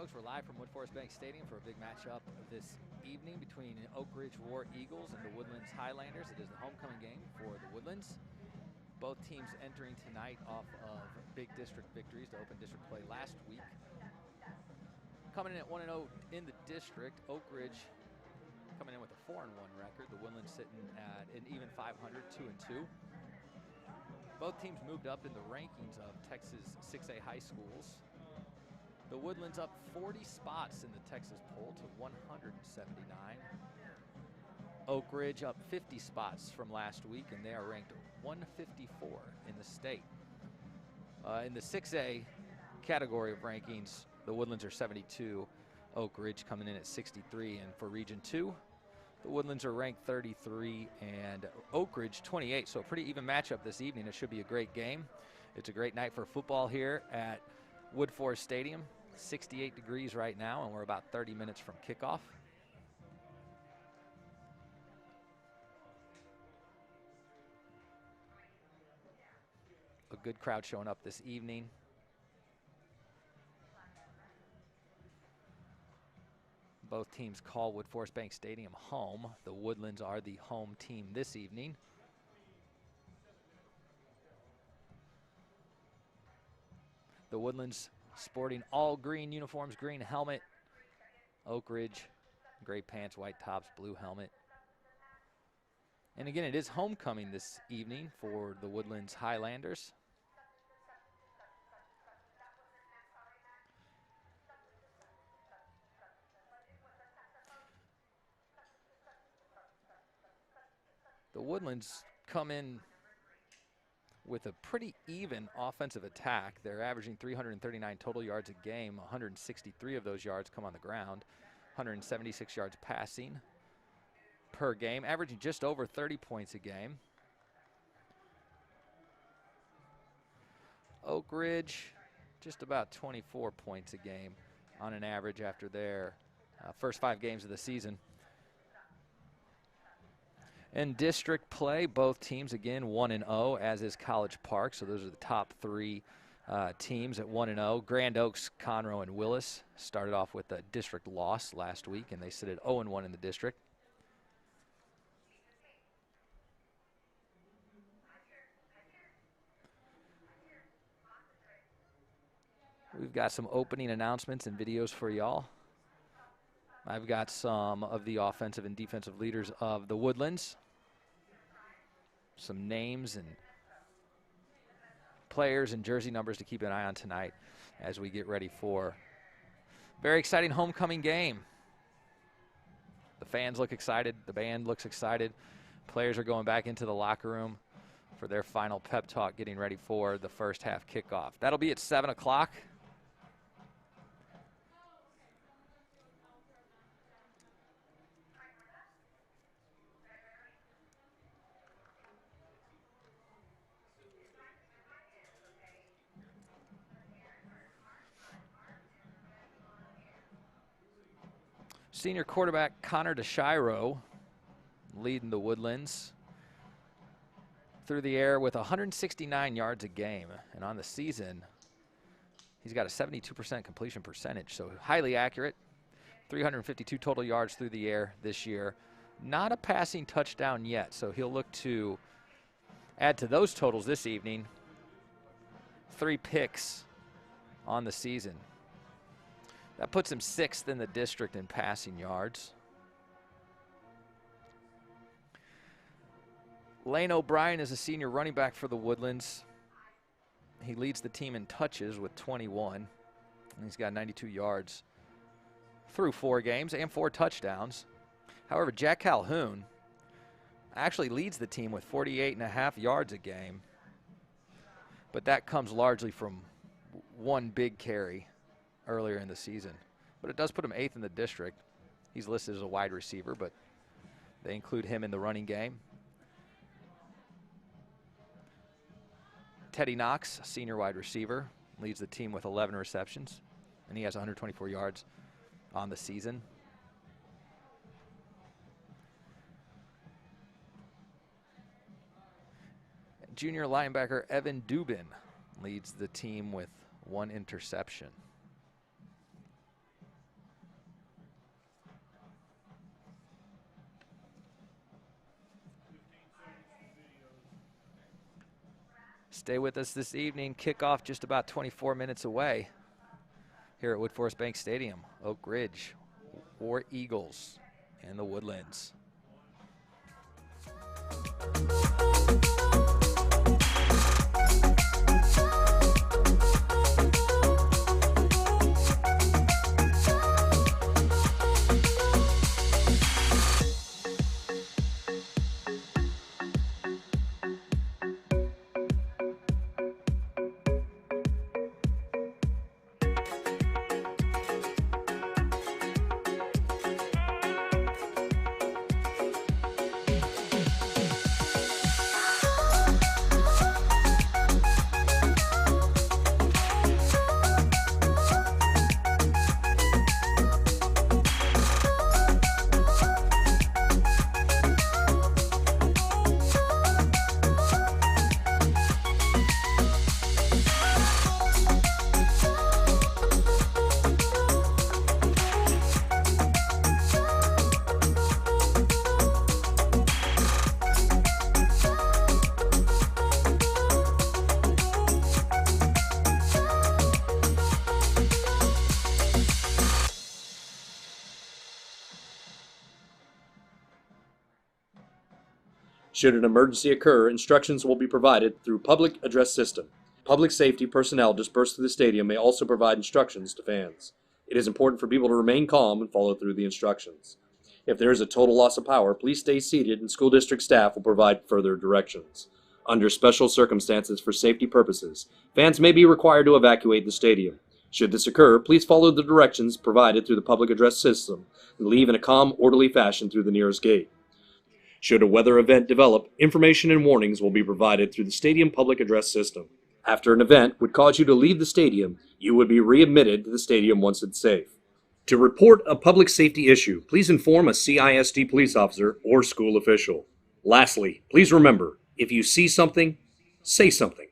folks. We're live from Woodforest Bank Stadium for a big matchup this evening between Oak Ridge War Eagles and the Woodlands Highlanders. It is the homecoming game for the Woodlands. Both teams entering tonight off of big district victories to open district play last week. Coming in at 1-0 in the district, Oak Ridge coming in with a 4-1 record. The Woodlands sitting at an even 500, 2-2. Both teams moved up in the rankings of Texas 6A high schools. The Woodlands up 40 spots in the Texas poll to 179. Oak Ridge up 50 spots from last week, and they are ranked 154 in the state. In the 6A category of rankings, the Woodlands are 72, Oak Ridge coming in at 63. And for Region 2, the Woodlands are ranked 33 and Oak Ridge 28. So a pretty even matchup this evening. It should be a great game. It's a great night for football here at Woodforest Stadium. 68 degrees right now, and we're about 30 minutes from kickoff. A good crowd showing up this evening. Both teams call Woodforest Bank Stadium home. The Woodlands are the home team this evening. The Woodlands sporting all green uniforms, green helmet. Oak Ridge, gray pants, white tops, blue helmet. And again, it is homecoming this evening for the Woodlands Highlanders. The Woodlands come in with a pretty even offensive attack. They're averaging 339 total yards a game. 163 of those yards come on the ground. 176 yards passing per game, averaging just over 30 points a game. Oak Ridge, just about 24 points a game on an average after their first 5 games of the season. In district play, both teams, again, 1-0, as is College Park. So those are the top 3 teams at 1-0. Grand Oaks, Conroe, and Willis started off with a district loss last week, and they sit at 0-1 in the district. We've got some opening announcements and videos for y'all. I've got some of the offensive and defensive leaders of the Woodlands. Some names and players and jersey numbers to keep an eye on tonight as we get ready for a very exciting homecoming game. The fans look excited. The band looks excited. Players are going back into the locker room for their final pep talk, getting ready for the first half kickoff. That'll be at 7 o'clock. Senior quarterback Connor DeShiro leading the Woodlands through the air with 169 yards a game. And on the season, he's got a 72% completion percentage, so highly accurate. 352 total yards through the air this year. Not a passing touchdown yet, so he'll look to add to those totals this evening. 3 picks on the season. That puts him 6th in the district in passing yards. Lane O'Brien is a senior running back for the Woodlands. He leads the team in touches with 21. And he's got 92 yards through 4 games and 4 touchdowns. However, Jack Calhoun actually leads the team with 48.5 yards a game. But that comes largely from 1 big carry earlier in the season. But it does put him 8th in the district. He's listed as a wide receiver, but they include him in the running game. Teddy Knox, senior wide receiver, leads the team with 11 receptions, and he has 124 yards on the season. Junior linebacker Evan Dubin leads the team with 1 interception. Stay with us this evening. Kickoff just about 24 minutes away here at Woodforest Bank Stadium. Oak Ridge, War Eagles, and the Woodlands. Should an emergency occur, instructions will be provided through public address system. Public safety personnel dispersed through the stadium may also provide instructions to fans. It is important for people to remain calm and follow through the instructions. If there is a total loss of power, please stay seated and school district staff will provide further directions. Under special circumstances for safety purposes, fans may be required to evacuate the stadium. Should this occur, please follow the directions provided through the public address system and leave in a calm, orderly fashion through the nearest gate. Should a weather event develop, information and warnings will be provided through the stadium public address system. After an event would cause you to leave the stadium, you would be readmitted to the stadium once it's safe. To report a public safety issue, please inform a CISD police officer or school official. Lastly, please remember, if you see something, say something.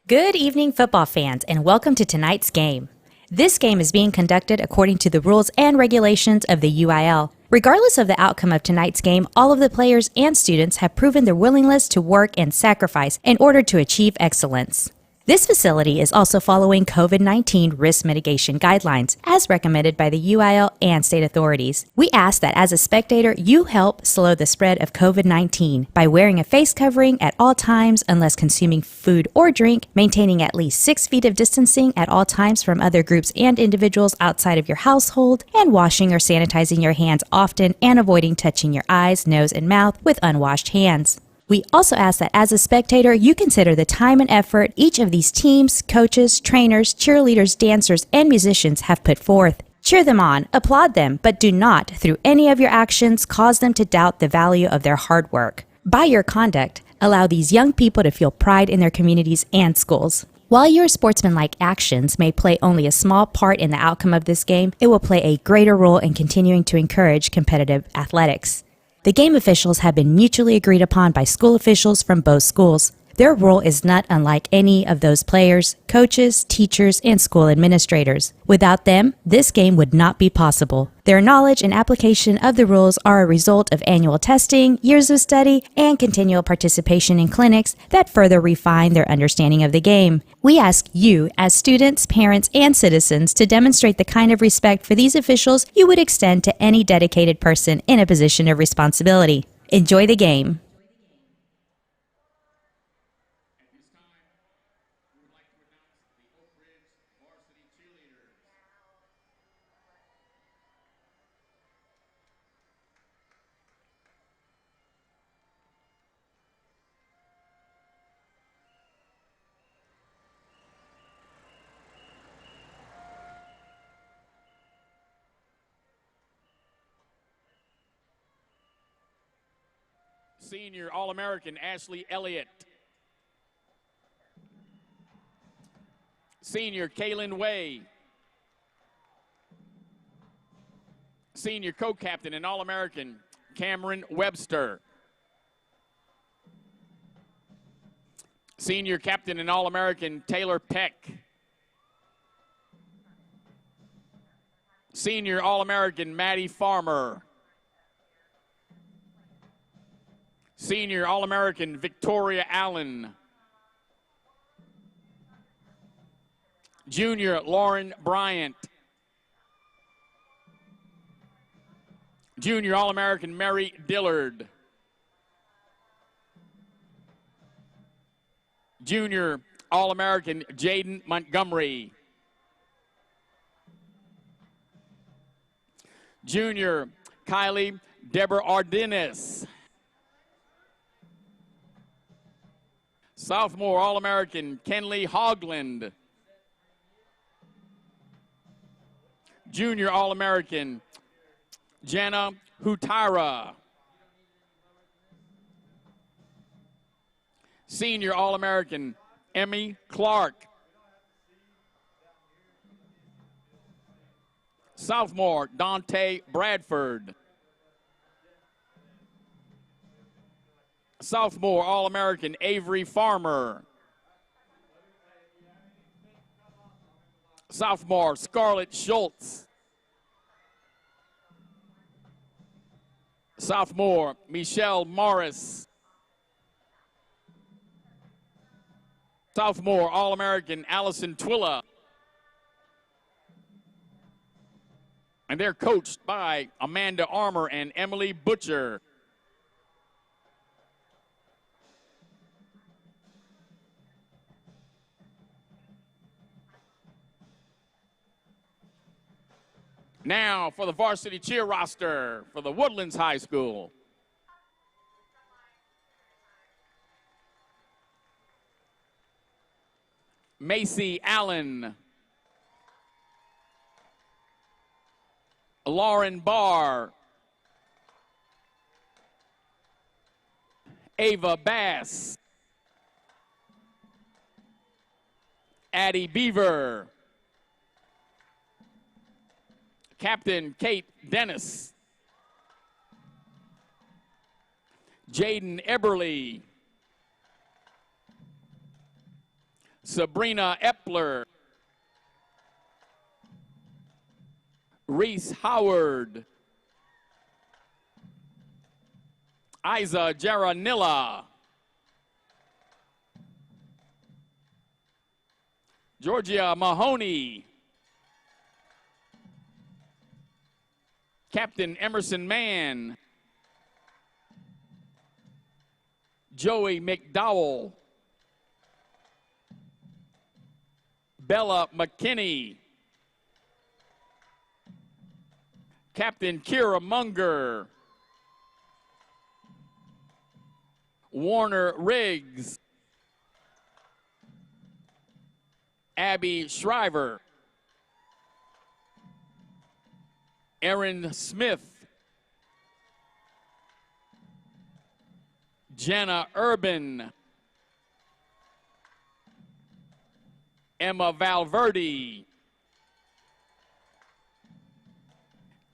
Good evening, football fans, and welcome to tonight's game. This game is being conducted according to the rules and regulations of the UIL. Regardless of the outcome of tonight's game, all of the players and students have proven their willingness to work and sacrifice in order to achieve excellence. This facility is also following COVID-19 risk mitigation guidelines as recommended by the UIL and state authorities. We ask that as a spectator, you help slow the spread of COVID-19 by wearing a face covering at all times unless consuming food or drink, maintaining at least 6 feet of distancing at all times from other groups and individuals outside of your household, and washing or sanitizing your hands often and avoiding touching your eyes, nose, and mouth with unwashed hands. We also ask that as a spectator, you consider the time and effort each of these teams, coaches, trainers, cheerleaders, dancers, and musicians have put forth. Cheer them on, applaud them, but do not, through any of your actions, cause them to doubt the value of their hard work. By your conduct, allow these young people to feel pride in their communities and schools. While your sportsmanlike actions may play only a small part in the outcome of this game, it will play a greater role in continuing to encourage competitive athletics. The game officials have been mutually agreed upon by school officials from both schools. Their role is not unlike any of those players, coaches, teachers, and school administrators. Without them, this game would not be possible. Their knowledge and application of the rules are a result of annual testing, years of study, and continual participation in clinics that further refine their understanding of the game. We ask you, as students, parents, and citizens, to demonstrate the kind of respect for these officials you would extend to any dedicated person in a position of responsibility. Enjoy the game. Senior All-American Ashley Elliott. Senior Kaylin Way. Senior co-captain and All-American Cameron Webster. Senior captain and All-American Taylor Peck. Senior All-American Maddie Farmer. Senior All-American Victoria Allen. Junior Lauren Bryant. Junior All-American Mary Dillard. Junior All-American Jaden Montgomery. Junior Kylie Deborah Ardennes. Sophomore All-American Kenley Hogland. Junior All-American Jana Hutara. Senior All-American Emmy Clark. Sophomore Dante Bradford. Sophomore All-American Avery Farmer. Sophomore Scarlett Schultz. Sophomore Michelle Morris. Sophomore All-American Allison Twilla. And they're coached by Amanda Armour and Emily Butcher. Now for the varsity cheer roster for the Woodlands High School. Macy Allen. Lauren Barr. Ava Bass. Addie Beaver. Captain Kate Dennis. Jaden Eberly. Sabrina Epler. Reese Howard. Isa Jaranilla. Georgia Mahoney. Captain Emerson Mann. Joey McDowell. Bella McKinney. Captain Kira Munger. Warner Riggs. Abby Shriver. Erin Smith. Jenna Urban. Emma Valverde.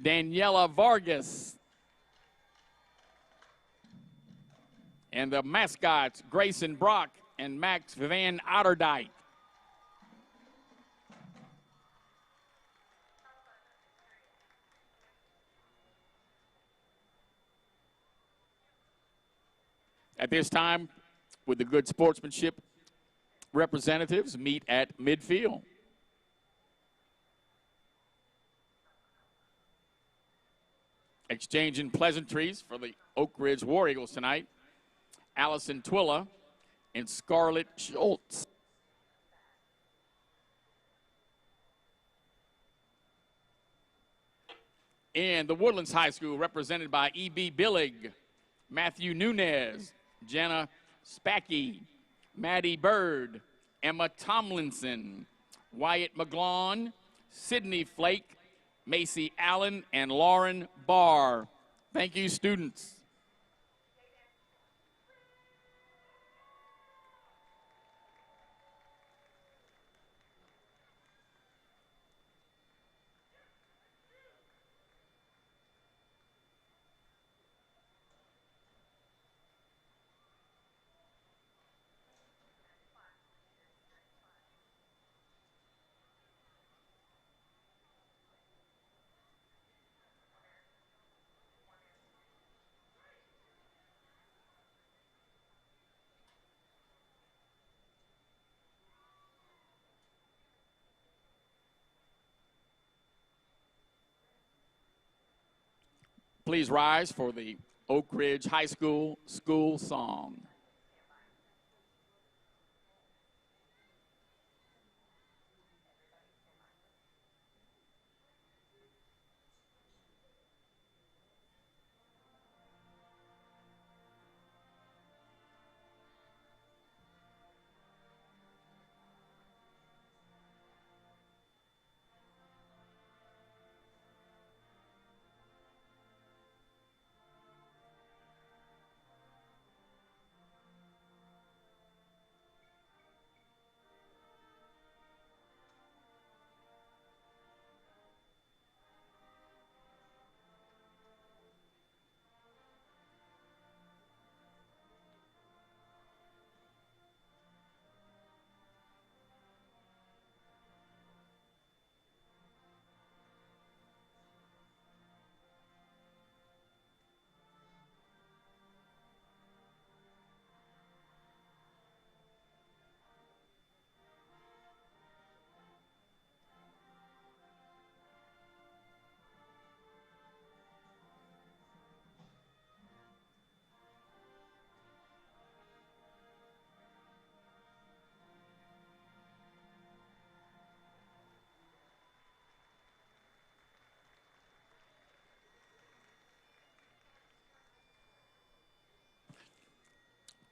Daniela Vargas. And the mascots, Grayson Brock and Max Van Otterdijk. At this time, with the good sportsmanship representatives meet at midfield. Exchanging pleasantries for the Oak Ridge War Eagles tonight, Allison Twilla and Scarlett Schultz. And the Woodlands High School, represented by E.B. Billig, Matthew Nunez, Jenna Spacky, Maddie Bird, Emma Tomlinson, Wyatt McGlawn, Sydney Flake, Macy Allen, and Lauren Barr. Thank you, students. Please rise for the Oak Ridge High School school song.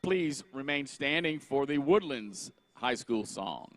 Please remain standing for the Woodlands High School song.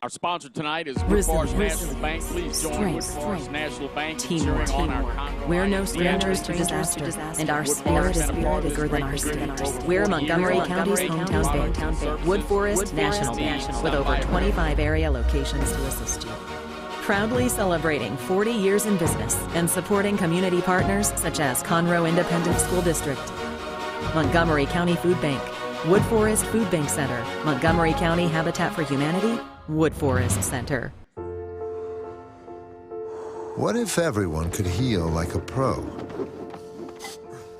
Our sponsor tonight is Woodforest National Bank. Please join Woodforest National Bank in cheering on our Congo. We're no strangers to disaster, and our spirit is bigger than our state. We're Montgomery County's hometown bank, Woodforest National Bank, with over 25 area locations to assist you. Proudly celebrating 40 years in business and supporting community partners such as Conroe Independent School District, Montgomery County Food Bank, Woodforest Food Bank Center, Montgomery County Habitat for Humanity, Woodforest Center. What if everyone could heal like a pro?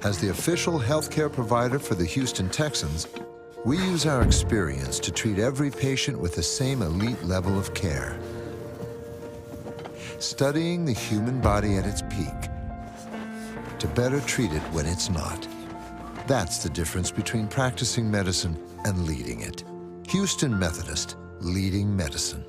As the official healthcare provider for the Houston Texans, we use our experience to treat every patient with the same elite level of care. Studying the human body at its peak to better treat it when it's not. That's the difference between practicing medicine and leading it. Houston Methodist, leading medicine.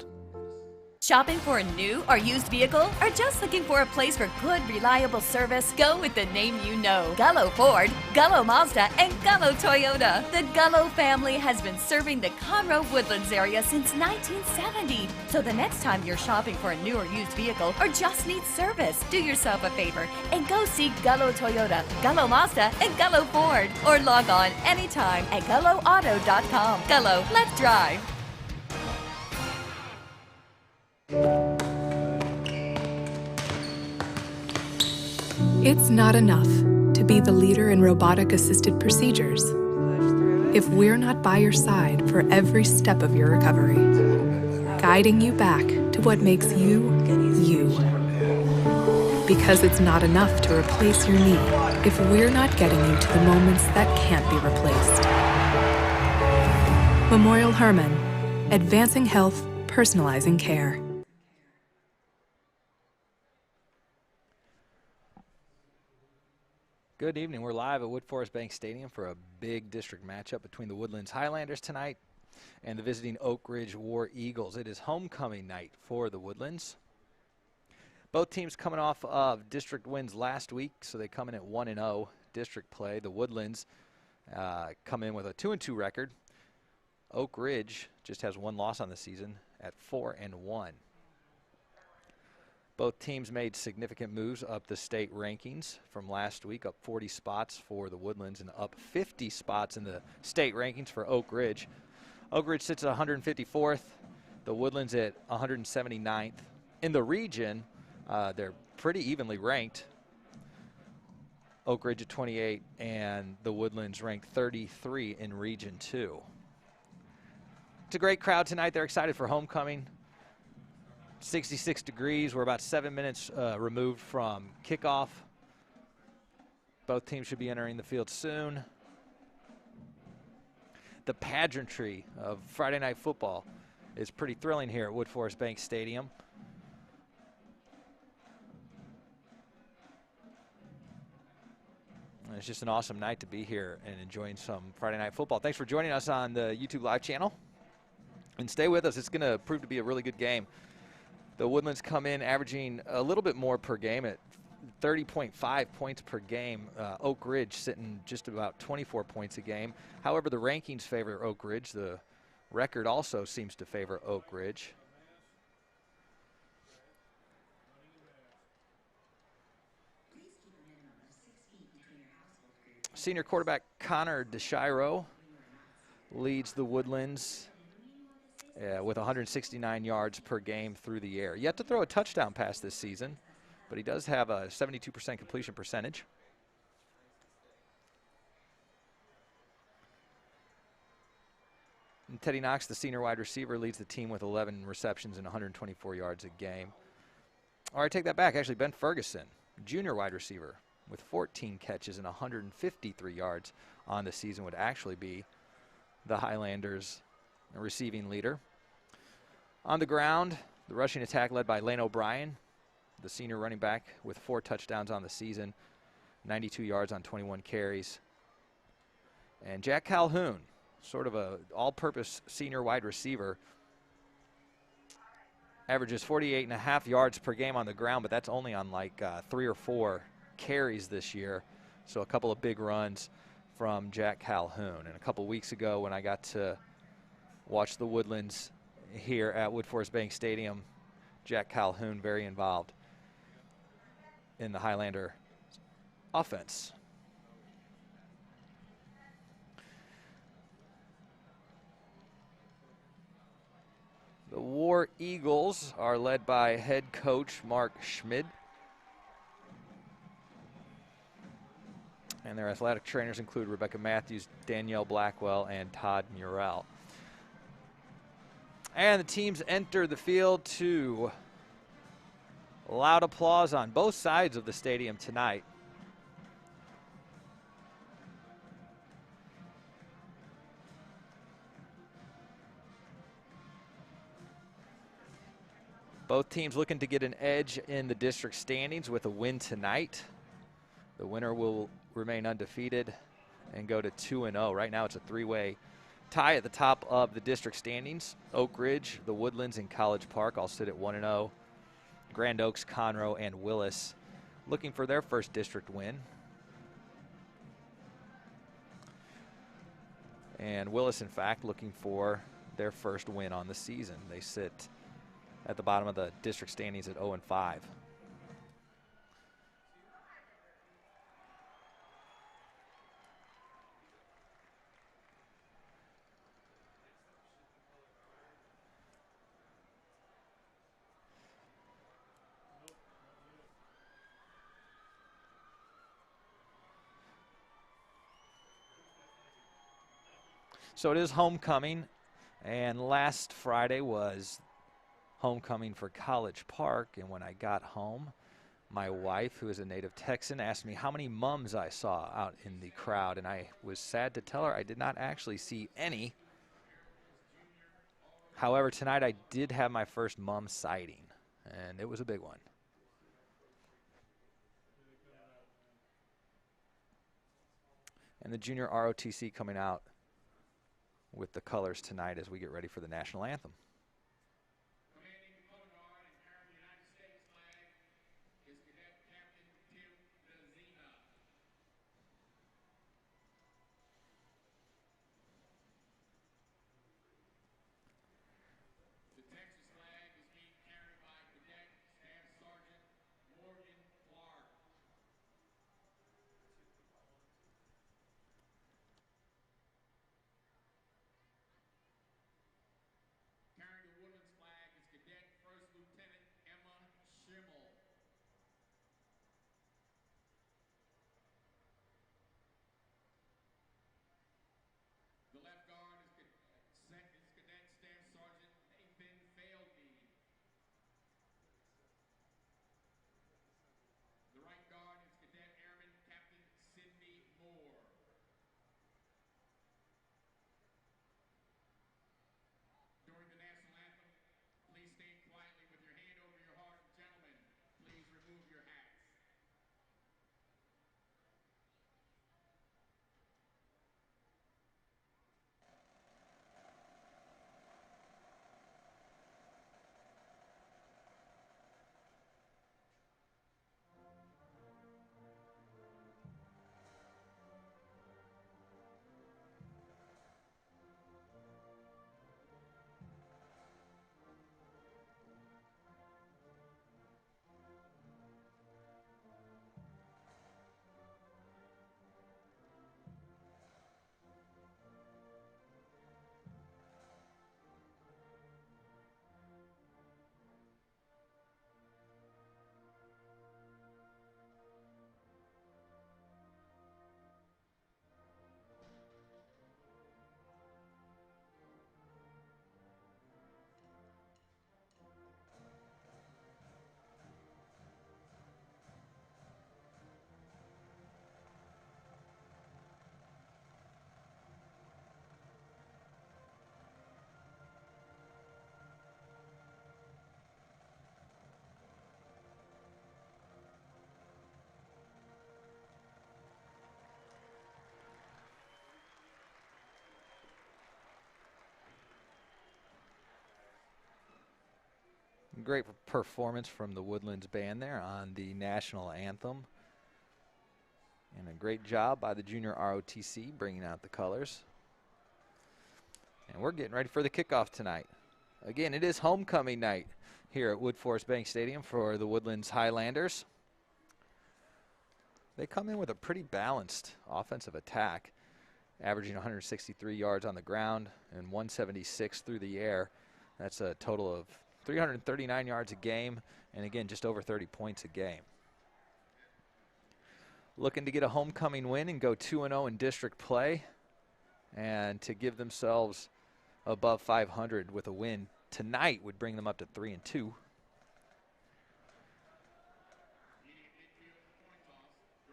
Shopping for a new or used vehicle? Or just looking for a place for good, reliable service? Go with the name you know. Gullo Ford, Gullo Mazda, and Gullo Toyota. The Gullo family has been serving the Conroe Woodlands area since 1970. So the next time you're shopping for a new or used vehicle or just need service, do yourself a favor and go see Gullo Toyota, Gullo Mazda, and Gullo Ford. Or log on anytime at GulloAuto.com. Gullo, let's drive. It's not enough to be the leader in robotic-assisted procedures if we're not by your side for every step of your recovery, guiding you back to what makes you, you. Because it's not enough to replace your knee if we're not getting you to the moments that can't be replaced. Memorial Hermann, advancing health, personalizing care. Good evening. We're live at Woodforest Bank Stadium for a big district matchup between the Woodlands Highlanders tonight and the visiting Oak Ridge War Eagles. It is homecoming night for the Woodlands. Both teams coming off of district wins last week, so they come in at 1-0 district play. The Woodlands come in with a 2-2 record. Oak Ridge just has one loss on the season at 4-1. Both teams made significant moves up the state rankings from last week, up 40 spots for the Woodlands and up 50 spots in the state rankings for Oak Ridge. Oak Ridge sits at 154th, the Woodlands at 179th. In the region, they're pretty evenly ranked. Oak Ridge at 28 and the Woodlands ranked 33 in Region 2. It's a great crowd tonight. They're excited for homecoming. 66 degrees. We're about 7 minutes removed from kickoff. Both teams should be entering the field soon. The pageantry of Friday night football is pretty thrilling here at Woodforest Bank Stadium. And it's just an awesome night to be here and enjoying some Friday night football. Thanks for joining us on the YouTube live channel. And stay with us. It's going to prove to be a really good game. The Woodlands come in averaging a little bit more per game at 30.5 points per game. Oak Ridge sitting just about 24 points a game. However, the rankings favor Oak Ridge. The record also seems to favor Oak Ridge. Senior quarterback Connor DeShiro leads the Woodlands with 169 yards per game through the air. Yet to throw a touchdown pass this season, but he does have a 72% completion percentage. And Teddy Knox, the senior wide receiver, leads the team with 11 receptions and 124 yards a game. All right, take that back. Actually, Ben Ferguson, junior wide receiver, with 14 catches and 153 yards on the season, would actually be the Highlanders' receiving leader. On the ground, the rushing attack led by Lane O'Brien, the senior running back with 4 touchdowns on the season, 92 yards on 21 carries. And Jack Calhoun, sort of a all-purpose senior wide receiver, averages 48.5 yards per game on the ground, but that's only on like 3 or 4 carries this year. So a couple of big runs from Jack Calhoun. And a couple weeks ago when I got to watch the Woodlands here at Woodforest Bank Stadium, Jack Calhoun very involved in the Highlander offense. The War Eagles are led by head coach Mark Schmid. And their athletic trainers include Rebecca Matthews, Danielle Blackwell, and Todd Murrell. And the teams enter the field to loud applause on both sides of the stadium tonight. Both teams looking to get an edge in the district standings with a win tonight. The winner will remain undefeated and go to 2-0. Right now it's a 3-way tie at the top of the district standings. Oak Ridge, the Woodlands, and College Park all sit at 1-0. Grand Oaks, Conroe, and Willis looking for their first district win. And Willis, in fact, looking for their first win on the season. They sit at the bottom of the district standings at 0-5. So it is homecoming, and last Friday was homecoming for College Park, and when I got home, my wife, who is a native Texan, asked me how many mums I saw out in the crowd, and I was sad to tell her I did not actually see any. However, tonight I did have my first mum sighting, and it was a big one. And the junior ROTC coming out with the colors tonight as we get ready for the national anthem. Great performance from the Woodlands band there on the national anthem. And a great job by the junior ROTC bringing out the colors. And we're getting ready for the kickoff tonight. Again, it is homecoming night here at Woodforest Bank Stadium for the Woodlands Highlanders. They come in with a pretty balanced offensive attack, averaging 163 yards on the ground and 176 through the air. That's a total of 339 yards a game, and again, just over 30 points a game. Looking to get a homecoming win and go 2-0 in district play, and to give themselves above 500 with a win tonight would bring them up to 3-2.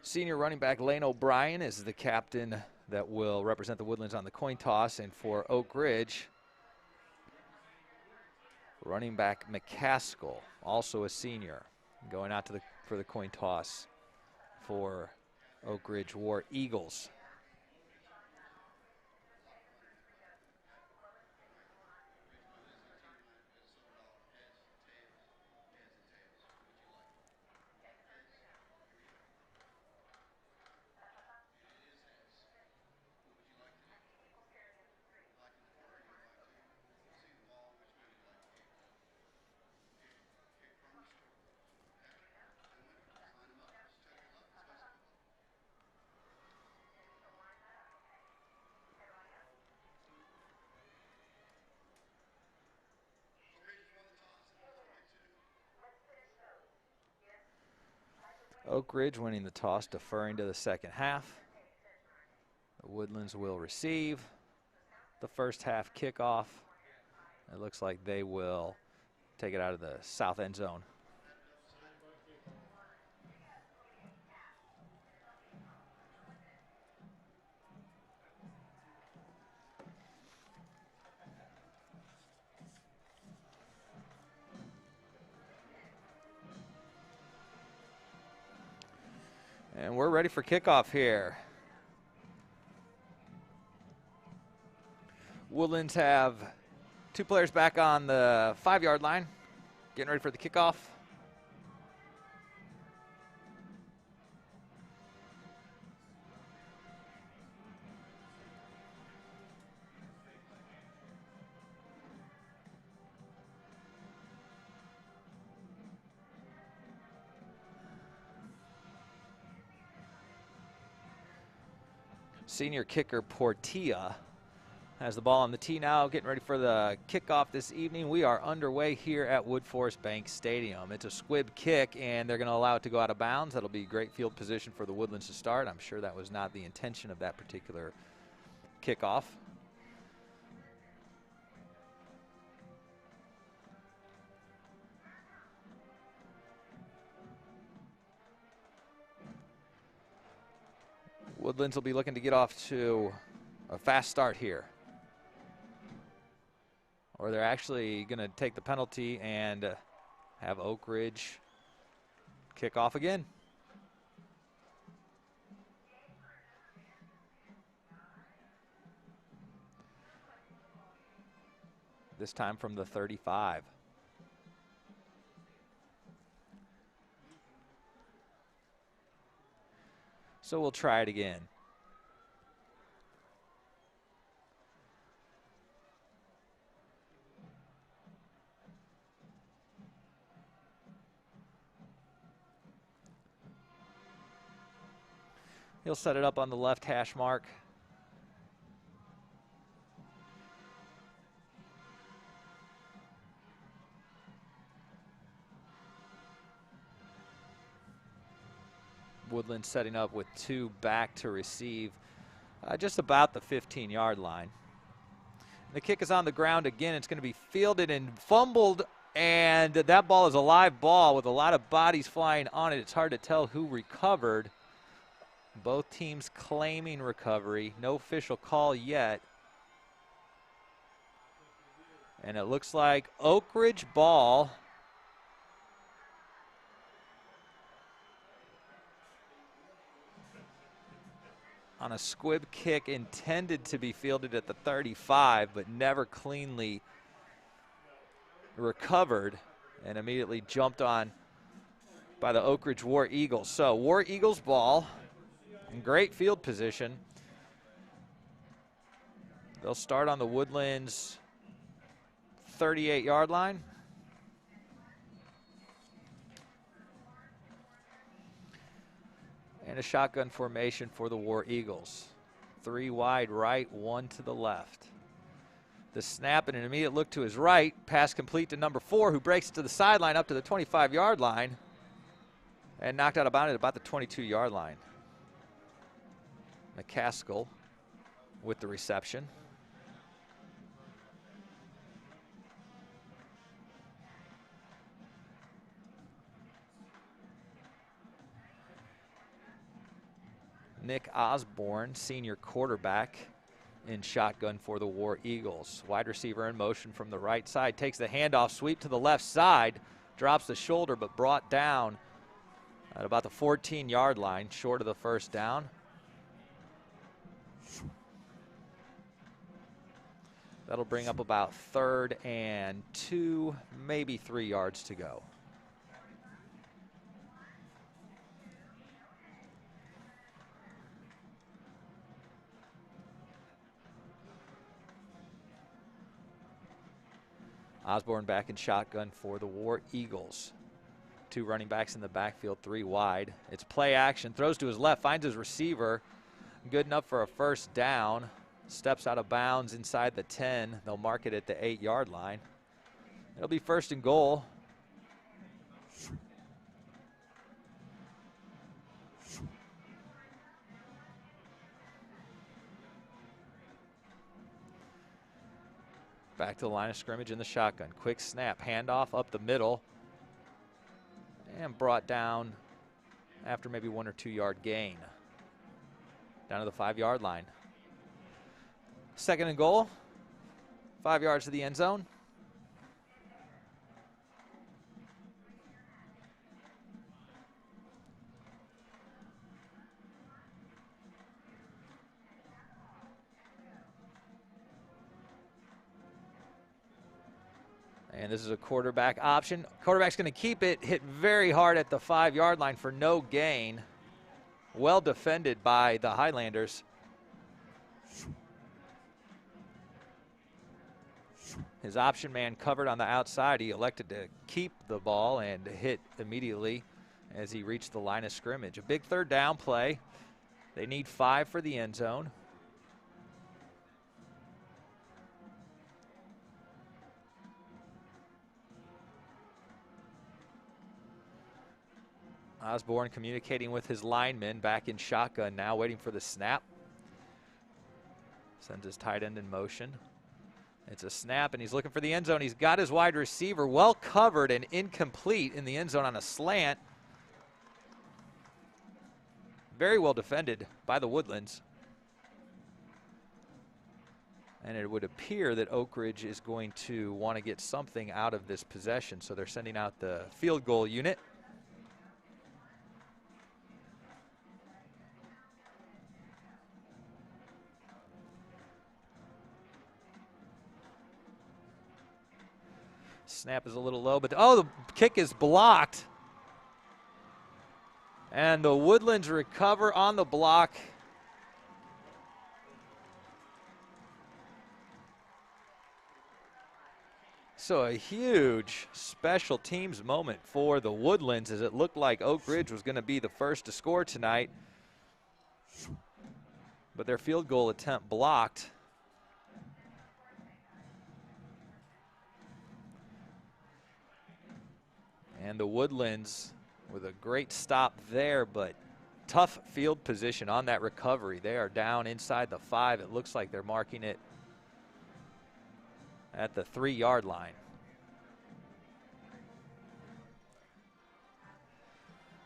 Senior running back Lane O'Brien is the captain that will represent the Woodlands on the coin toss, and for Oak Ridge, running back McCaskill, also a senior, going out to for the coin toss for Oak Ridge War Eagles. Oak Ridge winning the toss, deferring to the second half. The Woodlands will receive the first half kickoff. It looks like they will take it out of the south end zone. And we're ready for kickoff here. Woodlands have 2 players back on the 5-yard line, getting ready for the kickoff. Senior kicker Portilla has the ball on the tee now, getting ready for the kickoff this evening. We are underway here at Woodforest Bank Stadium. It's a squib kick, and they're going to allow it to go out of bounds. That'll be great field position for the Woodlands to start. I'm sure that was not the intention of that particular kickoff. Woodlands will be looking to get off to a fast start here. Or they're actually going to take the penalty and have Oak Ridge kick off again. This time from the 35. So we'll try it again. He'll set it up on the left hash mark. Woodland setting up with 2 back to receive just about the 15-yard line. The kick is on the ground again. It's going to be fielded and fumbled, and that ball is a live ball with a lot of bodies flying on it. It's hard to tell who recovered. Both teams claiming recovery. No official call yet. And it looks like Oak Ridge ball. On a squib kick intended to be fielded at the 35, but never cleanly recovered, and immediately jumped on by the Oak Ridge War Eagles. So War Eagles ball in great field position. They'll start on the Woodlands 38-yard line. And a shotgun formation for the War Eagles. 3 wide right, 1 to the left. The snap and an immediate look to his right. Pass complete to number 4, who breaks to the sideline up to the 25-yard line. And knocked out of bounds at about the 22-yard line. McCaskill with the reception. Nick Osborne, senior quarterback, in shotgun for the War Eagles. Wide receiver in motion from the right side. Takes the handoff, sweep to the left side. Drops the shoulder, but brought down at about the 14-yard line, short of the first down. That'll bring up about 3rd and 2, maybe 3 yards to go. Osborne back in shotgun for the War Eagles. 2 running backs in the backfield, 3 wide. It's play action, throws to his left, finds his receiver. Good enough for a first down. Steps out of bounds inside the 10. They'll mark it at the 8-yard line. It'll be 1st and goal. Back to the line of scrimmage in the shotgun. Quick snap, handoff up the middle, and brought down after maybe 1 or 2 yard gain. Down to the 5-yard line. 2nd and goal, 5 yards to the end zone. And this is a quarterback option. Quarterback's going to keep it, hit very hard at the 5-yard line for no gain. Well defended by the Highlanders. His option man covered on the outside. He elected to keep the ball and hit immediately as he reached the line of scrimmage. A big 3rd down play. They need 5 for the end zone. Osborne communicating with his linemen back in shotgun now, waiting for the snap. Sends his tight end in motion. It's a snap, and he's looking for the end zone. He's got his wide receiver well covered and incomplete in the end zone on a slant. Very well defended by the Woodlands. And it would appear that Oak Ridge is going to want to get something out of this possession, so they're sending out the field goal unit. Snap is a little low, but the kick is blocked. And the Woodlands recover on the block. So a huge special teams moment for the Woodlands, as it looked like Oak Ridge was going to be the first to score tonight. But their field goal attempt blocked. And the Woodlands with a great stop there, but tough field position on that recovery. They are down inside the 5. It looks like they're marking it at the 3-yard line.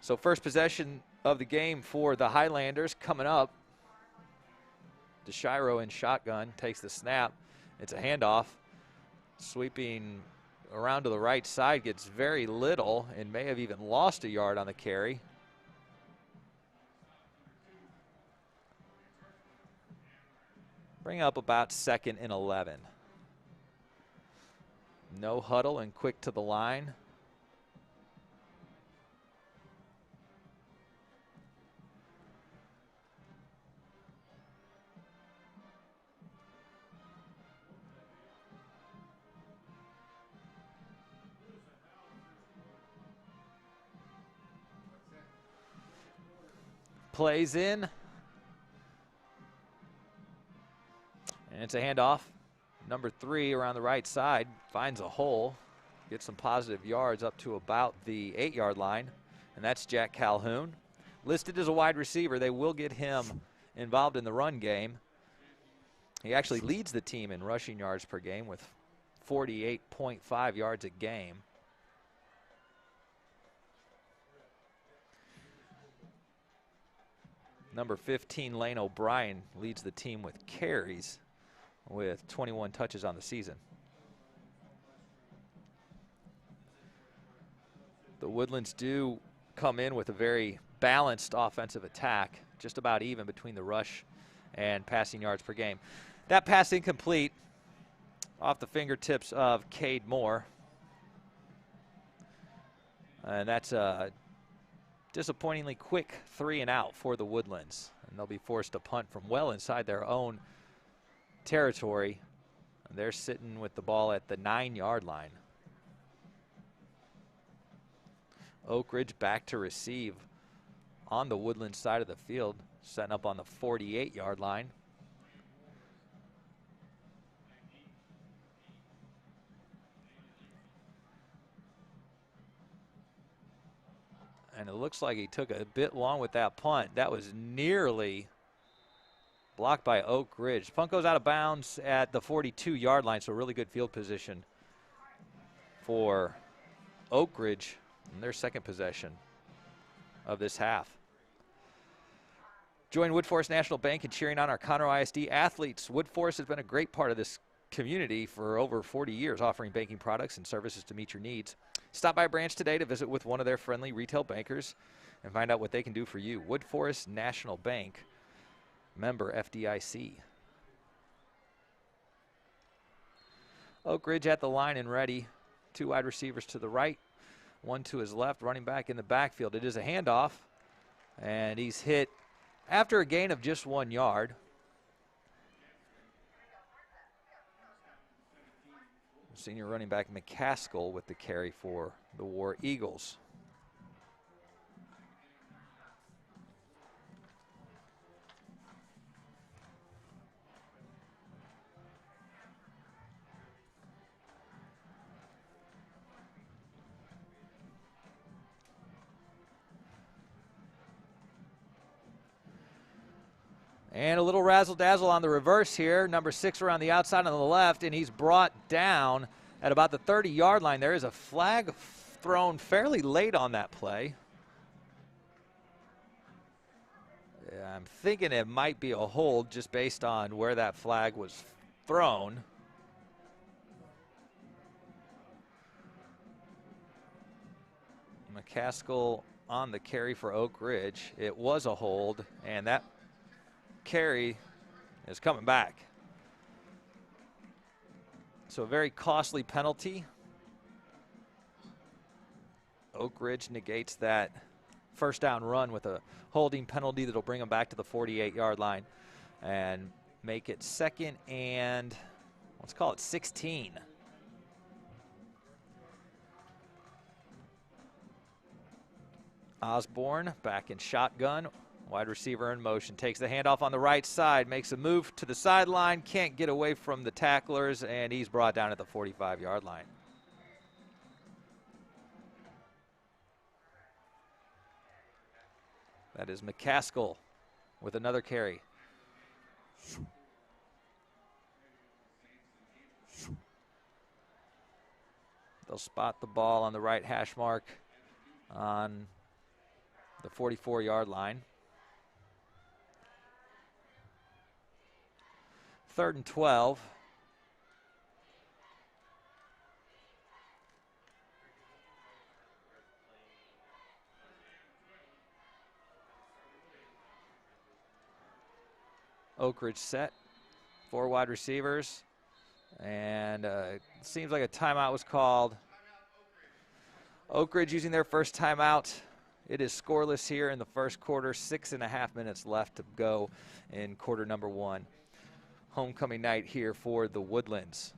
So first possession of the game for the Highlanders coming up. DeShiro in shotgun takes the snap. It's a handoff. Sweeping around to the right side, gets very little and may have even lost a yard on the carry. Bring up about 2nd and 11. No huddle and quick to the line. Plays in. And it's a handoff. Number 3 around the right side finds a hole. Gets some positive yards up to about the 8-yard line. And that's Jack Calhoun. Listed as a wide receiver. They will get him involved in the run game. He actually leads the team in rushing yards per game with 48.5 yards a game. Number 15, Lane O'Brien, leads the team with carries with 21 touches on the season. The Woodlands do come in with a very balanced offensive attack, just about even between the rush and passing yards per game. That pass incomplete off the fingertips of Cade Moore. And that's a disappointingly quick 3 and out for the Woodlands. And they'll be forced to punt from well inside their own territory. And they're sitting with the ball at the 9-yard line. Oak Ridge back to receive on the Woodlands side of the field, setting up on the 48-yard line. And it looks like he took a bit long with that punt. That was nearly blocked by Oak Ridge. Punt goes out of bounds at the 42-yard line, so really good field position for Oak Ridge in their second possession of this half. Join Woodforest National Bank in cheering on our Conroe ISD athletes. Woodforest has been a great part of this community for over 40 years, offering banking products and services to meet your needs. Stop by a branch today to visit with one of their friendly retail bankers and find out what they can do for you. Woodforest National Bank, member FDIC. Oak Ridge at the line and ready. 2 wide receivers to the right, 1 to his left, running back in the backfield. It is a handoff, and he's hit after a gain of just 1 yard. Senior running back McCaskill with the carry for the War Eagles. And a little razzle-dazzle on the reverse here. Number 6 around the outside on the left, and he's brought down at about the 30-yard line. There is a flag thrown fairly late on that play. Yeah, I'm thinking it might be a hold just based on where that flag was thrown. McCaskill on the carry for Oak Ridge. It was a hold, and that carry is coming back. So a very costly penalty. Oak Ridge negates that first down run with a holding penalty that'll bring them back to the 48-yard line and make it 2nd and, let's call it 16. Osborne back in shotgun. Wide receiver in motion, takes the handoff on the right side, makes a move to the sideline, can't get away from the tacklers, and he's brought down at the 45-yard line. That is McCaskill with another carry. They'll spot the ball on the right hash mark on the 44-yard line. 3rd and 12. Oak Ridge set. 4 wide receivers. And it seems like a timeout was called. Oak Ridge using their first timeout. It is scoreless here in the first quarter. 6.5 minutes left to go in quarter number 1. Homecoming night here for the Woodlands.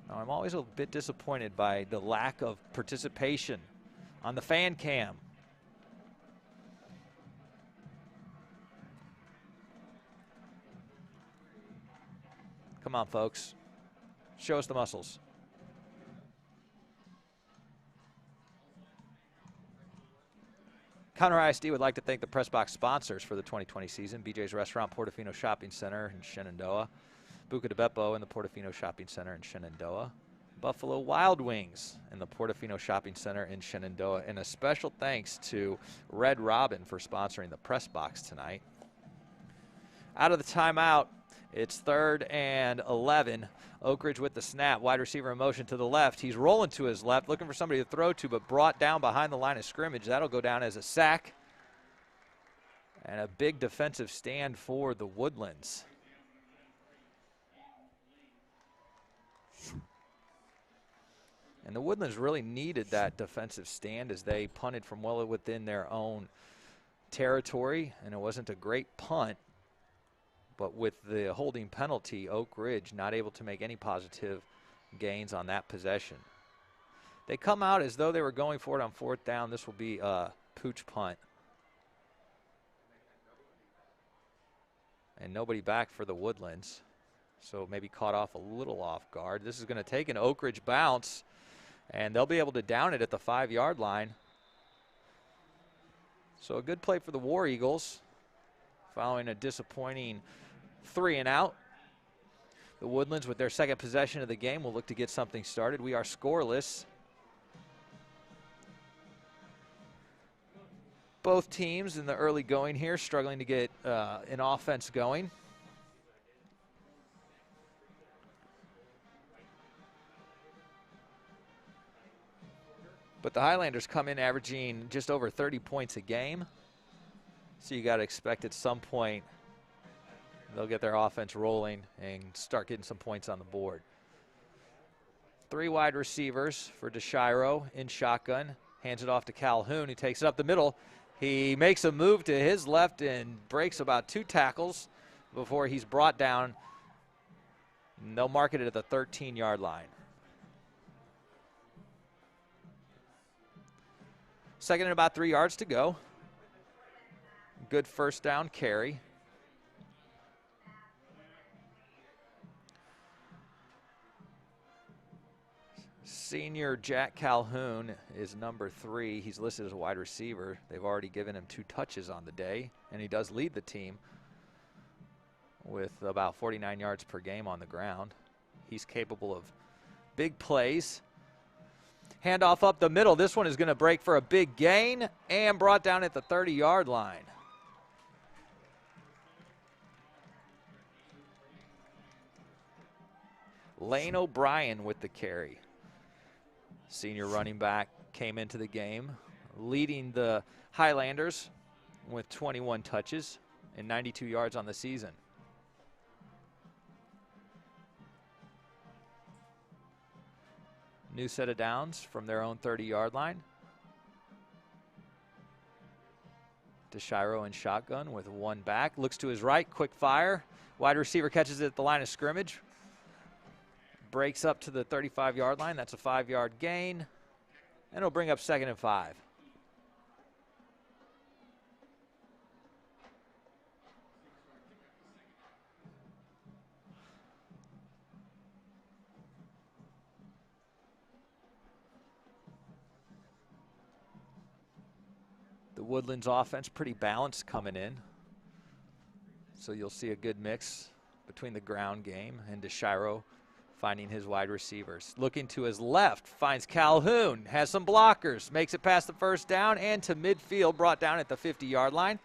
Now, I'm always a bit disappointed by the lack of participation on the fan cam. Come on, folks. Show us the muscles. Conroe ISD would like to thank the press box sponsors for the 2020 season: BJ's Restaurant, Portofino Shopping Center in Shenandoah, Buca de Beppo in the Portofino Shopping Center in Shenandoah, Buffalo Wild Wings in the Portofino Shopping Center in Shenandoah, and a special thanks to Red Robin for sponsoring the press box tonight. Out of the timeout, it's 3rd and 11. Oak Ridge with the snap. Wide receiver in motion to the left. He's rolling to his left, looking for somebody to throw to, but brought down behind the line of scrimmage. That'll go down as a sack. And a big defensive stand for the Woodlands. And the Woodlands really needed that defensive stand as they punted from well within their own territory, and it wasn't a great punt. But with the holding penalty, Oak Ridge not able to make any positive gains on that possession. They come out as though they were going for it on 4th down. This will be a pooch punt. And nobody back for the Woodlands. So maybe caught off a little off guard. This is going to take an Oak Ridge bounce, and they'll be able to down it at the 5-yard line. So a good play for the War Eagles following a disappointing 3-and-out. The Woodlands, with their second possession of the game, will look to get something started. We are scoreless. Both teams in the early going here struggling to get an offense going. But the Highlanders come in averaging just over 30 points a game. So you got to expect at some point they'll get their offense rolling and start getting some points on the board. 3 wide receivers for DeShiro in shotgun. Hands it off to Calhoun. He takes it up the middle. He makes a move to his left and breaks about 2 tackles before he's brought down. And they'll mark it at the 13-yard line. Second and about 3 yards to go. Good first down carry. Senior Jack Calhoun is number 3. He's listed as a wide receiver. They've already given him 2 touches on the day, and he does lead the team with about 49 yards per game on the ground. He's capable of big plays. Handoff up the middle. This one is going to break for a big gain and brought down at the 30-yard line. Lane O'Brien with the carry. Senior running back came into the game, leading the Highlanders with 21 touches and 92 yards on the season. New set of downs from their own 30-yard line. DeShiro in shotgun with 1 back. Looks to his right, quick fire. Wide receiver catches it at the line of scrimmage. Breaks up to the 35-yard line. That's a 5-yard gain. And it'll bring up 2nd and 5. The Woodlands offense pretty balanced coming in. So you'll see a good mix between the ground game and DeShiro finding his wide receivers. Looking to his left, finds Calhoun, has some blockers, makes it past the first down and to midfield, brought down at the 50-yard line.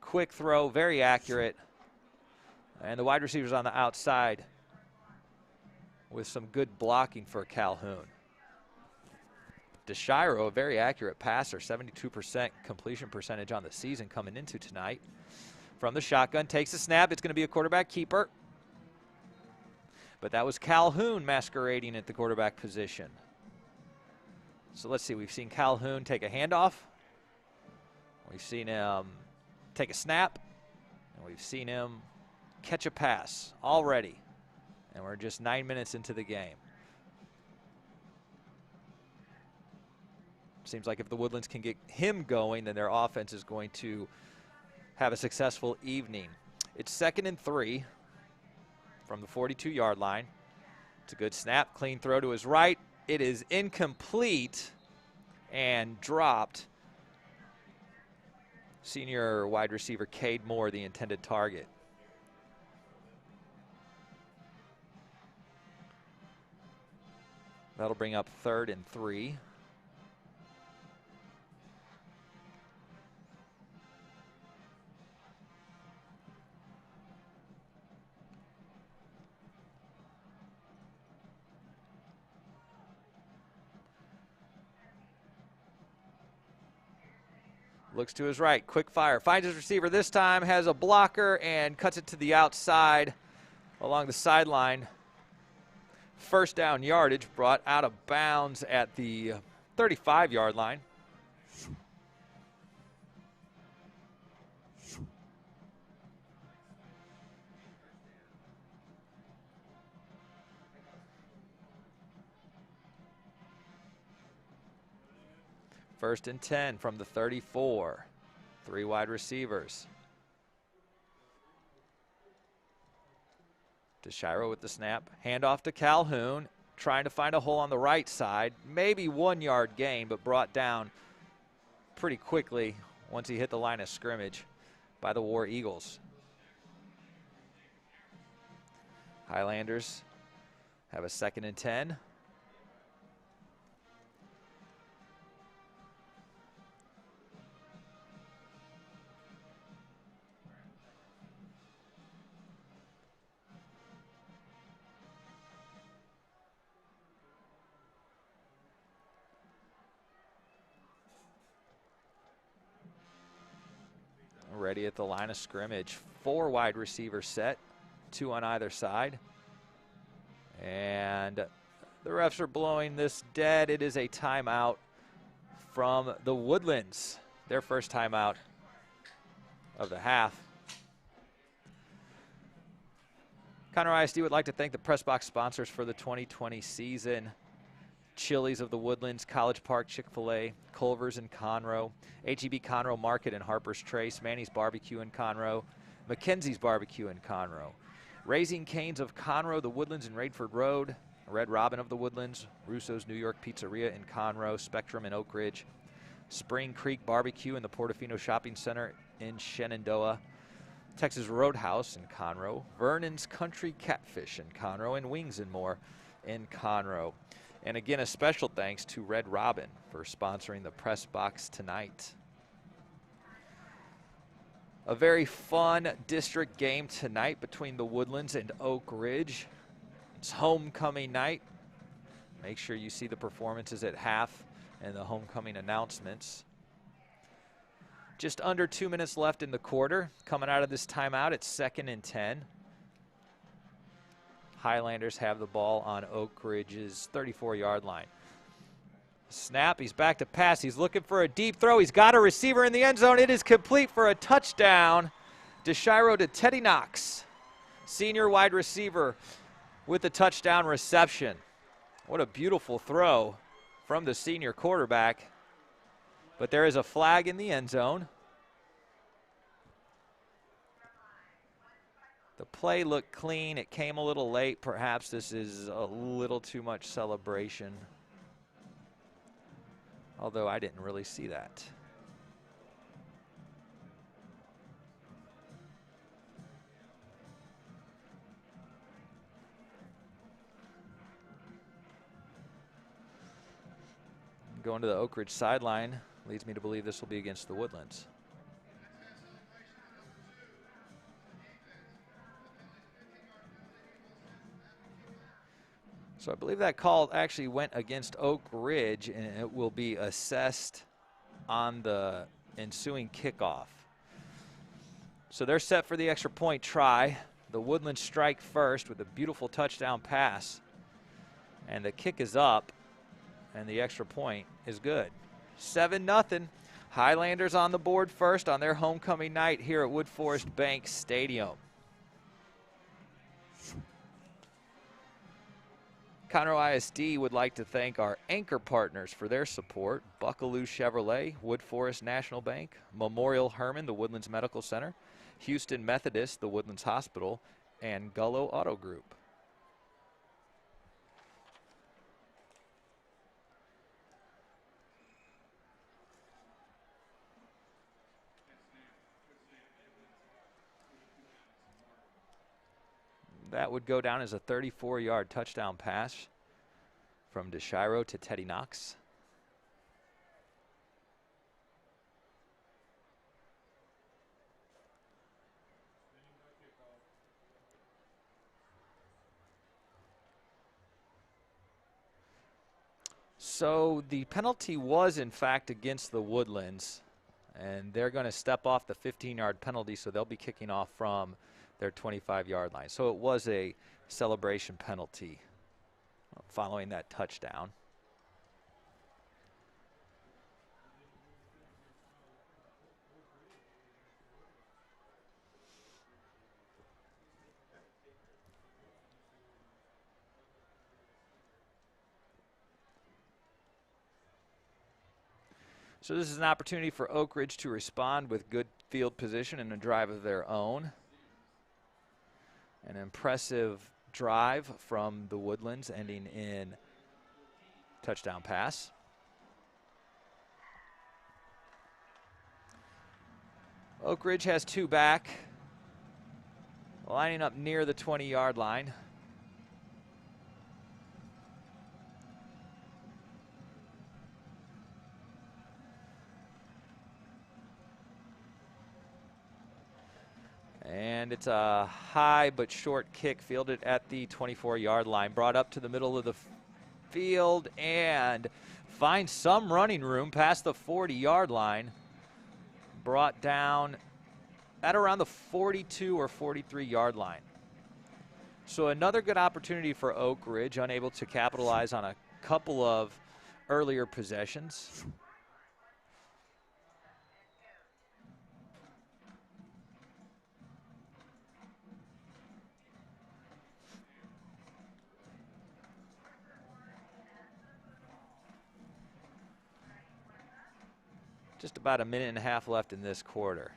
Quick throw, very accurate. And the wide receivers on the outside with some good blocking for Calhoun. DeShiro, a very accurate passer, 72% completion percentage on the season coming into tonight. From the shotgun, takes a snap. It's going to be a quarterback keeper. But that was Calhoun masquerading at the quarterback position. So let's see. We've seen Calhoun take a handoff. We've seen him take a snap. And we've seen him catch a pass already. And we're just 9 minutes into the game. Seems like if the Woodlands can get him going, then their offense is going to have a successful evening. It's 2nd and 3 from the 42-yard line. It's a good snap, clean throw to his right. It is incomplete and dropped. Senior wide receiver Cade Moore, the intended target. That'll bring up 3rd and 3. Looks to his right, quick fire, finds his receiver this time, has a blocker and cuts it to the outside along the sideline. First down yardage, brought out of bounds at the 35-yard line. First and 10 from the 34. 3 wide receivers. DeShiro with the snap. Handoff to Calhoun, trying to find a hole on the right side. Maybe 1 yard gain, but brought down pretty quickly once he hit the line of scrimmage by the War Eagles. Highlanders have a 2nd and 10. Ready at the line of scrimmage. 4 wide receiver set, 2 on either side. And the refs are blowing this dead. It is a timeout from the Woodlands. Their first timeout of the half. Conroe ISD would like to thank the press box sponsors for the 2020 season. Chili's of the Woodlands, College Park, Chick-fil-A, Culver's in Conroe, HEB Conroe Market in Harper's Trace, Manny's Barbecue in Conroe, Mackenzie's Barbecue in Conroe, Raising Cane's of Conroe, the Woodlands in Radford Road, Red Robin of the Woodlands, Russo's New York Pizzeria in Conroe, Spectrum in Oak Ridge, Spring Creek Barbecue in the Portofino Shopping Center in Shenandoah, Texas Roadhouse in Conroe, Vernon's Country Catfish in Conroe, and Wings and More in Conroe. And again, a special thanks to Red Robin for sponsoring the press box tonight. A very fun district game tonight between the Woodlands and Oak Ridge. It's homecoming night. Make sure you see the performances at half and the homecoming announcements. Just under 2 minutes left in the quarter. Coming out of this timeout, it's 2nd and 10. Highlanders have the ball on Oak Ridge's 34-yard line. Snap, he's back to pass. He's looking for a deep throw. He's got a receiver in the end zone. It is complete for a touchdown. DeShiro to Teddy Knox, senior wide receiver, with the touchdown reception. What a beautiful throw from the senior quarterback. But there is a flag in the end zone. The play looked clean. It came a little late. Perhaps this is a little too much celebration. Although I didn't really see that. Going to the Oak Ridge sideline leads me to believe this will be against the Woodlands. So I believe that call actually went against Oak Ridge, and it will be assessed on the ensuing kickoff. So they're set for the extra point try. The Woodlands strike first with a beautiful touchdown pass. And the kick is up, and the extra point is good. 7-0. Highlanders on the board first on their homecoming night here at Wood Forest Bank Stadium. Conroe ISD would like to thank our anchor partners for their support: Buckaloo Chevrolet, Wood Forest National Bank, Memorial Hermann, the Woodlands Medical Center, Houston Methodist, the Woodlands Hospital, and Gullo Auto Group. That would go down as a 34-yard touchdown pass from DeShiro to Teddy Knox. So the penalty was, in fact, against the Woodlands, and they're going to step off the 15-yard penalty, so they'll be kicking off from their 25-yard line. So it was a celebration penalty following that touchdown. So this is an opportunity for Oak Ridge to respond with good field position and a drive of their own. An impressive drive from the Woodlands, ending in touchdown pass. Oak Ridge has 2 back, lining up near the 20-yard line. And it's a high but short kick fielded at the 24-yard line, brought up to the middle of the field and finds some running room past the 40-yard line. Brought down at around the 42 or 43-yard line. So another good opportunity for Oak Ridge, unable to capitalize on a couple of earlier possessions. Just about a minute and a half left in this quarter.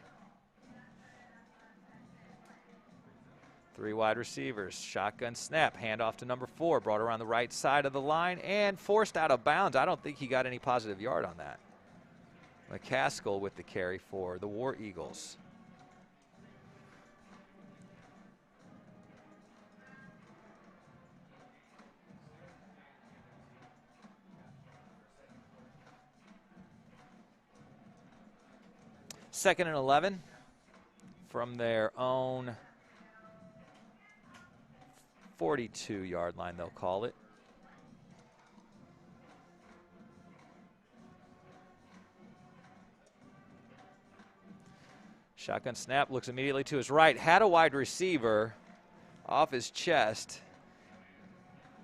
3 wide receivers, shotgun snap, handoff to number 4, brought around the right side of the line and forced out of bounds. I don't think he got any positive yard on that. McCaskill with the carry for the War Eagles. Second and 11 from their own 42-yard line, they'll call it. Shotgun snap, looks immediately to his right, had a wide receiver off his chest.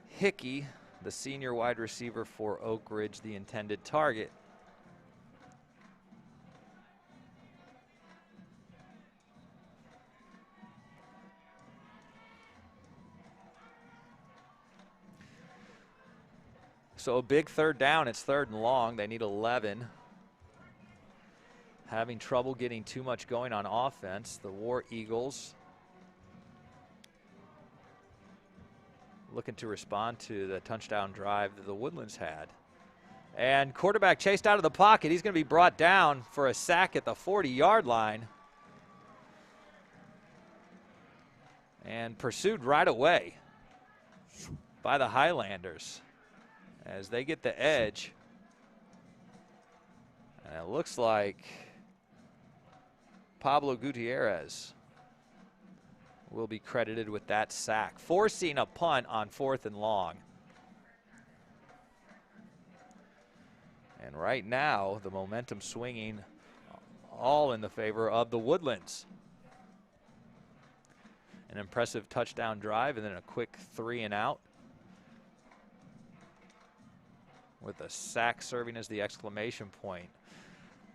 Hickey, the senior wide receiver for Oak Ridge, the intended target. So a big third down. It's 3rd and long. They need 11. Having trouble getting too much going on offense. The War Eagles looking to respond to the touchdown drive that the Woodlands had. And quarterback chased out of the pocket. He's going to be brought down for a sack at the 40-yard line. And pursued right away by the Highlanders as they get the edge. And it looks like Pablo Gutierrez will be credited with that sack, forcing a punt on 4th and long. And right now, the momentum swinging all in the favor of the Woodlands. An impressive touchdown drive and then a quick 3 and out, with a sack serving as the exclamation point.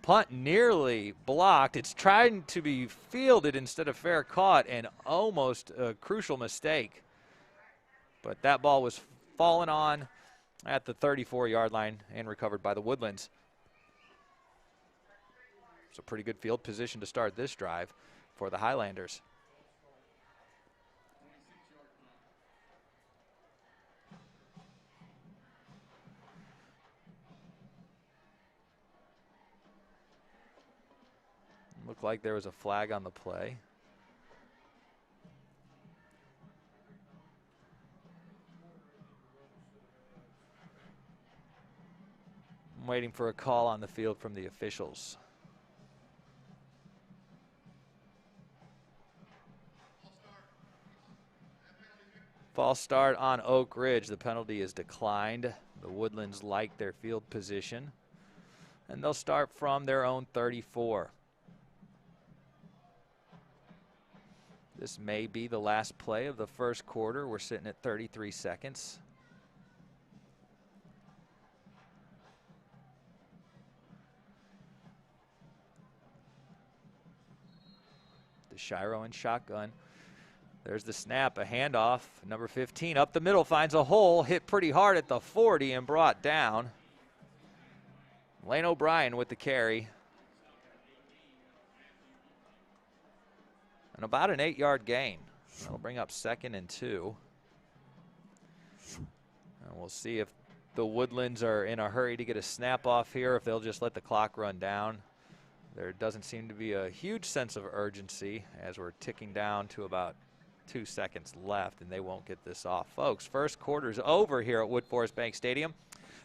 Punt nearly blocked. It's trying to be fielded instead of fair caught, and almost a crucial mistake. But that ball was fallen on at the 34-yard line and recovered by the Woodlands. It's a pretty good field position to start this drive for the Highlanders. Looked like there was a flag on the play. I'm waiting for a call on the field from the officials. False start on Oak Ridge. The penalty is declined. The Woodlands like their field position, and they'll start from their own 34. This may be the last play of the first quarter. We're sitting at 33 seconds. DeShiro in shotgun. There's the snap, a handoff. Number 15 up the middle, finds a hole, hit pretty hard at the 40 and brought down. Lane O'Brien with the carry. And about an 8-yard gain. That'll bring up 2nd and 2. And we'll see if the Woodlands are in a hurry to get a snap off here, if they'll just let the clock run down. There doesn't seem to be a huge sense of urgency as we're ticking down to about 2 seconds left, and they won't get this off. Folks, first quarter's over here at Wood Forest Bank Stadium.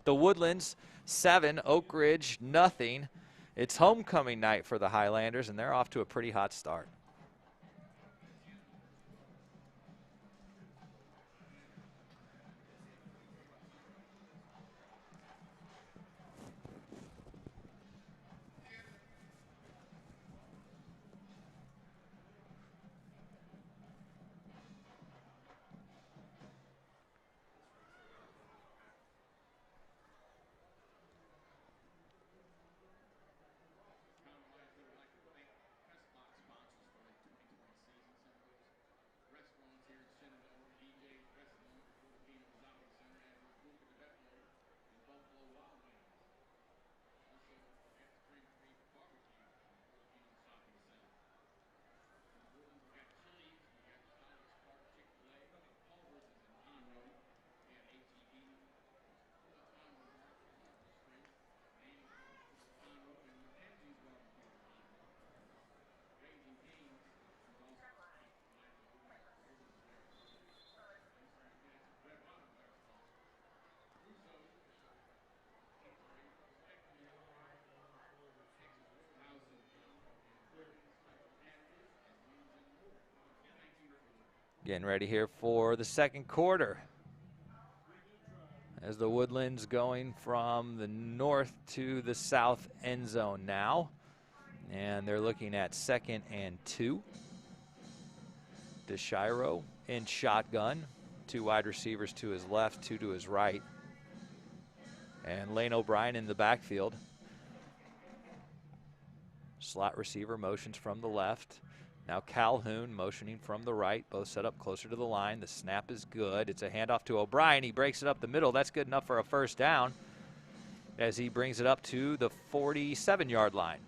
The Woodlands 7, Oak Ridge nothing. It's homecoming night for the Highlanders, and they're off to a pretty hot start. Getting ready here for the second quarter, as the Woodlands going from the north to the south end zone now. And they're looking at 2nd and 2. DeShiro in shotgun. 2 wide receivers to his left, 2 to his right. And Lane O'Brien in the backfield. Slot receiver motions from the left. Now Calhoun motioning from the right, both set up closer to the line. The snap is good. It's a handoff to O'Brien. He breaks it up the middle. That's good enough for a first down as he brings it up to the 47-yard line.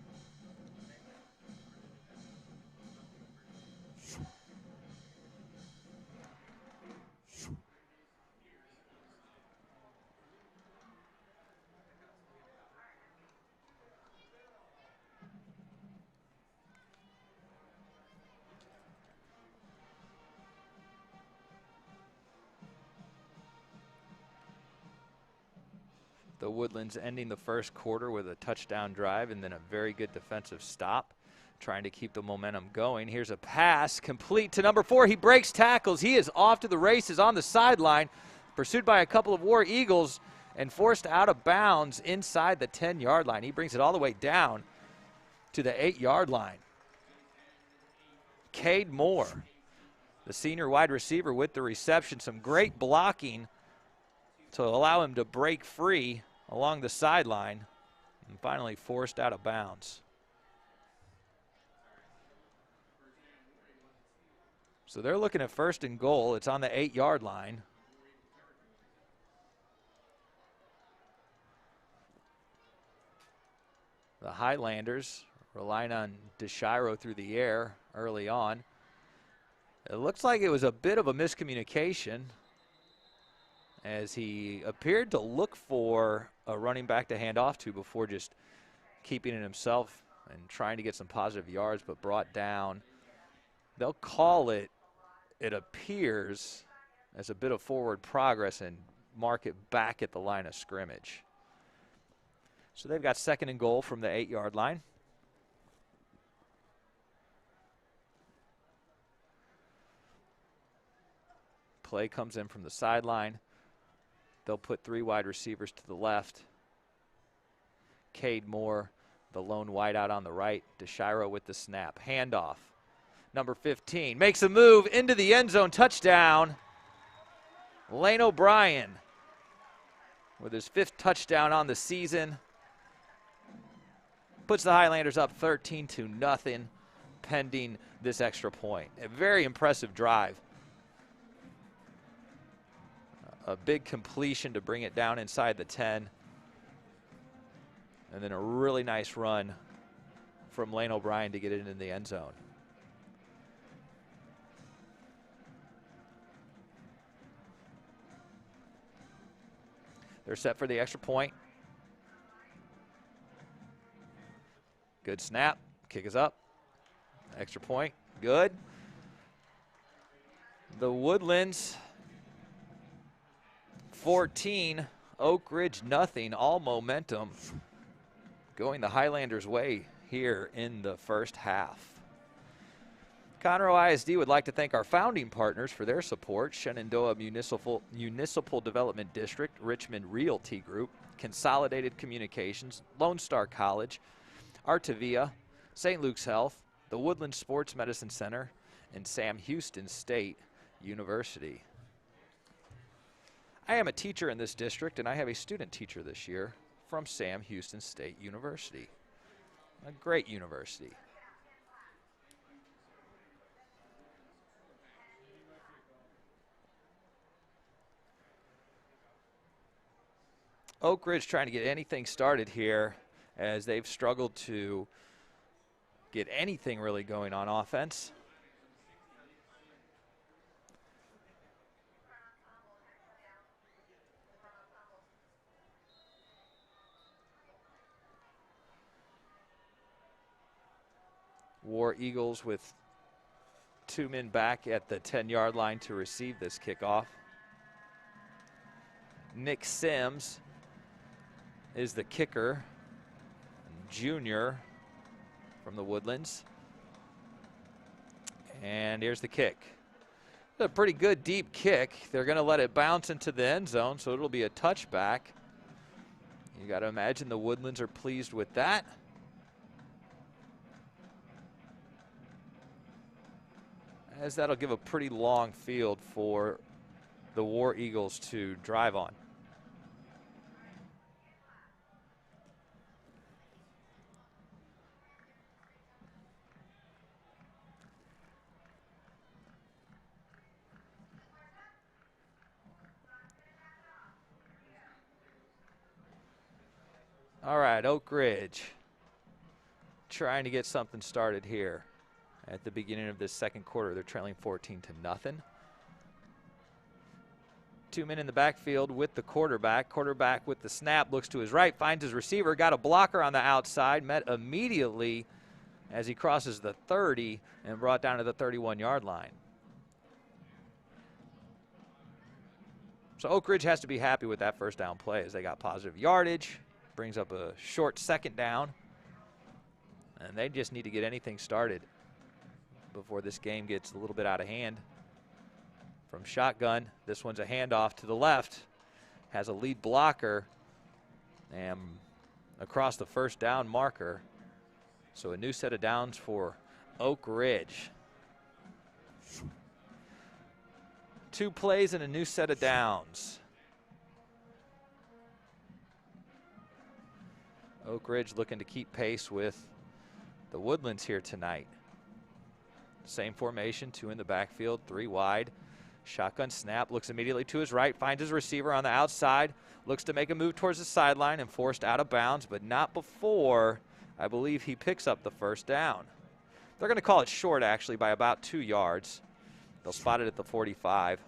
The Woodlands ending the first quarter with a touchdown drive and then a very good defensive stop, trying to keep the momentum going. Here's a pass complete to number 4. He breaks tackles. He is off to the races on the sideline, pursued by a couple of War Eagles and forced out of bounds inside the 10-yard line. He brings it all the way down to the 8-yard line. Cade Moore, the senior wide receiver, with the reception. Some great blocking to allow him to break free along the sideline and finally forced out of bounds. So they're looking at 1st and goal. It's on the 8-yard line. The Highlanders relying on DeShiro through the air early on. It looks like it was a bit of a miscommunication, as he appeared to look for a running back to hand off to before just keeping it himself and trying to get some positive yards, but brought down. They'll call it, it appears, as a bit of forward progress and mark it back at the line of scrimmage. So they've got 2nd and goal from the 8-yard line. Play comes in from the sideline. They'll put 3 wide receivers to the left. Cade Moore, the lone wideout on the right. DeShiro with the snap. Handoff. Number 15 makes a move into the end zone. Touchdown. Lane O'Brien with his 5th touchdown on the season. Puts the Highlanders up 13-0 pending this extra point. A very impressive drive. A big completion to bring it down inside the 10. And then a really nice run from Lane O'Brien to get it into the end zone. They're set for the extra point. Good snap. Kick is up. Extra point. Good. The Woodlands 14, Oak Ridge nothing. All momentum going the Highlanders' way here in the first half. Conroe ISD would like to thank our founding partners for their support: Shenandoah Municipal Development District, Richmond Realty Group, Consolidated Communications, Lone Star College, Artavia, St. Luke's Health, the Woodlands Sports Medicine Center, and Sam Houston State University. I am a teacher in this district, and I have a student teacher this year from Sam Houston State University. A great university. Oak Ridge trying to get anything started here as they've struggled to get anything really going on offense. War Eagles with 2 men back at the 10-yard line to receive this kickoff. Nick Sims is the kicker, junior from the Woodlands. And here's the kick. A pretty good deep kick. They're going to let it bounce into the end zone, so it'll be a touchback. You got to imagine the Woodlands are pleased with that. As that'll give a pretty long field for the War Eagles to drive on. All right, Oak Ridge trying to get something started here. At the beginning of this second quarter, they're trailing 14-0. 2 men in the backfield with the quarterback. Quarterback with the snap, looks to his right, finds his receiver, got a blocker on the outside, met immediately as he crosses the 30 and brought down to the 31-yard line. So Oak Ridge has to be happy with that first down play as they got positive yardage. Brings up a short second down. And they just need to get anything started before this game gets a little bit out of hand. From shotgun, this one's a handoff to the left. Has a lead blocker and across the first down marker. So a new set of downs for Oak Ridge. 2 plays and a new set of downs. Oak Ridge looking to keep pace with the Woodlands here tonight. Same formation, 2 in the backfield, 3 wide. Shotgun snap, looks immediately to his right, finds his receiver on the outside, looks to make a move towards the sideline and forced out of bounds, but not before, I believe, he picks up the first down. They're going to call it short, actually, by about 2 yards. They'll spot it at the 45.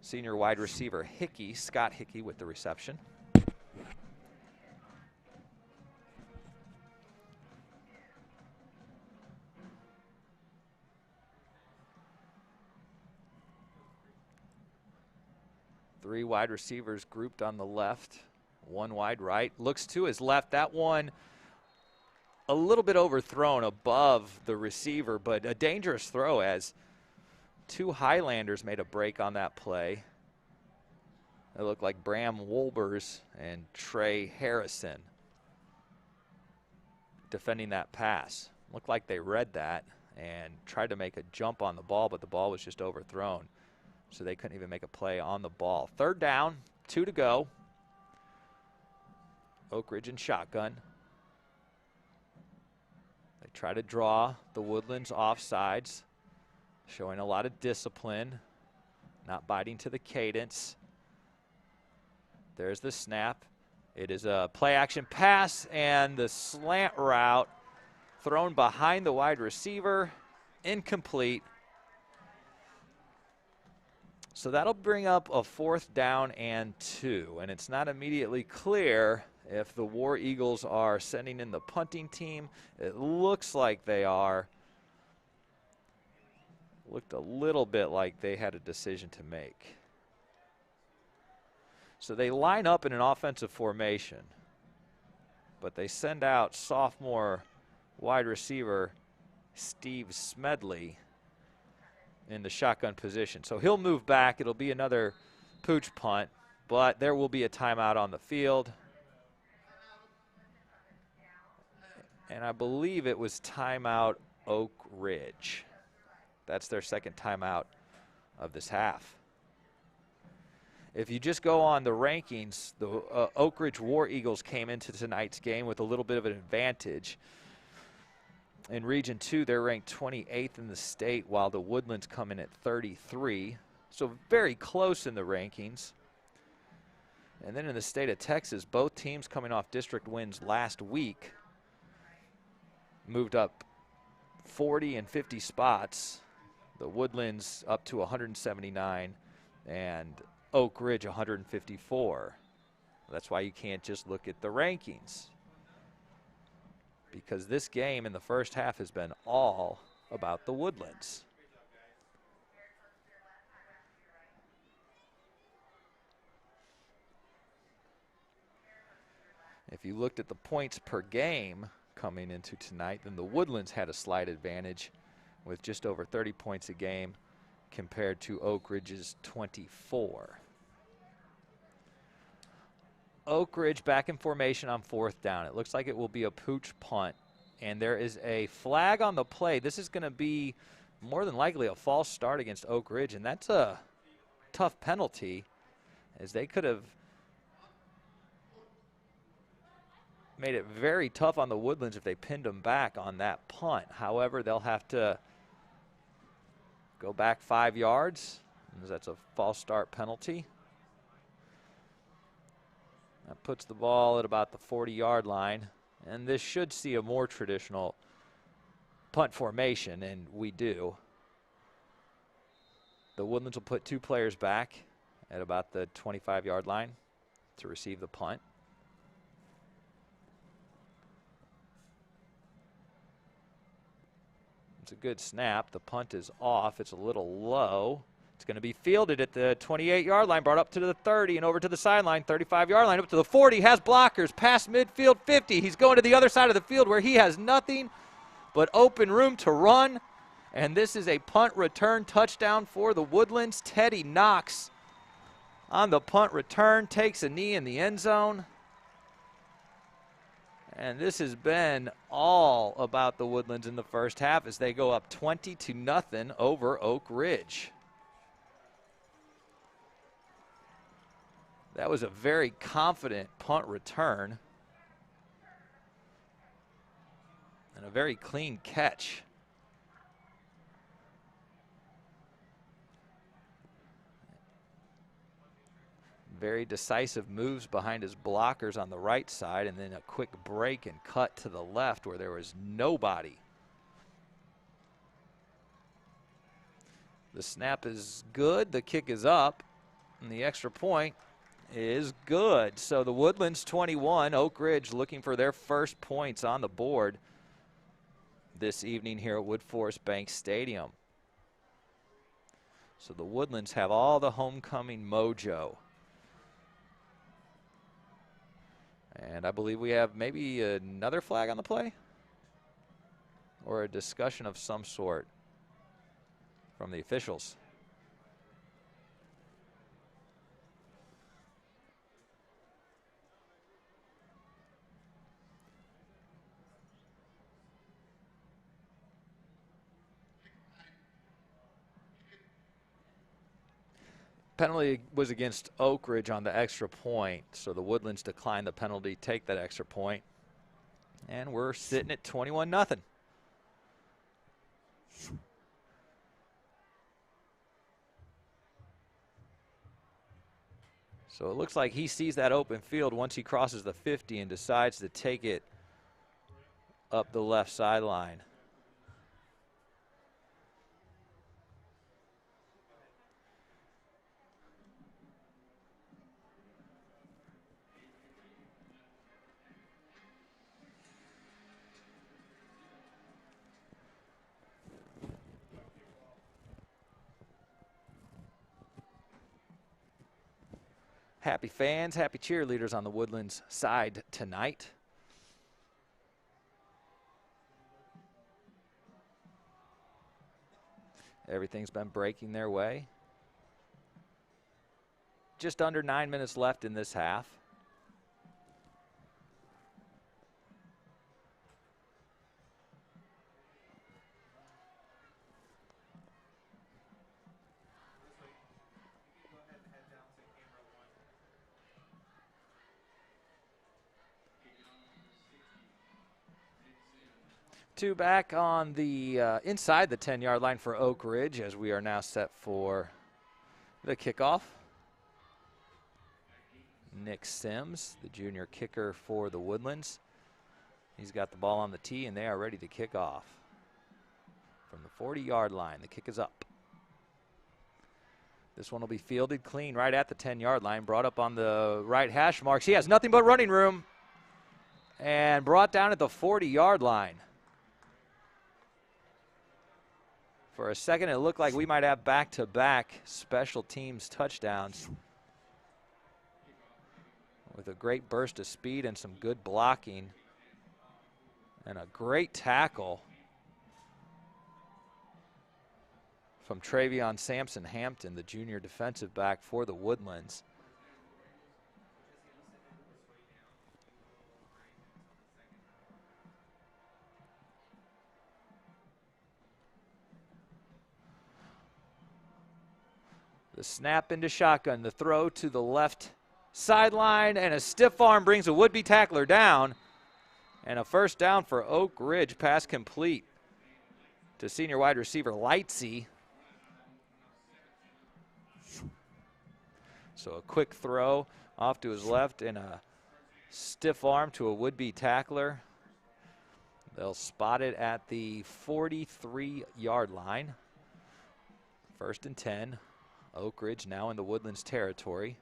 Senior wide receiver Hickey, Scott Hickey, with the reception. Three wide receivers grouped on the left, 1 wide right. Looks to his left. That one a little bit overthrown above the receiver, but a dangerous throw as 2 Highlanders made a break on that play. It looked like Bram Wolbers and Trey Harrison defending that pass. Looked like they read that and tried to make a jump on the ball, but the ball was just overthrown. So they couldn't even make a play on the ball. 3rd down, 2 to go. Oak Ridge in shotgun. They try to draw the Woodlands offsides, showing a lot of discipline, not biting to the cadence. There's the snap. It is a play action pass, and the slant route thrown behind the wide receiver, incomplete. So that'll bring up a 4th down and 2, and it's not immediately clear if the War Eagles are sending in the punting team. It looks like they are. Looked a little bit like they had a decision to make. So they line up in an offensive formation, but they send out sophomore wide receiver Steve Smedley in the shotgun position. So he'll move back. It'll be another pooch punt, but there will be a timeout on the field. And I believe it was timeout Oak Ridge. That's their 2nd timeout of this half. If you just go on the rankings, the Oak Ridge War Eagles came into tonight's game with a little bit of an advantage. In Region 2, they're ranked 28th in the state, while the Woodlands come in at 33. So very close in the rankings. And then in the state of Texas, both teams coming off district wins last week moved up 40 and 50 spots. The Woodlands up to 179 and Oak Ridge 154. That's why you can't just look at the rankings, because this game in the first half has been all about the Woodlands. If you looked at the points per game coming into tonight, then the Woodlands had a slight advantage with just over 30 points a game compared to Oak Ridge's 24. Oak Ridge back in formation on 4th down. It looks like it will be a pooch punt, and there is a flag on the play. This is going to be more than likely a false start against Oak Ridge, and that's a tough penalty, as they could have made it very tough on the Woodlands if they pinned them back on that punt. However, they'll have to go back 5 yards, as that's a false start penalty. That puts the ball at about the 40-yard line, and this should see a more traditional punt formation, and we do. The Woodlands will put 2 players back at about the 25-yard line to receive the punt. It's a good snap. The punt is off. It's a little low. It's going to be fielded at the 28-yard line, brought up to the 30 and over to the sideline, 35-yard line, up to the 40, has blockers, past midfield 50. He's going to the other side of the field where he has nothing but open room to run. And this is a punt return touchdown for the Woodlands. Teddy Knox on the punt return, takes a knee in the end zone. And this has been all about the Woodlands in the first half as they go up 20-0 over Oak Ridge. That was a very confident punt return and a very clean catch. Very decisive moves behind his blockers on the right side, and then a quick break and cut to the left where there was nobody. The snap is good, the kick is up, and the extra point is good. So the Woodlands 21, Oak Ridge looking for their first points on the board this evening here at Woodforest Bank Stadium. So the Woodlands have all the homecoming mojo. And I believe we have maybe another flag on the play or a discussion of some sort from the officials. Penalty was against Oak Ridge on the extra point, so the Woodlands declined the penalty, take that extra point, and we're sitting at 21-0. So it looks like he sees that open field once he crosses the 50 and decides to take it up the left sideline. happy fans, happy cheerleaders on the Woodlands side tonight. Everything's been breaking their way. Just under 9 minutes left in this half. Two back on the inside the 10-yard line for Oak Ridge as we are now set for the kickoff. Nick Sims, the junior kicker for the Woodlands. He's got the ball on the tee, and they are ready to kick off. From the 40-yard line, the kick is up. This one will be fielded clean right at the 10-yard line, brought up on the right hash marks. He has nothing but running room, and brought down at the 40-yard line. For a second, it looked like we might have back-to-back special teams touchdowns with a great burst of speed and some good blocking and a great tackle from Travion Sampson-Hampton, the junior defensive back for the Woodlands. The snap into shotgun, the throw to the left sideline, and a stiff arm brings a would-be tackler down. And a first down for Oak Ridge, pass complete to senior wide receiver Lightsey. So a quick throw off to his left and a stiff arm to a would-be tackler. They'll spot it at the 43-yard line. 1st and 10. Oak Ridge now in the Woodlands territory.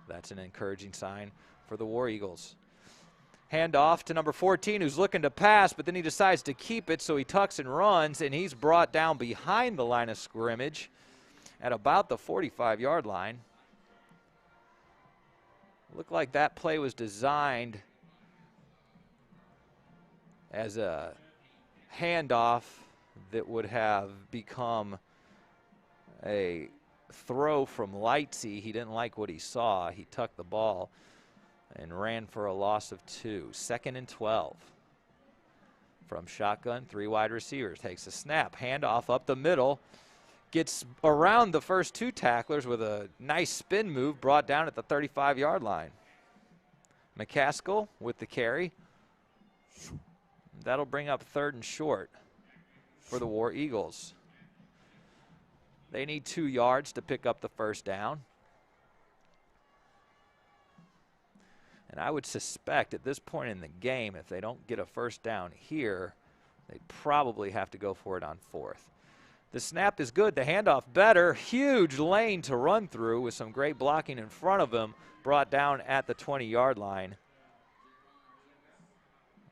That's an encouraging sign for the War Eagles. Hand off to number 14, who's looking to pass, but then he decides to keep it, so he tucks and runs, and he's brought down behind the line of scrimmage at about the 45-yard line. Looked like that play was designed as a handoff that would have become a throw from Lightsey. He didn't like what he saw. He tucked the ball and ran for a loss of 2. 2nd and 12. From shotgun, 3 wide receivers. Takes a snap, handoff up the middle. Gets around the first 2 tacklers with a nice spin move, brought down at the 35-yard line. McCaskill with the carry. That'll bring up 3rd and short for the War Eagles. They need 2 yards to pick up the first down. And I would suspect at this point in the game, if they don't get a first down here, they'd probably have to go for it on 4th. The snap is good, the handoff better. Huge lane to run through with some great blocking in front of him, brought down at the 20-yard line.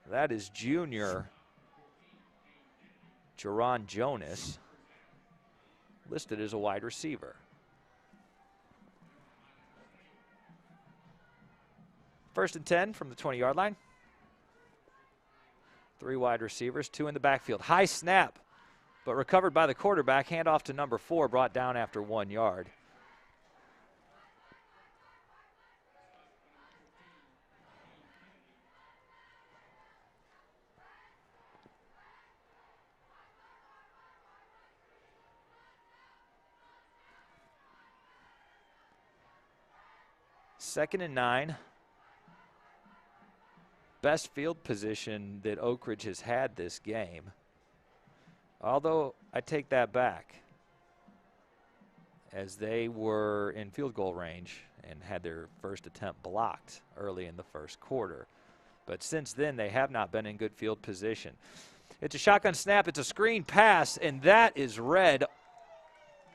That is junior Jerron Jonas, listed as a wide receiver. First and 10 from the 20-yard line. 3 wide receivers, 2 in the backfield. High snap, but recovered by the quarterback. Handoff to number 4, brought down after 1 yard. Second and 9. Best field position that Oak Ridge has had this game. Although I take that back, as they were in field goal range and had their first attempt blocked early in the first quarter. But since then, they have not been in good field position. It's a shotgun snap. It's a screen pass, and that is read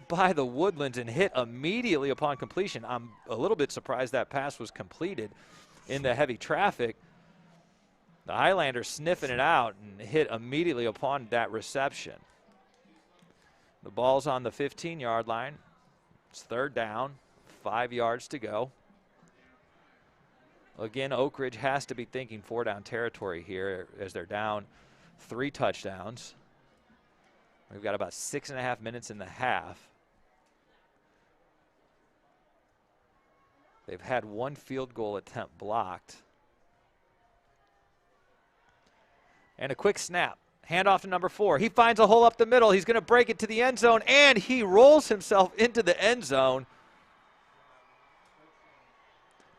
by the Woodlands and hit immediately upon completion. I'm a little bit surprised that pass was completed in the heavy traffic. The Highlanders sniffing it out and hit immediately upon that reception. The ball's on the 15-yard line. It's 3rd down, 5 yards to go. Again, Oak Ridge has to be thinking 4-down territory here as they're down 3 touchdowns. We've got about 6.5 minutes in the half. They've had 1 field goal attempt blocked. And a quick snap. Handoff to number 4. He finds a hole up the middle. He's going to break it to the end zone, and he rolls himself into the end zone.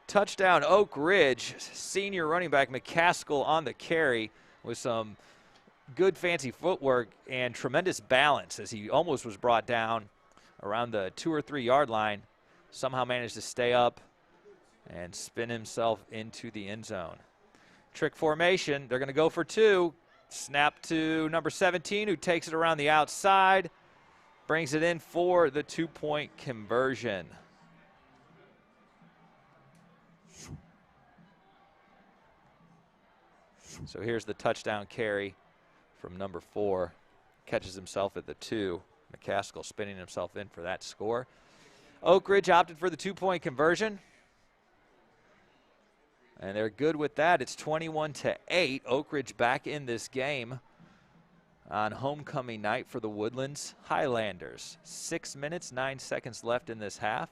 Touchdown, Oak Ridge. Senior running back McCaskill on the carry with some good fancy footwork and tremendous balance as he almost was brought down around the 2 or 3 yard line. Somehow managed to stay up and spin himself into the end zone. Trick formation. They're going to go for 2. Snap to number 17, who takes it around the outside. Brings it in for the 2-point conversion. So here's the touchdown carry from number 4. Catches himself at the 2. McCaskill spinning himself in for that score. Oak Ridge opted for the 2-point conversion. And they're good with that. It's 21-8. Oak Ridge back in this game on homecoming night for the Woodlands Highlanders. 6 minutes, 9 seconds left in this half.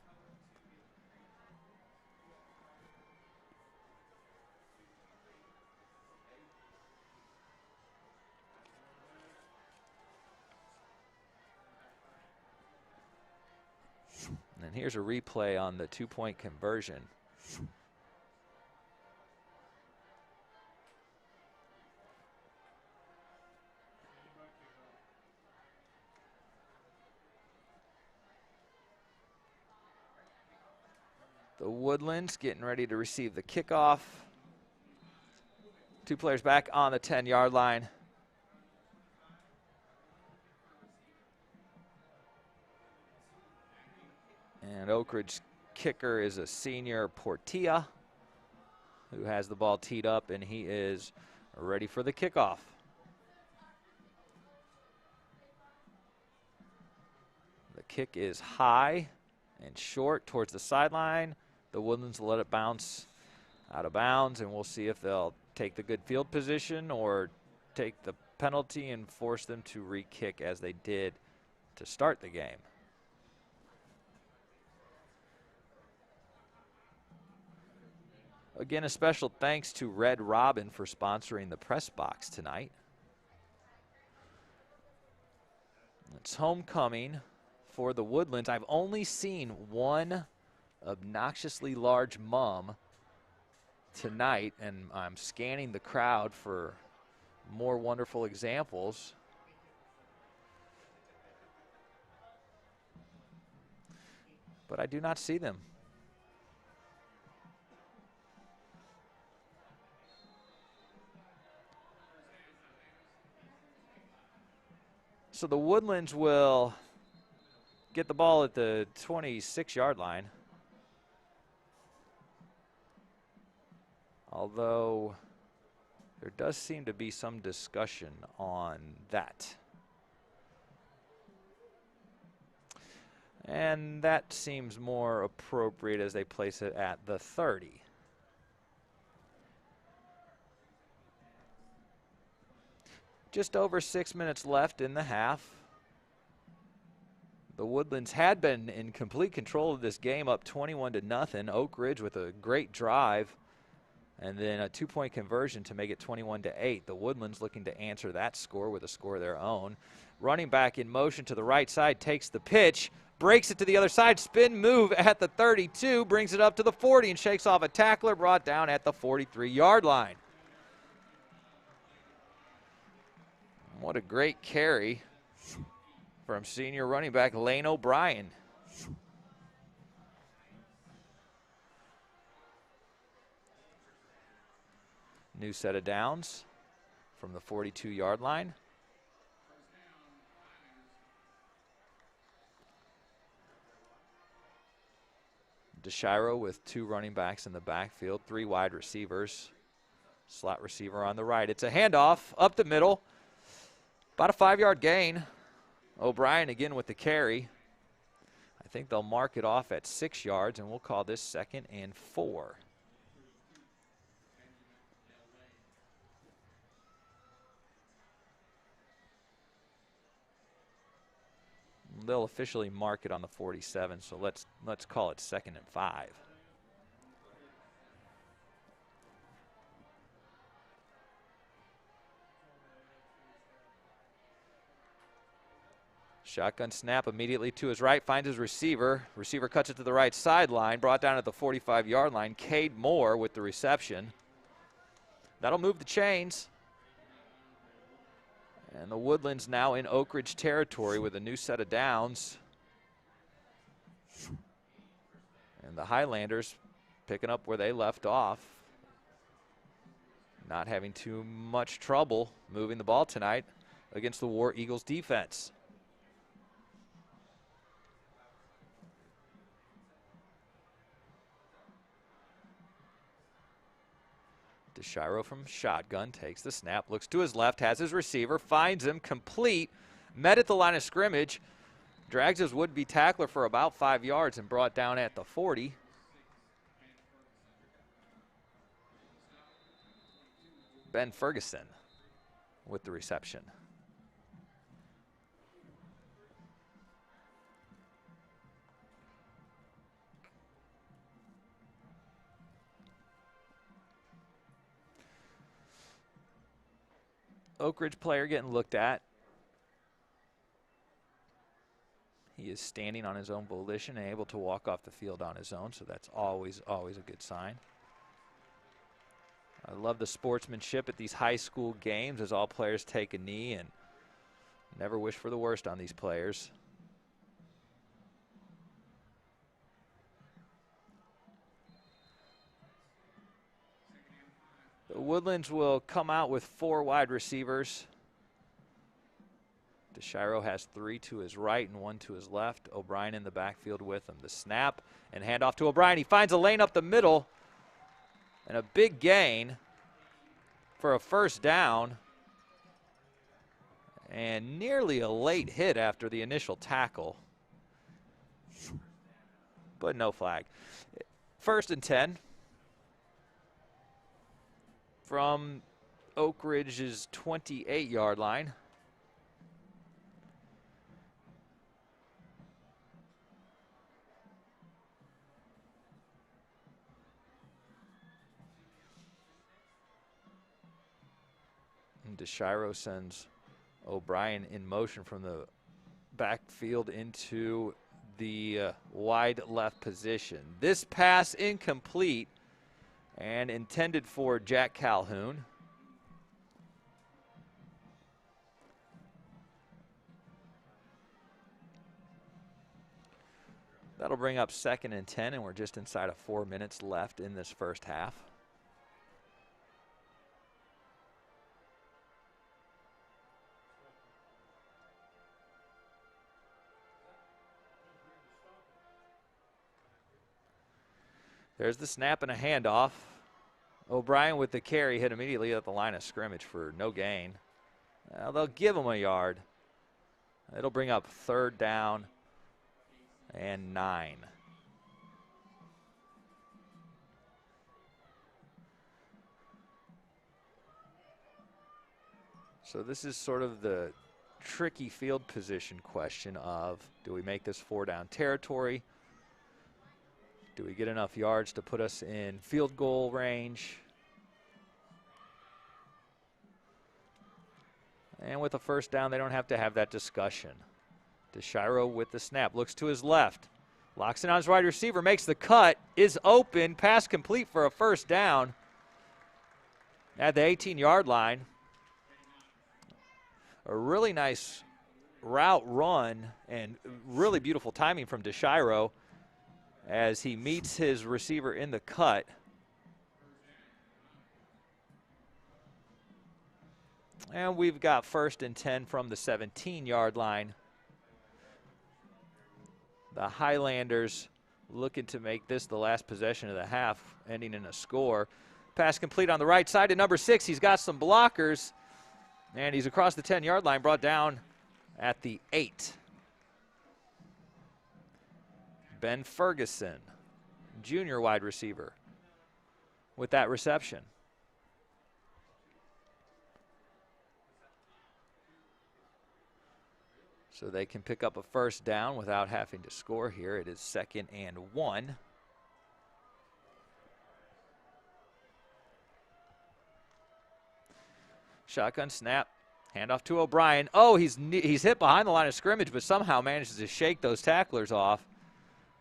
And here's a replay on the 2-point conversion. The Woodlands getting ready to receive the kickoff. 2 players back on the 10-yard line. And Oak Ridge kicker is a senior Portilla who has the ball teed up, and he is ready for the kickoff. The kick is high and short towards the sideline. The Woodlands will let it bounce out of bounds, and we'll see if they'll take the good field position or take the penalty and force them to re-kick as they did to start the game. Again, a special thanks to Red Robin for sponsoring the press box tonight. It's homecoming for the Woodlands. I've only seen one obnoxiously large mum tonight, and I'm scanning the crowd for more wonderful examples. But I do not see them. So the Woodlands will get the ball at the 26-yard line. Although there does seem to be some discussion on that. And that seems more appropriate as they place it at the 30. Just over 6 minutes left in the half. The Woodlands had been in complete control of this game, up 21-0. Oak Ridge with a great drive, and then a 2-point conversion to make it 21-8. The Woodlands looking to answer that score with a score of their own. Running back in motion to the right side, takes the pitch, breaks it to the other side, spin move at the 32, brings it up to the 40 and shakes off a tackler, brought down at the 43-yard line. What a great carry from senior running back Lane O'Brien. New set of downs from the 42-yard line. DeShiro with 2 running backs in the backfield, 3 wide receivers. Slot receiver on the right. It's a handoff up the middle. About a 5-yard gain. O'Brien again with the carry. I think they'll mark it off at 6 yards, and we'll call this 2nd and 4. they'll officially mark it on the 47, so let's call it 2nd and 5. Shotgun snap immediately to his right, finds his receiver. Receiver cuts it to the right sideline, brought down at the 45-yard line. Cade Moore with the reception. That'll move the chains. And the Woodlands now in Oak Ridge territory with a new set of downs. And the Highlanders picking up where they left off. Not having too much trouble moving the ball tonight against the War Eagles defense. DeShiro from shotgun takes the snap, looks to his left, has his receiver, finds him complete, met at the line of scrimmage, drags his would-be tackler for about 5 yards and brought down at the 40. Ben Ferguson with the reception. Oak Ridge player getting looked at. He is standing on his own volition and able to walk off the field on his own, so that's always a good sign. I love the sportsmanship at these high school games as all players take a knee, and never wish for the worst on these players. The Woodlands will come out with 4 wide receivers. DeShiro has 3 to his right and 1 to his left. O'Brien in the backfield with him. The snap and handoff to O'Brien. He finds a lane up the middle and a big gain for a first down. And nearly a late hit after the initial tackle. But no flag. 1st and 10. From Oak Ridge's 28-yard line. And DeShiro sends O'Brien in motion from the backfield into the wide left position. This pass incomplete and intended for Jack Calhoun. That'll bring up 2nd and 10, and we're just inside of 4 minutes left in this first half. There's the snap and a handoff. O'Brien with the carry, hit immediately at the line of scrimmage for no gain. They'll give him a yard. It'll bring up 3rd down and 9. So this is sort of the tricky field position question of, do we make this 4-down territory? Do we get enough yards to put us in field goal range? And with a first down, they don't have to have that discussion. DeShiro with the snap, looks to his left, locks in on his wide receiver, makes the cut, is open, pass complete for a first down at the 18-yard line. A really nice route run and really beautiful timing from DeShiro as he meets his receiver in the cut. And we've got 1st and 10 from the 17-yard line. The Highlanders looking to make this the last possession of the half, ending in a score. Pass complete on the right side to number 6. He's got some blockers, and he's across the 10-yard line, brought down at the 8. Ben Ferguson, junior wide receiver, with that reception. So they can pick up a first down without having to score here. It is 2nd and 1. Shotgun snap. Handoff to O'Brien. Oh, he's hit behind the line of scrimmage, but somehow manages to shake those tacklers off.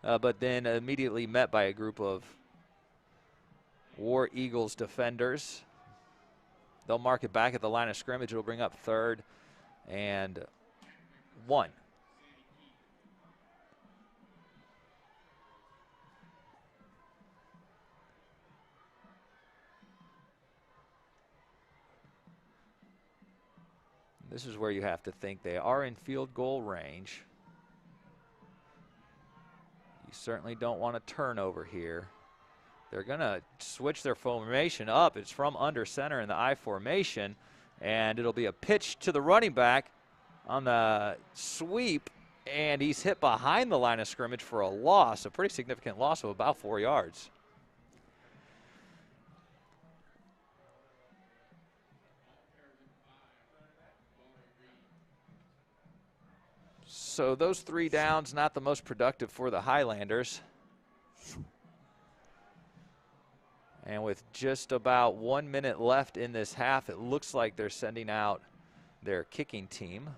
But then immediately met by a group of War Eagles defenders. They'll mark it back at the line of scrimmage. It'll bring up 3rd and 1. This is where you have to think they are in field goal range. You certainly don't want a turnover here. They're going to switch their formation up. It's from under center in the I formation, and it'll be a pitch to the running back on the sweep, and he's hit behind the line of scrimmage for a loss, a pretty significant loss of about 4 yards. So those 3 downs, not the most productive for the Highlanders. And with just about 1 minute left in this half, it looks like they're sending out their kicking team.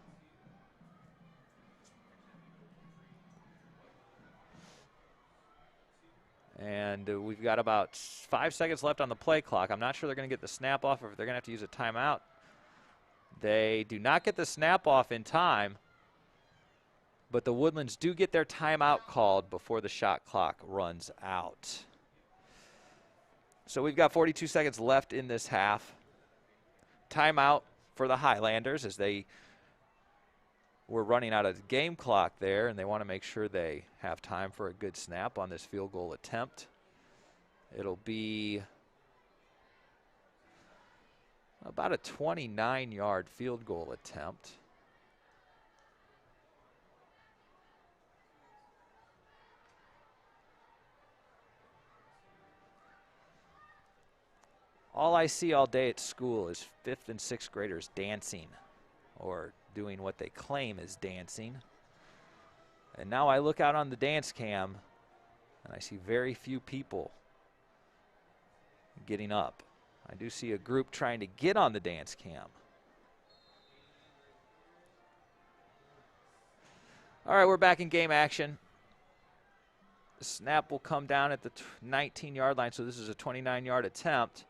And we've got about 5 seconds left on the play clock. I'm not sure they're going to get the snap off or if they're going to have to use a timeout. They do not get the snap off in time, but the Woodlands do get their timeout called before the shot clock runs out. So we've got 42 seconds left in this half. Timeout for the Highlanders as they were running out of game clock there, and they want to make sure they have time for a good snap on this field goal attempt. It'll be about a 29-yard field goal attempt. All I see all day at school is 5th and 6th graders dancing or doing what they claim is dancing. And now I look out on the dance cam and I see very few people getting up. I do see a group trying to get on the dance cam. All right, we're back in game action. The snap will come down at the 19-yard line, so this is a 29-yard attempt.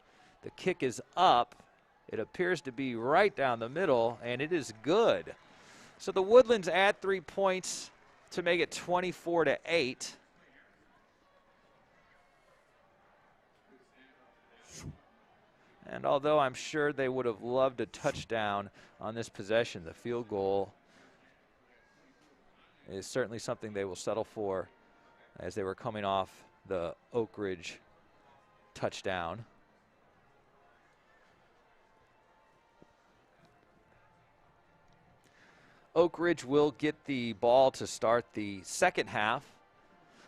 The kick is up. It appears to be right down the middle, and it is good. So the Woodlands add 3 points to make it 24-8. And although I'm sure they would have loved a touchdown on this possession, the field goal is certainly something they will settle for as they were coming off the Oak Ridge touchdown. Oak Ridge will get the ball to start the second half.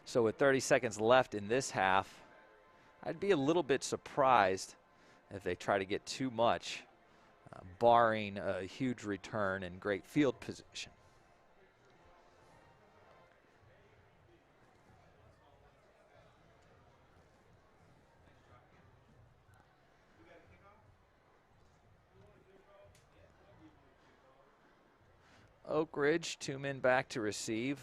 So with 30 seconds left in this half, I'd be a little bit surprised if they try to get too much, barring a huge return and great field position. Oak Ridge, 2 men back to receive.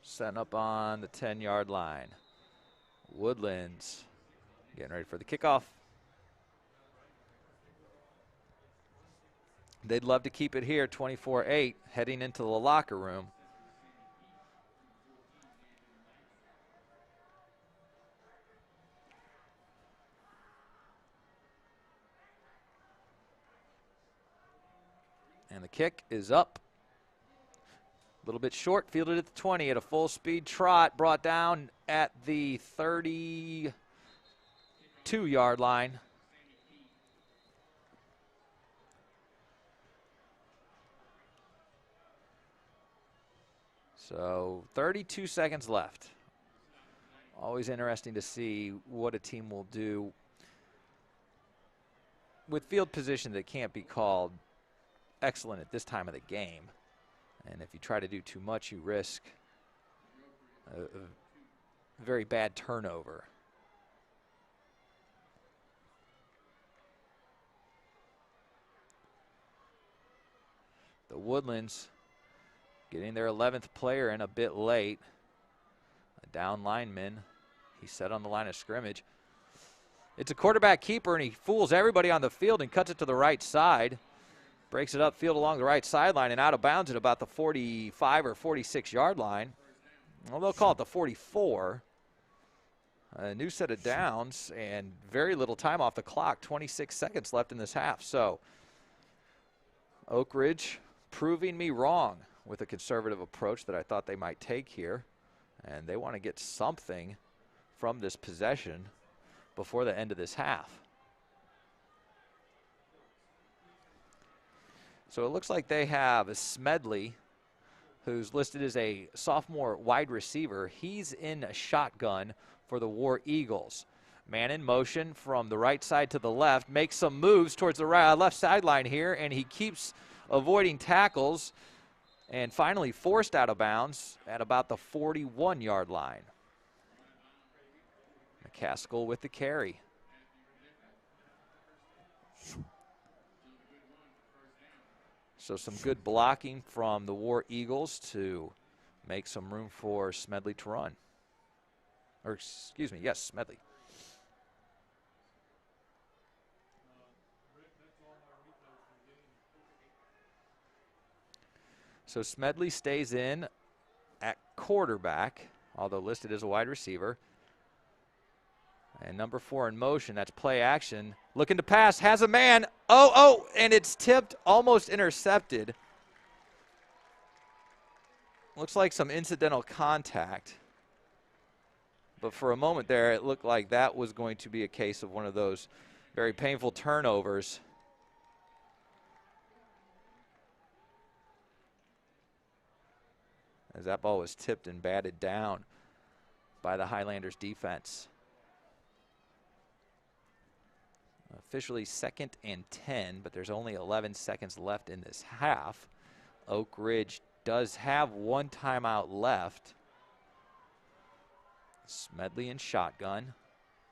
Setting up on the 10-yard line. Woodlands getting ready for the kickoff. They'd love to keep it here, 24-8, heading into the locker room. And the kick is up. A little bit short, fielded at the 20 at a full speed trot, brought down at the 32-yard line. So 32 seconds left. Always interesting to see what a team will do with field position that can't be called excellent at this time of the game. And if you try to do too much, you risk a very bad turnover. The Woodlands getting their 11th player in a bit late. A down lineman. He's set on the line of scrimmage. It's a quarterback keeper, and he fools everybody on the field and cuts it to the right side. Breaks it upfield along the right sideline and out of bounds at about the 45 or 46-yard line. Well, they'll call it the 44. A new set of downs and very little time off the clock. 26 seconds left in this half. So Oak Ridge proving me wrong with a conservative approach that I thought they might take here. And they want to get something from this possession before the end of this half. So it looks like they have a Smedley, who's listed as a sophomore wide receiver. He's in a shotgun for the War Eagles. Man in motion from the right side to the left, makes some moves towards the left sideline here, and he keeps avoiding tackles and finally forced out of bounds at about the 41-yard line. McCaskill with the carry. So some good blocking from the War Eagles to make some room for Smedley to run. Or excuse me, yes, Smedley. So Smedley stays in at quarterback, although listed as a wide receiver. And number 4 in motion, that's play action. Looking to pass, has a man. And it's tipped, almost intercepted. Looks like some incidental contact. But for a moment there, it looked like that was going to be a case of one of those very painful turnovers. As that ball was tipped and batted down by the Highlanders defense. Officially 2nd and 10, but there's only 11 seconds left in this half. Oak Ridge does have 1 timeout left. Smedley in shotgun,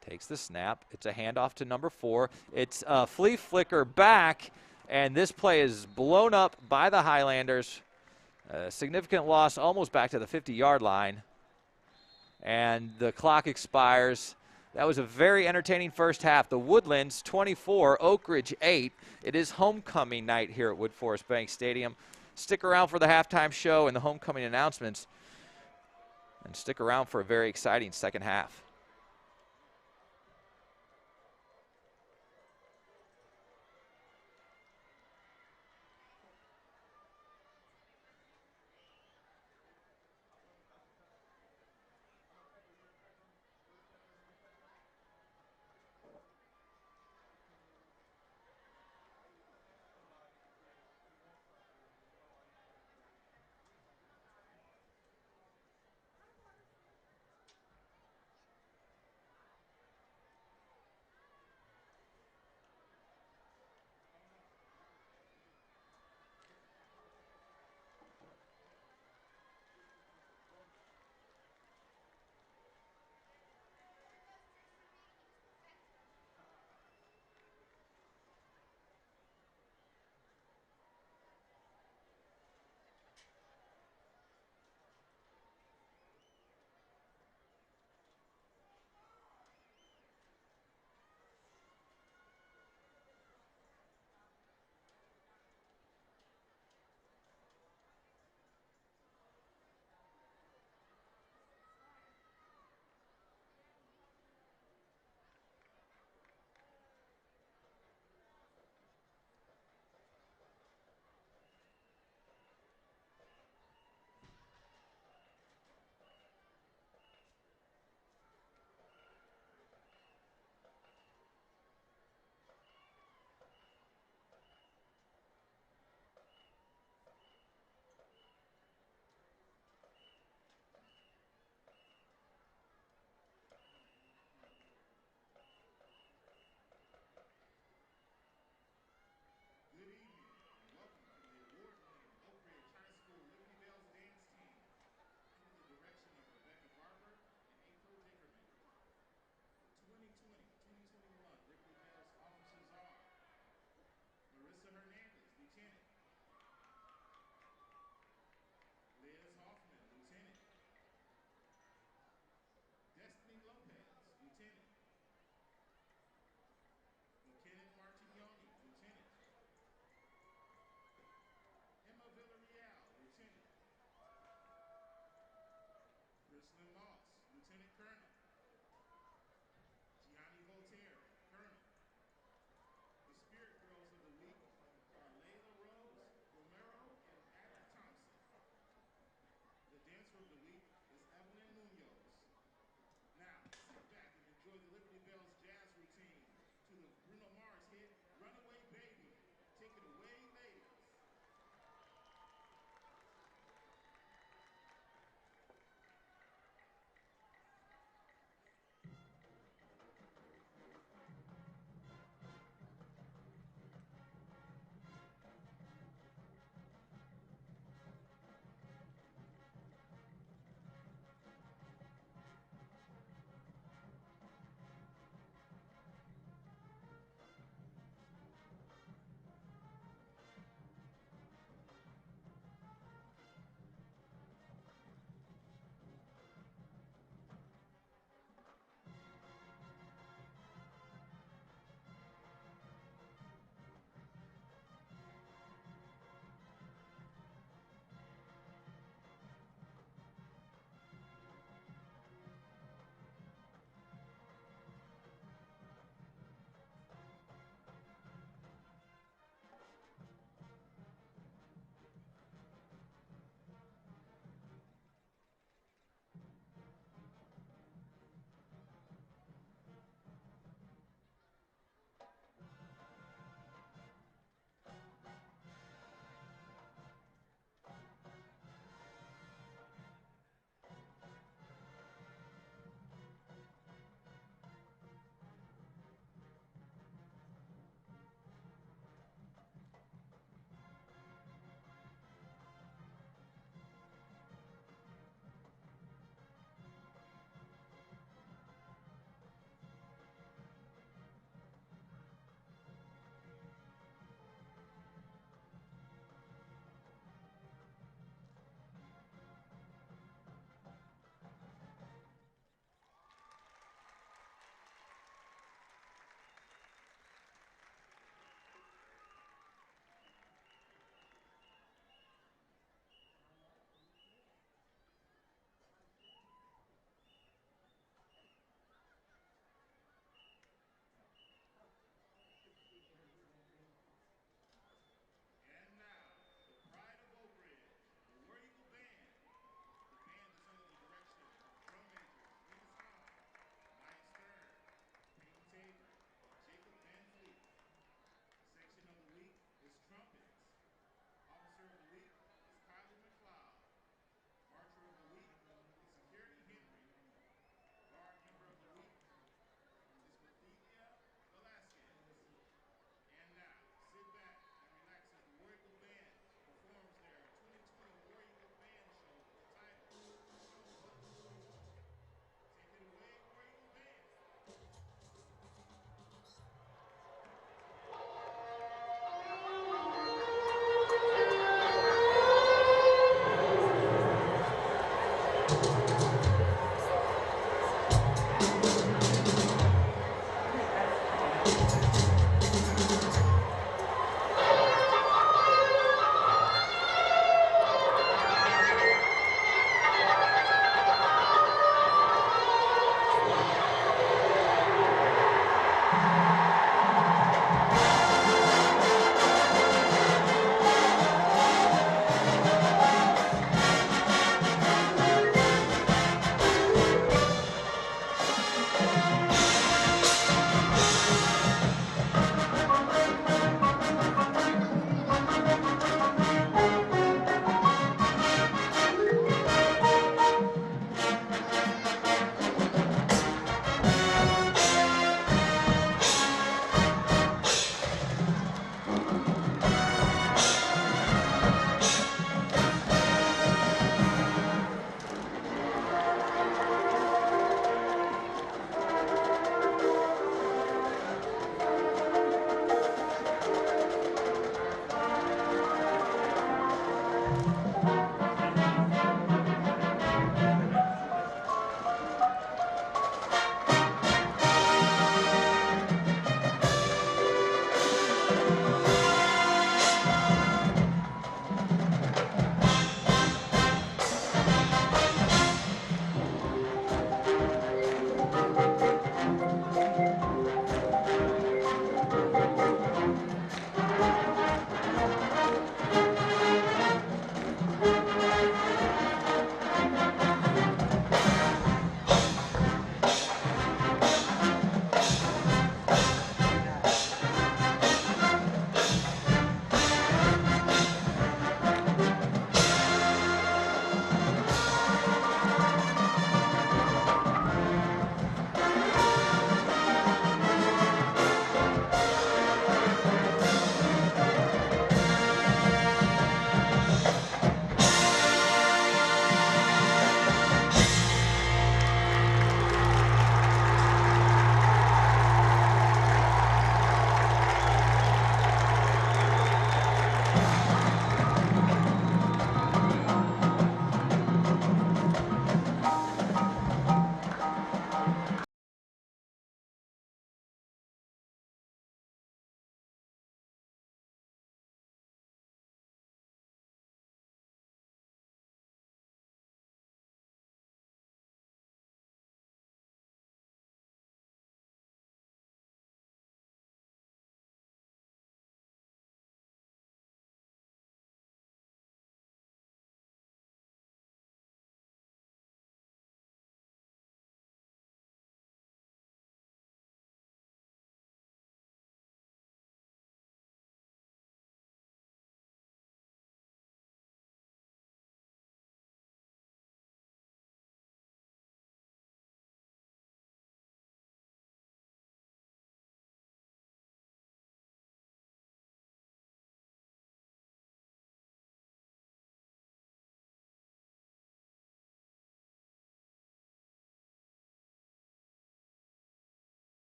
takes the snap. It's a handoff to number 4. It's a flea flicker back, and this play is blown up by the Highlanders. A significant loss, almost back to the 50-yard line. And the clock expires. That was a very entertaining first half. The Woodlands 24, Oak Ridge 8. It is homecoming night here at Woodforest Bank Stadium. Stick around for the halftime show and the homecoming announcements. And stick around for a very exciting second half.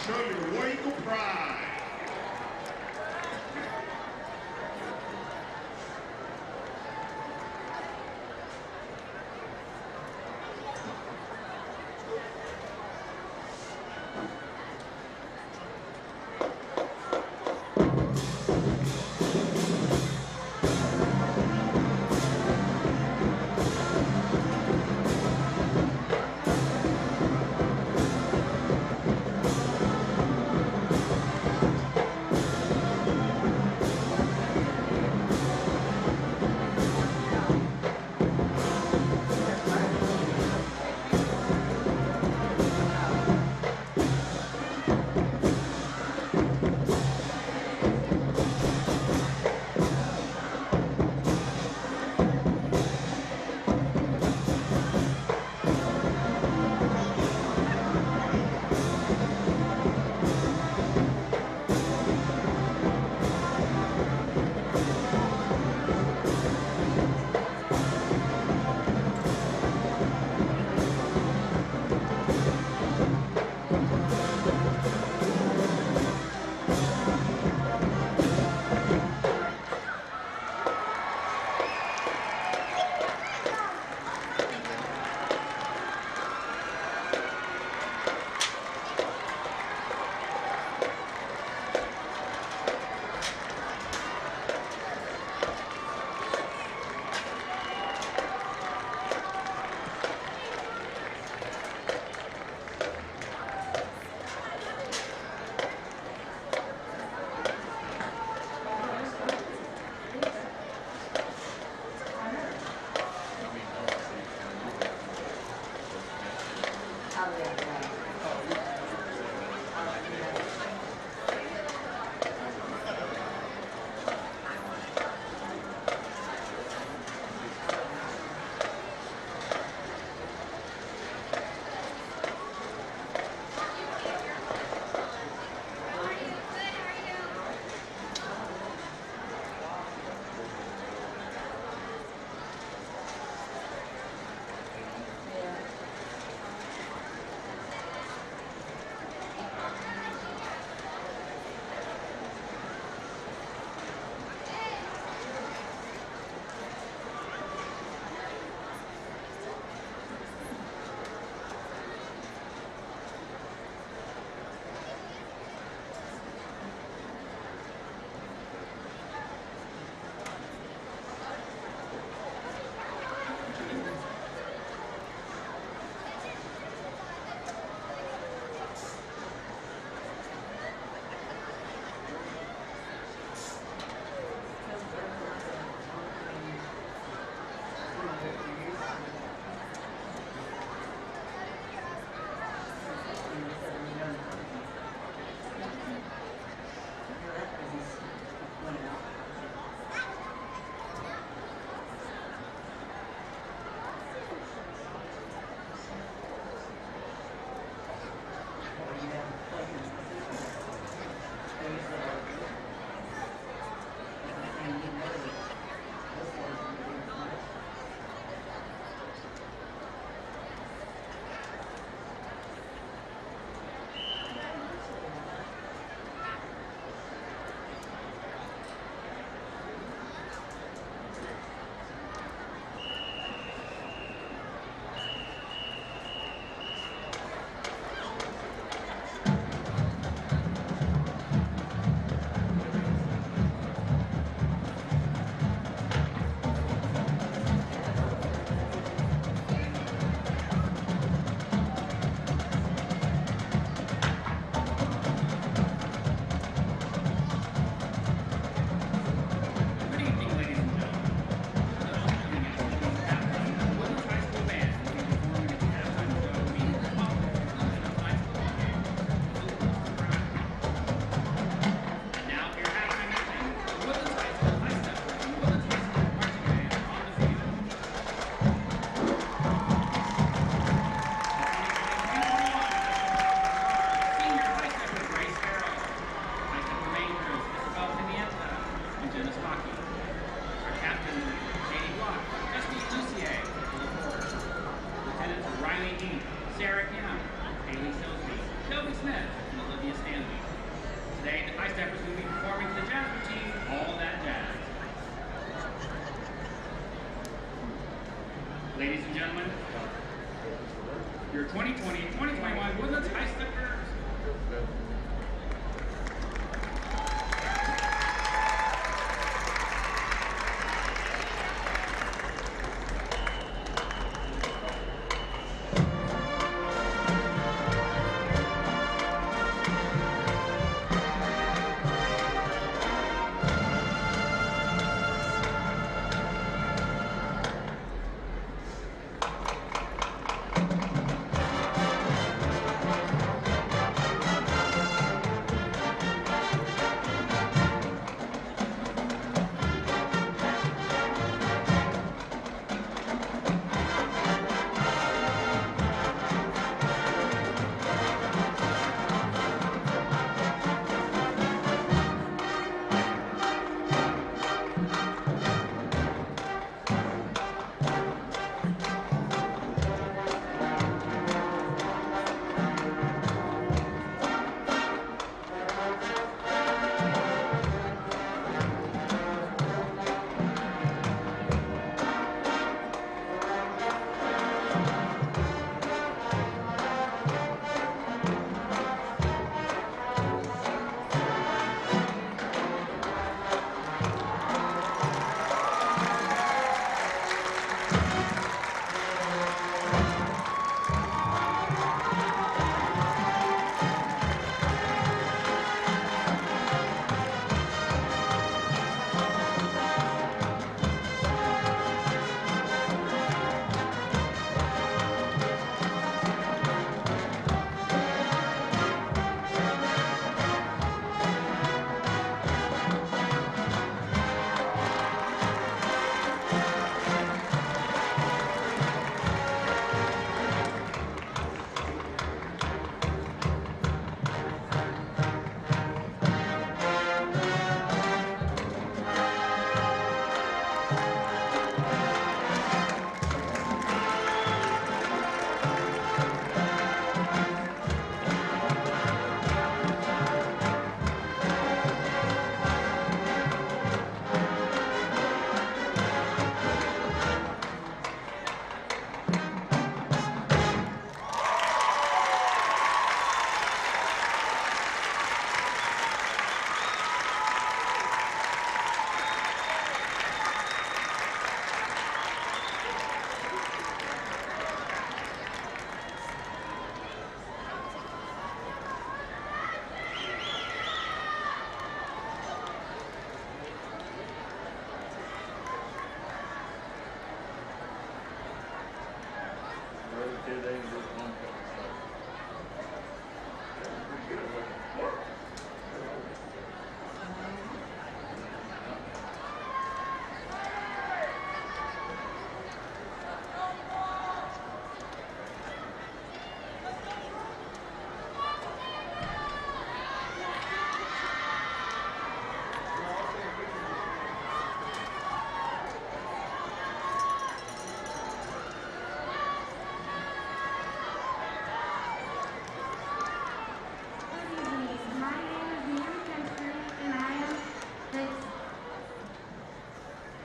show your War Eagle pride. Sarah Kim, Haley Silsby, Shelby Smith, via standing. Today, the High Steppers will be performing the jazz routine, All That Jazz. Ladies and gentlemen, your 2020-2021 Woodlands High Steppers.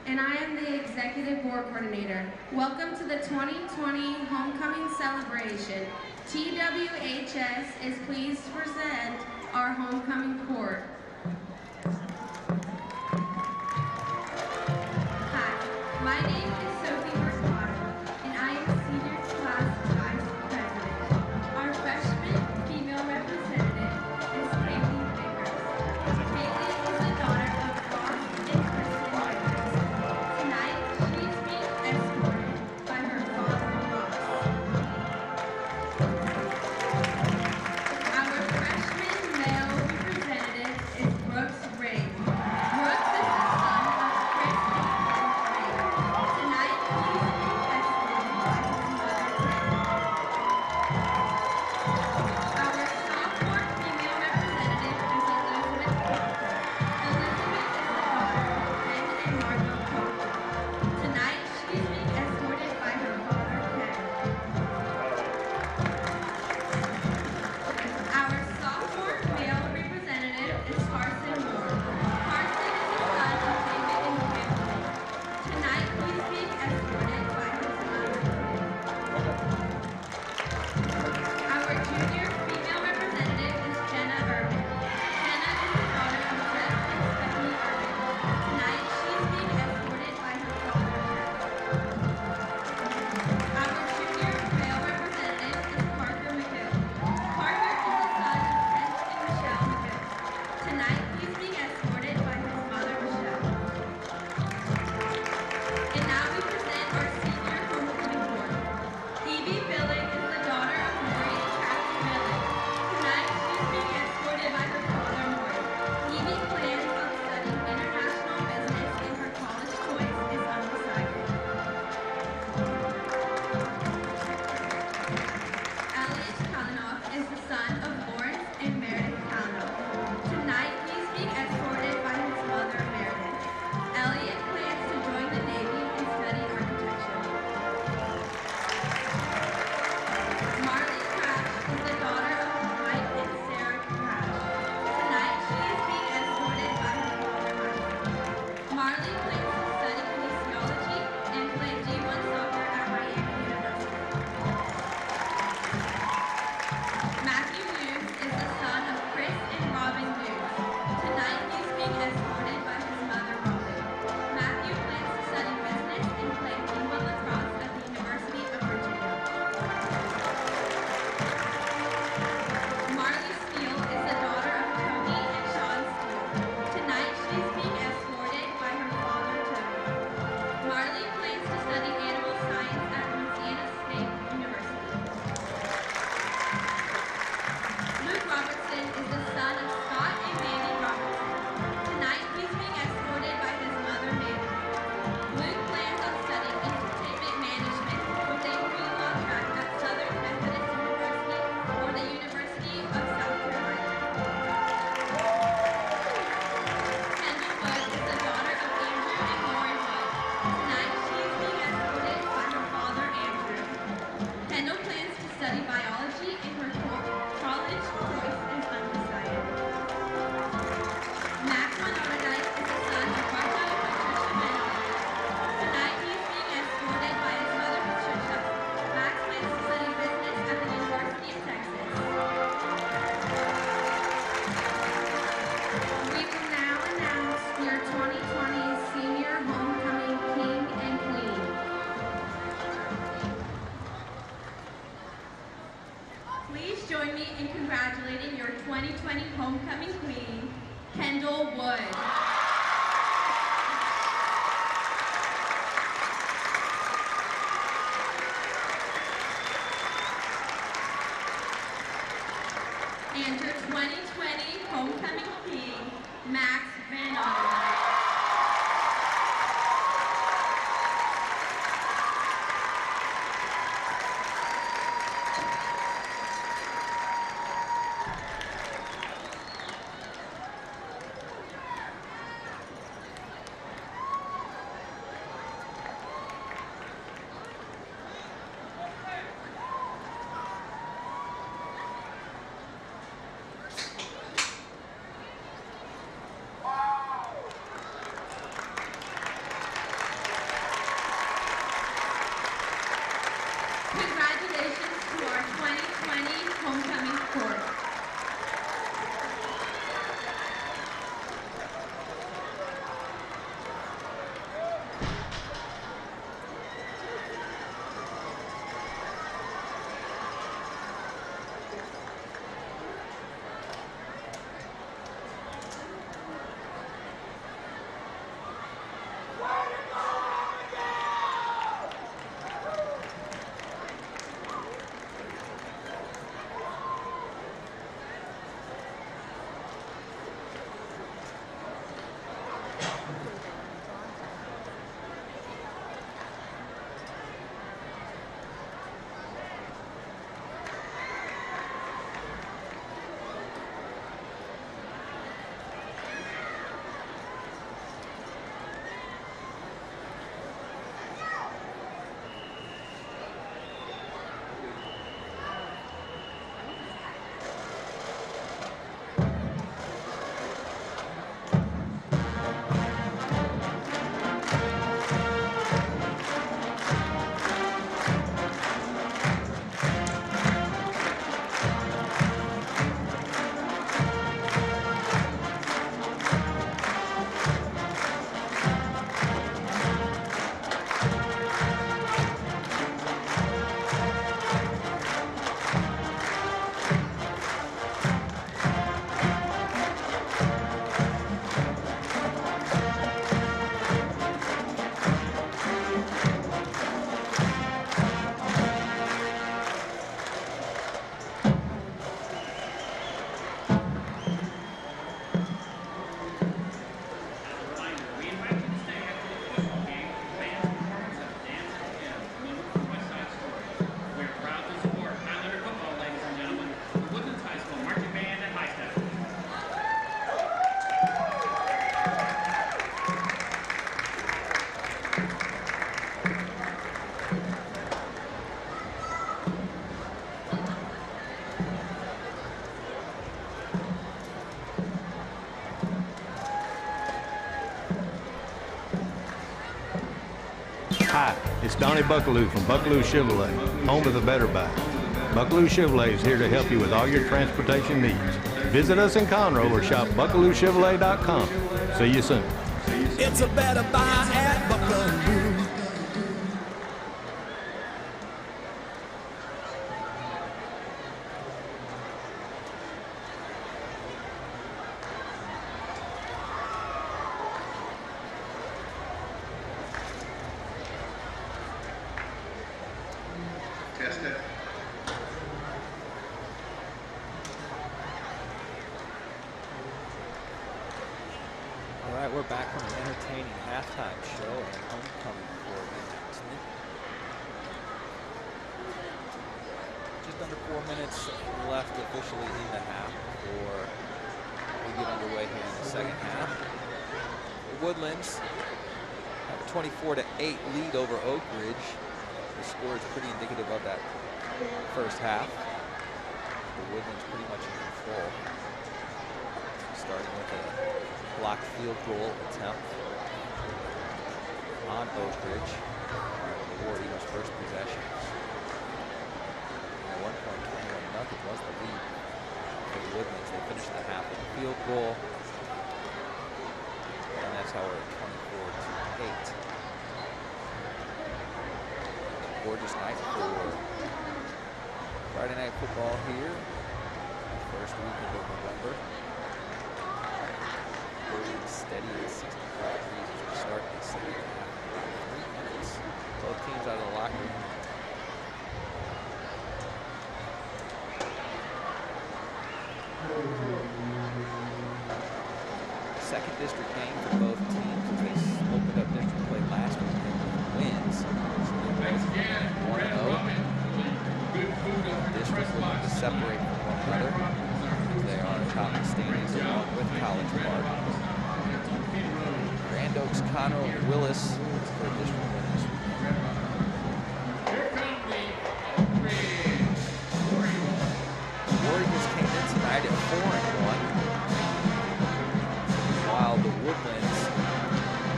And I am the Executive Board Coordinator. Welcome to the 2020 Homecoming Celebration. TWHS is pleased to present our Homecoming Court. Hi, my name is Sophie Mercado, and I am Senior Class Vice President. Our freshman female representative is Kaylee Vickers. Kaylee is the daughter of Ross and Kristen Vickers. Tonight, she is being escorted by her father, Ross. Our freshman male representative is Brooks Ring. Brooks is the son of Chris and Ring. Tonight, he is being escorted by his mother, Ring. Our sophomore female representative is Elizabeth Coker. Elizabeth is the daughter of Ben and Margot Coker. Tonight, she is being escorted by her father, Ken. Please join me in congratulating your 2020 homecoming queen, Kendall Wood. And your 2020 homecoming king, Max Van Otterwey. Congratulations to our 2020 homecoming court. Hi, it's Donnie Buckaloo from Buckaloo Chevrolet, home of the Better Buy. Buckaloo Chevrolet is here to help you with all your transportation needs. Visit us in Conroe or shop BuckalooChevrolet.com. See you soon. It's a better buy at Buckaloo. Test it. All right, we're back from an entertaining halftime show and homecoming for announcement. Just under 4 minutes left officially in the half before we get underway here in the second half. The Woodlands have a 24-8 lead over Oak Ridge. The score is pretty indicative of that first half. The Woodlands pretty much in control. Starting with a blocked field goal attempt on Oak Ridge. The War Eagles' first possession. At one point, 21-0 was the lead for the Woodlands. They finished the half with a field goal. And that's how we're at 24-8. Gorgeous night for Friday night football here. First weekend of November. Holding steady at 65 degrees as we start the second half. 3 minutes. Both teams out of the locker room. Second district game for both teams as they opened up district play last weekend with wins. So they're both 1-0. District looking to separate from one another. They are top of the standings along with College Park. Grand Oaks, Conroe, and Willis for district win this weekend. War Eagles came in tonight at 4-1. While the Woodlands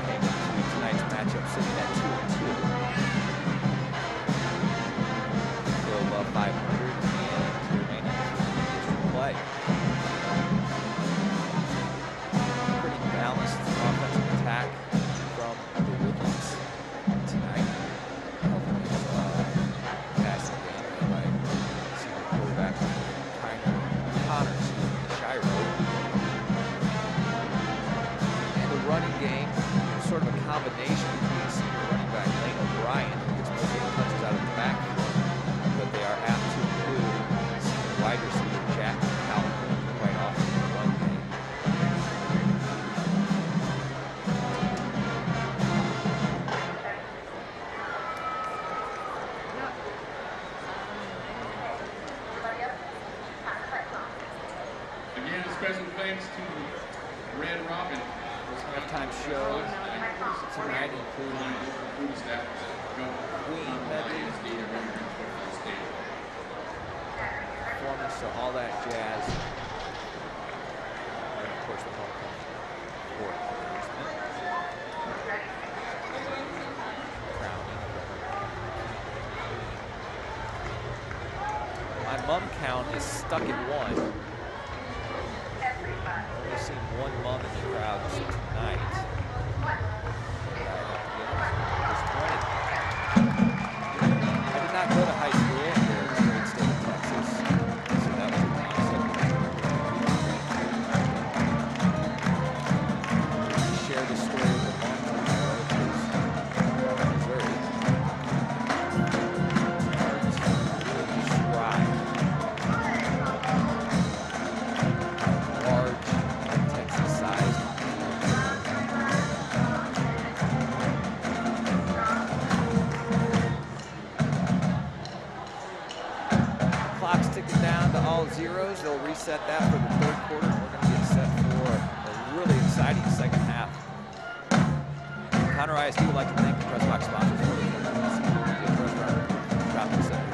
came into tonight's matchup sitting at 2-2. Still above 500 and remaining district play. Pretty balanced offensive attack from the Woodlands tonight. Passing game by senior quarterback Connors in the Shiro. Running game, sort of a combination between senior running back Lane O'Brien, who gets most of the touches out of the backfield, but they are apt to include senior wide receiver Jack Calhoun quite often in the run game. Again, special thanks to Red Robin. Halftime show tonight including Queen Medley, performance to All That Jazz, and of course the homecoming court announcement. My mum count is stuck at 1. Only seen one mom in the crowd tonight. I did not go to high school in the great state of Texas, so that was a concept. Share the story of the mom from my relatives in Missouri. It's hard to describe. Large Texas size. Clock's ticking down to all zeros. They'll reset that for the third quarter. We're going to get set for a really exciting second half. Conroe ISD would like to thank the press box sponsors for the shopping center.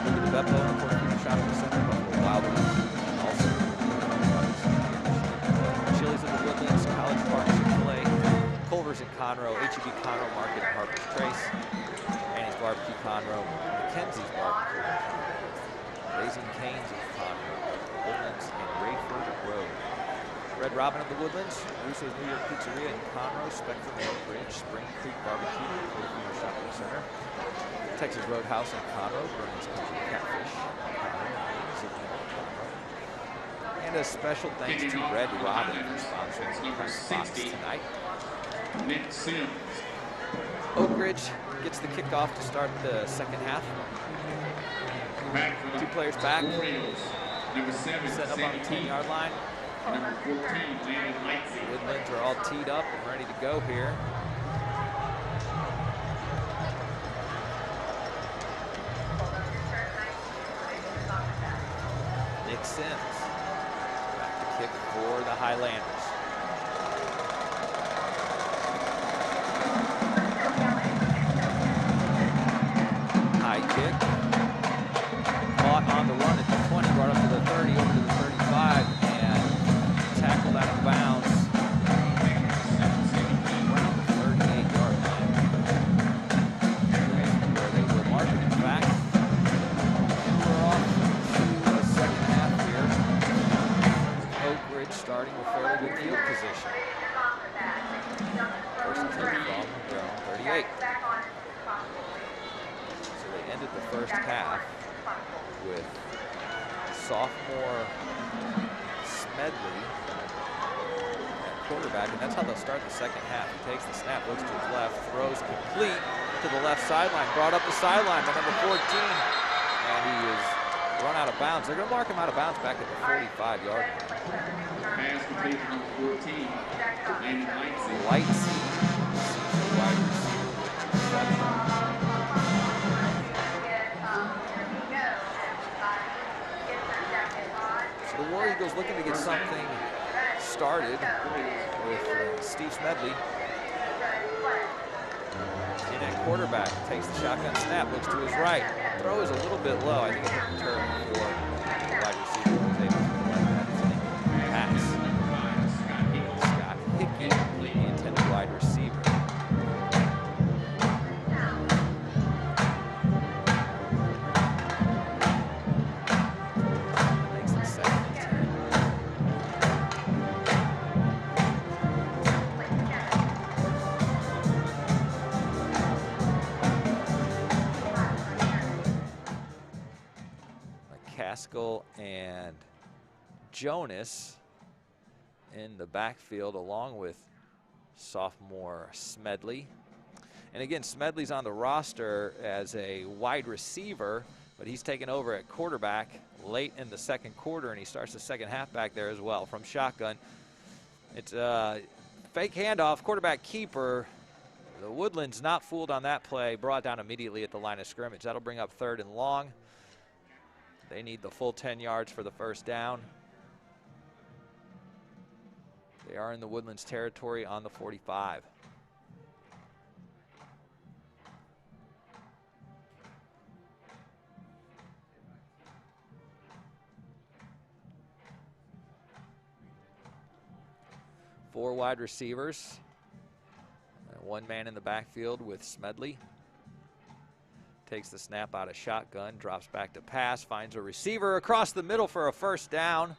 Look at the Beppo and Portofino Shopping Center, Buffalo Wild Wings. Also, Chili's of the Woodlands, College Park, Chick-fil-A, Culver's in Conroe, HEB Conroe Market at Harper's Trace, Annie's Barbecue Conroe, Mackenzie's Barbecue in Conroe, Raising Cane's of Conroe, Woodlands, and Rayford Road. Red Robin of the Woodlands, Russo's New York Pizzeria in Conroe, Spectrum Oak Ridge, Spring Creek Barbecue, Portofino Shopping Center, Texas Roadhouse in Conroe, Vernon's Country Catfish, and a special thanks to Red Robin for sponsoring the press box tonight. Nick Sims. Oak Ridge gets the kickoff to start the second half. Two players back. Number 7, set up on the 10-yard line. Number 14, Landon Lightsey. Woodlands are all teed up and ready to go here. Nick Sims back to kick for the Highlanders. High kick. Caught on the run at the 20, brought up to the 30, over to the 35, and tackled out of bounds. Around the 38-yard line. Where they were marking it back. And we're off to the second half here. Oak Ridge starting with fairly good field position. First and 10 from their own 38. So they ended the first half sophomore Smedley at quarterback, and that's how they'll start the second half. He takes the snap, looks to his left, throws complete to the left sideline, brought up the sideline by number 14, and he is run out of bounds. They're going to mark him out of bounds back at the 45-yard line. Pass complete to number 14, Landon Lightsey. Lightsey, wide receiver. So the War Eagles looking to get something started with Steve Smedley in at quarterback. Takes the shotgun snap, looks to his right. Throw is a little bit low. I think it hit the turf before the wide receiver was able to collect that pass. Scott Hickey, the intended wide receiver. Makes it 2nd and 10. McCaskill and Jonas in the backfield along with sophomore Smedley. And again, Smedley's on the roster as a wide receiver, but he's taken over at quarterback late in the second quarter, and he starts the second half back there as well from shotgun. It's a fake handoff, quarterback keeper. The Woodlands not fooled on that play, brought down immediately at the line of scrimmage. That'll bring up 3rd and long. They need the full 10 yards for the first down. They are in the Woodlands territory on the 45. Four wide receivers. And one man in the backfield with Smedley. Takes the snap out of shotgun, drops back to pass, finds a receiver across the middle for a first down.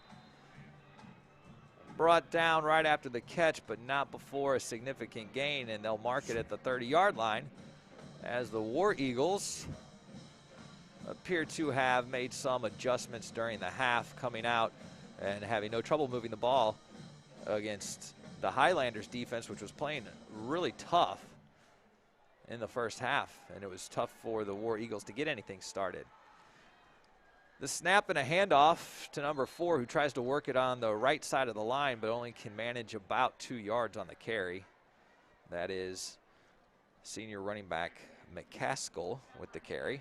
Brought down right after the catch, but not before a significant gain, and they'll mark it at the 30-yard line as the War Eagles appear to have made some adjustments during the half, coming out and having no trouble moving the ball against the Highlanders defense, which was playing really tough in the first half, and it was tough for the War Eagles to get anything started. The snap and a handoff to number 4, who tries to work it on the right side of the line, but only can manage about 2 yards on the carry. That is senior running back McCaskill with the carry.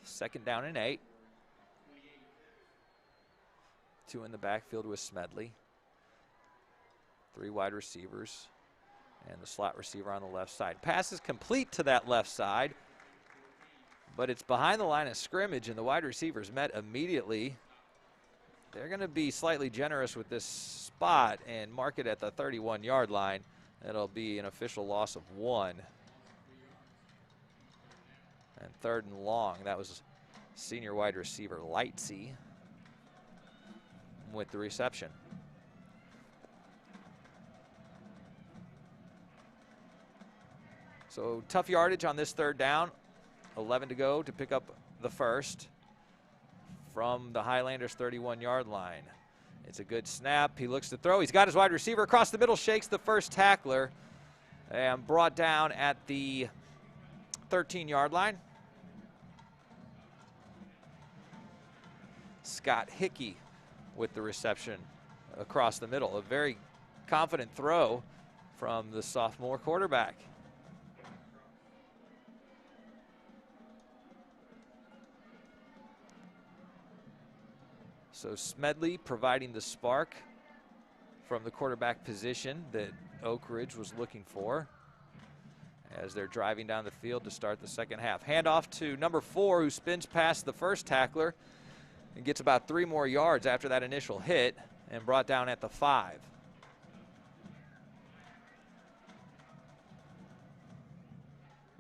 Second down and 8. 2 in the backfield with Smedley. 3 wide receivers and the slot receiver on the left side. Pass is complete to that left side, but it's behind the line of scrimmage, and the wide receivers met immediately. They're going to be slightly generous with this spot and mark it at the 31-yard line. It'll be an official loss of 1. And 3rd and long. That was senior wide receiver Lightsey with the reception. So tough yardage on this 3rd down. 11 to go to pick up the first from the Highlanders' 31-yard line. It's a good snap. He looks to throw. He's got his wide receiver across the middle, shakes the first tackler, and brought down at the 13-yard line. Scott Hickey with the reception across the middle. A very confident throw from the sophomore quarterback. So Smedley providing the spark from the quarterback position that Oak Ridge was looking for as they're driving down the field to start the second half. Handoff to number 4, who spins past the first tackler and gets about 3 more yards after that initial hit and brought down at the 5.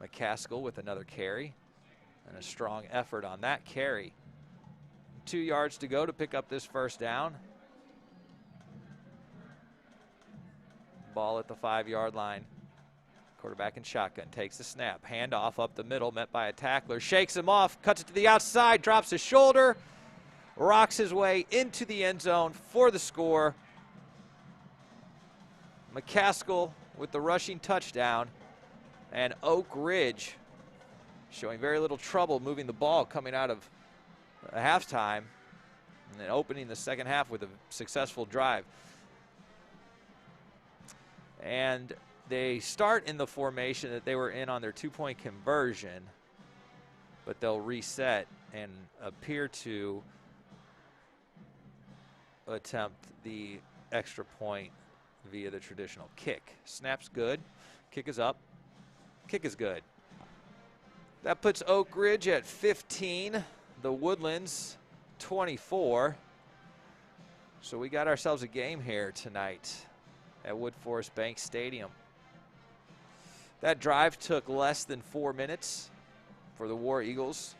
McCaskill with another carry and a strong effort on that carry. 2 yards to go to pick up this first down. Ball at the 5-yard line. Quarterback in shotgun, takes the snap, handoff up the middle, met by a tackler, shakes him off, cuts it to the outside, drops his shoulder, rocks his way into the end zone for the score. McCaskill with the rushing touchdown, and Oak Ridge showing very little trouble moving the ball coming out of halftime and then opening the second half with a successful drive. And they start in the formation that they were in on their two-point conversion, but they'll reset and appear to attempt the extra point via the traditional kick. Snap's good, kick is up, kick is good. That puts Oak Ridge at 15, the Woodlands 24. So we got ourselves a game here tonight at Wood Forest Bank Stadium. That drive took less than 4 minutes for the War Eagles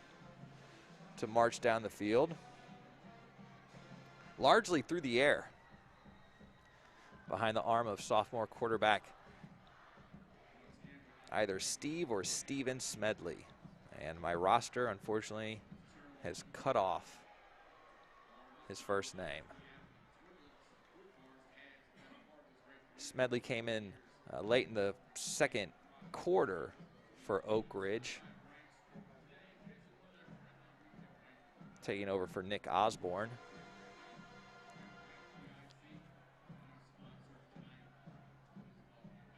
to march down the field, largely through the air, behind the arm of sophomore quarterback either Steve or Steven Smedley. And my roster, unfortunately, has cut off his first name. Smedley came in late in the second quarter for Oak Ridge, taking over for Nick Osborne.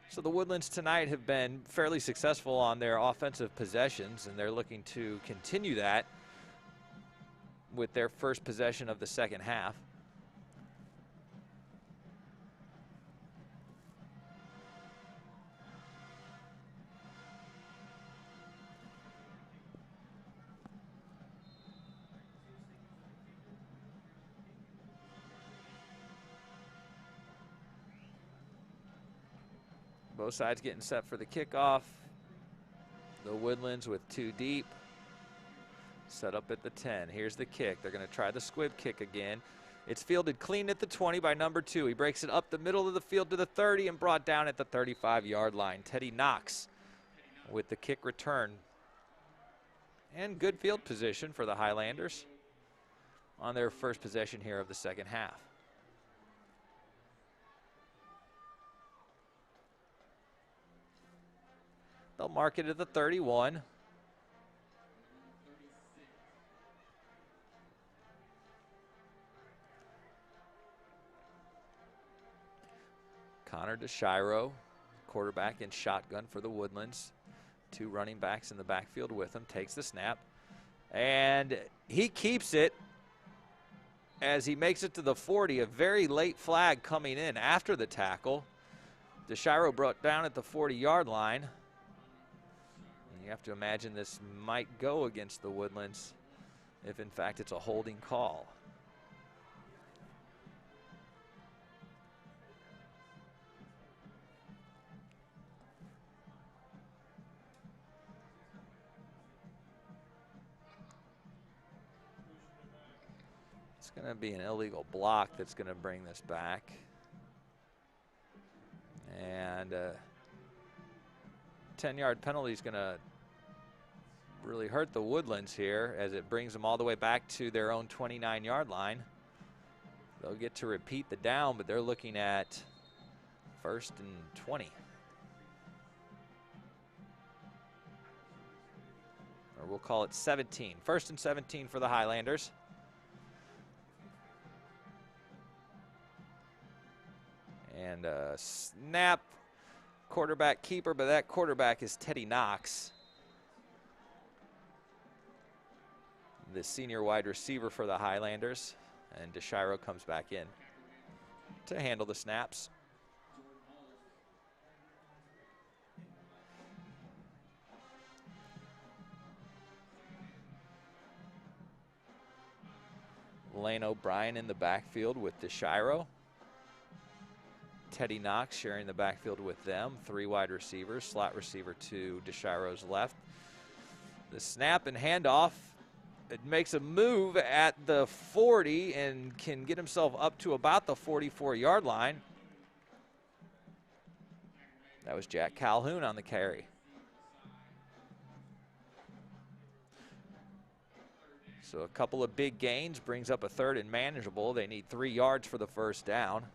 So the Woodlands tonight have been fairly successful on their offensive possessions, and they're looking to continue that with their first possession of the second half. Both sides getting set for the kickoff. The Woodlands with 2 deep. Set up at the 10. Here's the kick. They're going to try the squib kick again. It's fielded clean at the 20 by number 2. He breaks it up the middle of the field to the 30 and brought down at the 35-yard line. Teddy Knox with the kick return. And good field position for the Highlanders on their first possession here of the second half. They'll mark it at the 31. Connor DeShiro, quarterback in shotgun for the Woodlands. 2 running backs in the backfield with him, takes the snap. And he keeps it as he makes it to the 40. A very late flag coming in after the tackle. DeShiro brought down at the 40-yard line. You have to imagine this might go against the Woodlands if, in fact, it's a holding call. It's going to be an illegal block that's going to bring this back. And 10-yard penalty is going to really hurt the Woodlands here as it brings them all the way back to their own 29-yard line. They'll get to repeat the down, but they're looking at 1st and 20. Or we'll call it 17. 1st and 17 for the Highlanders. And snap, quarterback keeper, but that quarterback is Teddy Knox, the senior wide receiver for the Highlanders. And DeShiro comes back in to handle the snaps. Lane O'Brien in the backfield with DeShiro. Teddy Knox sharing the backfield with them. 3 wide receivers, slot receiver to DeShiro's left. The snap and handoff. It makes a move at the 40 and can get himself up to about the 44-yard line. That was Jack Calhoun on the carry. So a couple of big gains brings up a 3rd and manageable. They need 3 yards for the first down.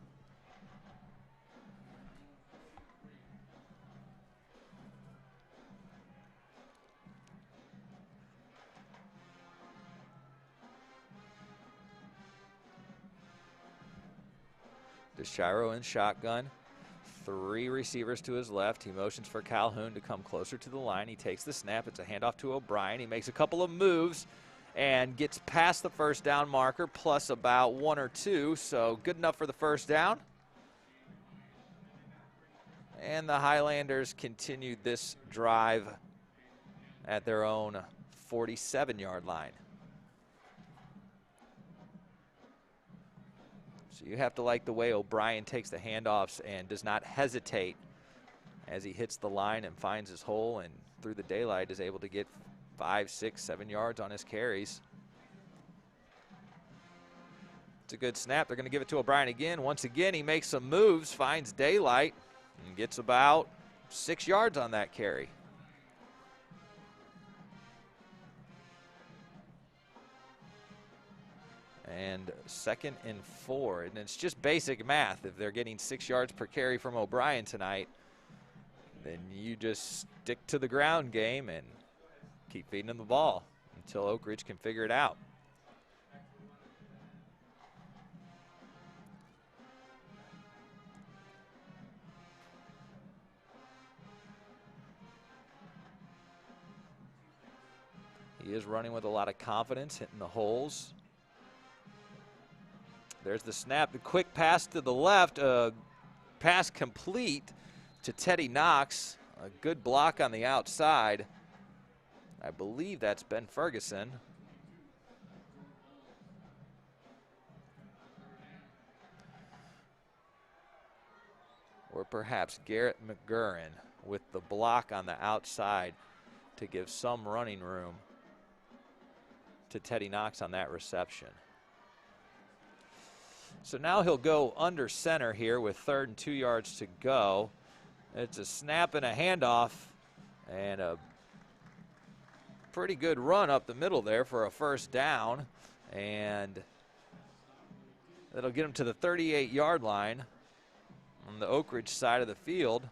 DeShiro in shotgun. 3 receivers to his left. He motions for Calhoun to come closer to the line. He takes the snap. It's a handoff to O'Brien. He makes a couple of moves and gets past the first down marker, plus about 1 or 2, so good enough for the first down. And the Highlanders continued this drive at their own 47-yard line. So you have to like the way O'Brien takes the handoffs and does not hesitate as he hits the line and finds his hole, and through the daylight is able to get 5, 6, 7 yards on his carries. It's a good snap. They're going to give it to O'Brien again. Once again, he makes some moves, finds daylight, and gets about 6 yards on that carry. And 2nd and 4, and it's just basic math. If they're getting 6 yards per carry from O'Brien tonight, then you just stick to the ground game and keep feeding them the ball until Oak Ridge can figure it out. He is running with a lot of confidence, hitting the holes. There's the snap, the quick pass to the left, pass complete to Teddy Knox. A good block on the outside. I believe that's Ben Ferguson. Or perhaps Garrett McGurran with the block on the outside to give some running room to Teddy Knox on that reception. So now he'll go under center here with 3rd and 2 yards to go. It's a snap and a handoff and a pretty good run up the middle there for a first down, and that'll get him to the 38-yard line on the Oak Ridge side of the field.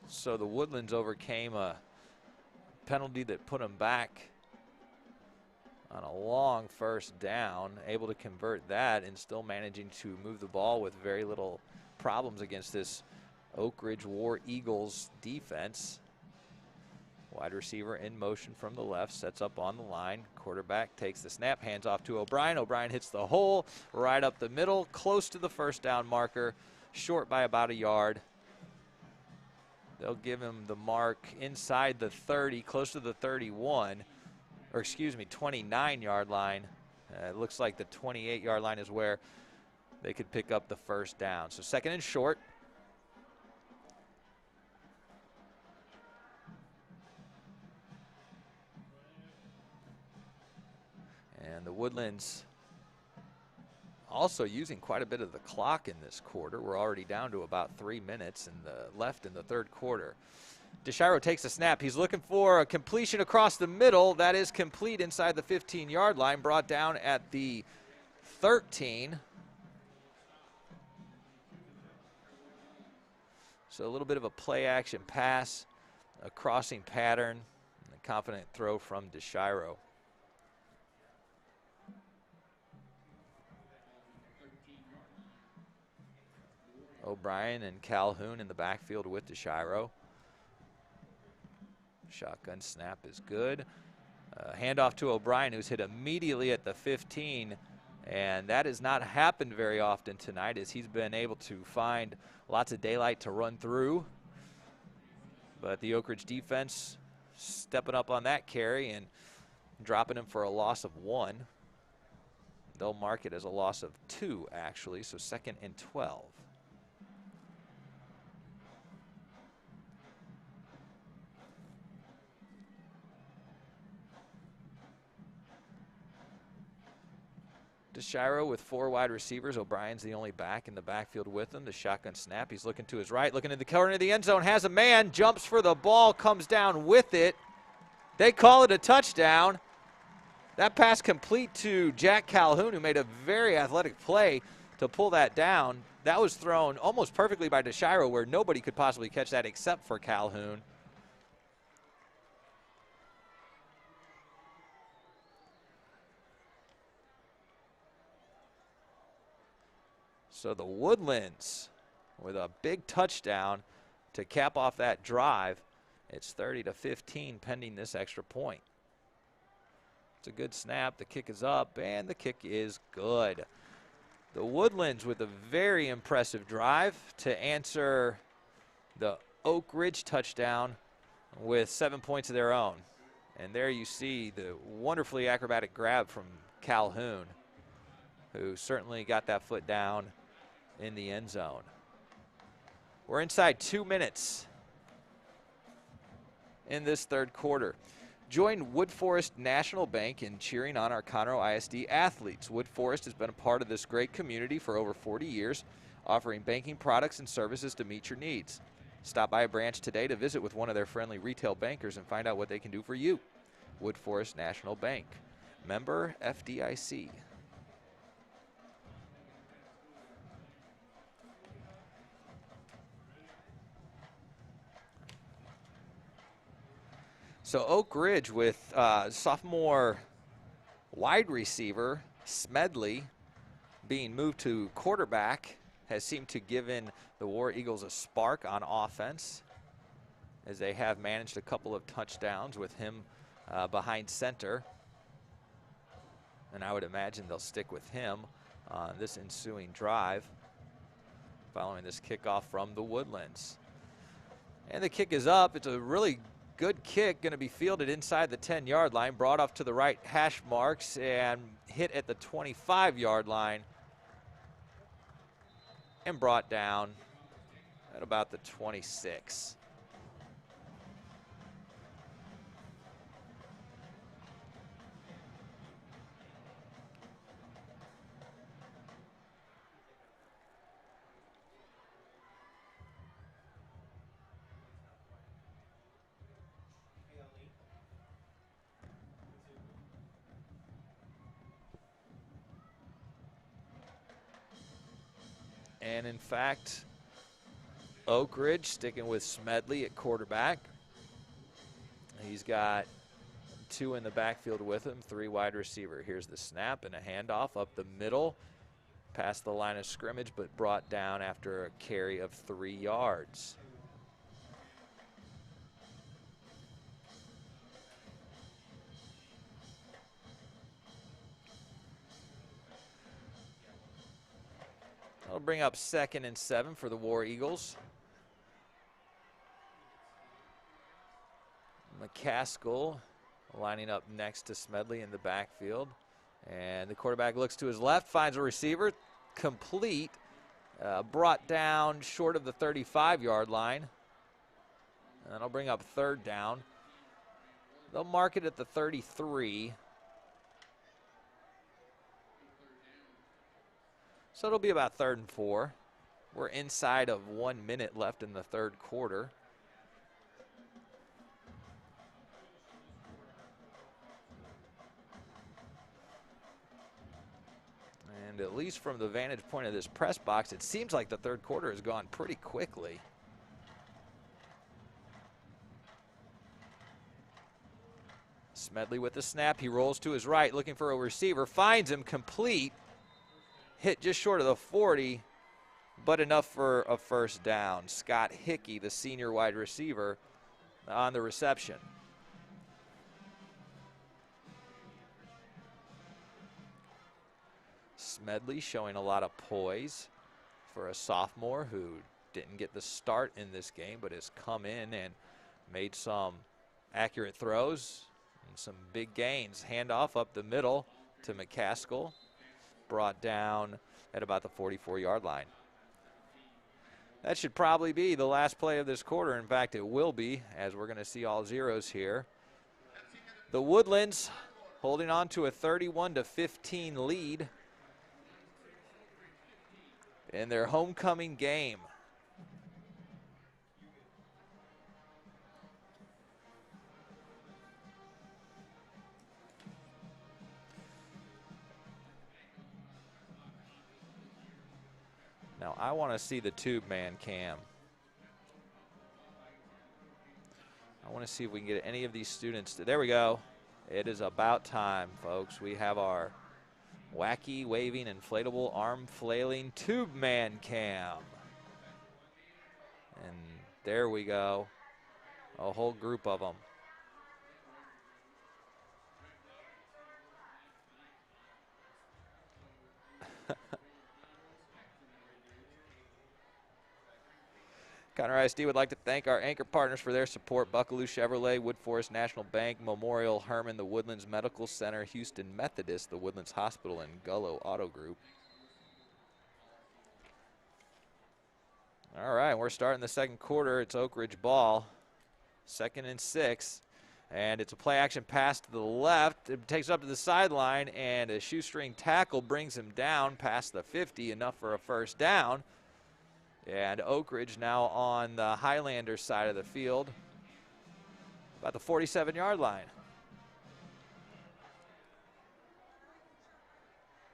So the Woodlands overcame a penalty that put them back on a long first down, able to convert that and still managing to move the ball with very little problems against this Oak Ridge War Eagles defense. Wide receiver in motion from the left, sets up on the line. Quarterback takes the snap, hands off to O'Brien. O'Brien hits the hole right up the middle, close to the first down marker, short by about a yard. They'll give him the mark inside the 30, close to the 31, or excuse me, 29-yard line. It looks like the 28-yard line is where they could pick up the first down. So 2nd and short. And the Woodlands also using quite a bit of the clock in this quarter. We're already down to about 3 minutes left in the 3rd quarter. DeShiro takes a snap. He's looking for a completion across the middle. That is complete inside the 15-yard line, brought down at the 13. So a little bit of a play-action pass, a crossing pattern, and a confident throw from DeShiro. O'Brien and Calhoun in the backfield with DeShiro. Shotgun snap is good. Handoff to O'Brien, who's hit immediately at the 15, and that has not happened very often tonight as he's been able to find lots of daylight to run through. But the Oak Ridge defense stepping up on that carry and dropping him for a loss of 1. They'll mark it as a loss of 2, actually, so 2nd and 12. DeShiro with 4 wide receivers. O'Brien's the only back in the backfield with him. The shotgun snap. He's looking to his right, looking in the corner of the end zone. Has a man, jumps for the ball, comes down with it. They call it a touchdown. That pass complete to Jack Calhoun, who made a very athletic play to pull that down. That was thrown almost perfectly by DeShiro, where nobody could possibly catch that except for Calhoun. So the Woodlands with a big touchdown to cap off that drive. It's 30-15 pending this extra point. It's a good snap. The kick is up, and the kick is good. The Woodlands with a very impressive drive to answer the Oak Ridge touchdown with 7 points of their own. And there you see the wonderfully acrobatic grab from Calhoun, who certainly got that foot down in the end zone. We're inside 2 minutes in this third quarter. Join Wood Forest National Bank in cheering on our Conroe ISD athletes. Wood Forest has been a part of this great community for over 40 years, offering banking products and services to meet your needs. Stop by a branch today to visit with one of their friendly retail bankers and find out what they can do for you. Wood Forest National Bank, member FDIC. So Oak Ridge with sophomore wide receiver Smedley being moved to quarterback has seemed to give in the War Eagles a spark on offense, as they have managed a couple of touchdowns with him behind center. And I would imagine they'll stick with him on this ensuing drive following this kickoff from the Woodlands. And the kick is up. It's a really good kick, going to be fielded inside the 10-yard line, brought off to the right hash marks and hit at the 25-yard line and brought down at about the 26. And in fact, Oak Ridge sticking with Smedley at quarterback. He's got 2 in the backfield with him, 3 wide receiver. Here's the snap and a handoff up the middle, past the line of scrimmage, but brought down after a carry of 3 yards. That'll bring up 2nd and 7 for the War Eagles. McCaskill lining up next to Smedley in the backfield. And the quarterback looks to his left, finds a receiver, complete, brought down short of the 35-yard line. And that'll bring up 3rd down. They'll mark it at the 33. So it'll be about 3rd and 4. We're inside of 1 minute left in the third quarter. And at least from the vantage point of this press box, it seems like the third quarter has gone pretty quickly. Smedley with the snap. He rolls to his right, looking for a receiver, finds him, complete. Hit just short of the 40, but enough for a 1st down. Scott Hickey, the senior wide receiver, on the reception. Smedley showing a lot of poise for a sophomore who didn't get the start in this game, but has come in and made some accurate throws and some big gains. Handoff up the middle to McCaskill, brought down at about the 44-yard line. That should probably be the last play of this quarter. In fact, it will be, as we're going to see all zeros here. The Woodlands holding on to a 31-15 lead in their homecoming game. Now, I want to see the tube man cam. I want to see if we can get any of these students. There we go. It is about time, folks. We have our wacky, waving, inflatable, arm flailing tube man cam. And there we go. A whole group of them. Conner ISD would like to thank our anchor partners for their support: Buckaloo Chevrolet, Wood Forest National Bank, Memorial Hermann, the Woodlands Medical Center, Houston Methodist, the Woodlands Hospital, and Gullo Auto Group. All right, we're starting the second quarter. It's Oak Ridge ball, 2nd and 6. And it's a play action pass to the left. It takes up to the sideline, and a shoestring tackle brings him down past the 50, enough for a first down. And Oak Ridge now on the Highlanders side of the field, about the 47-yard line.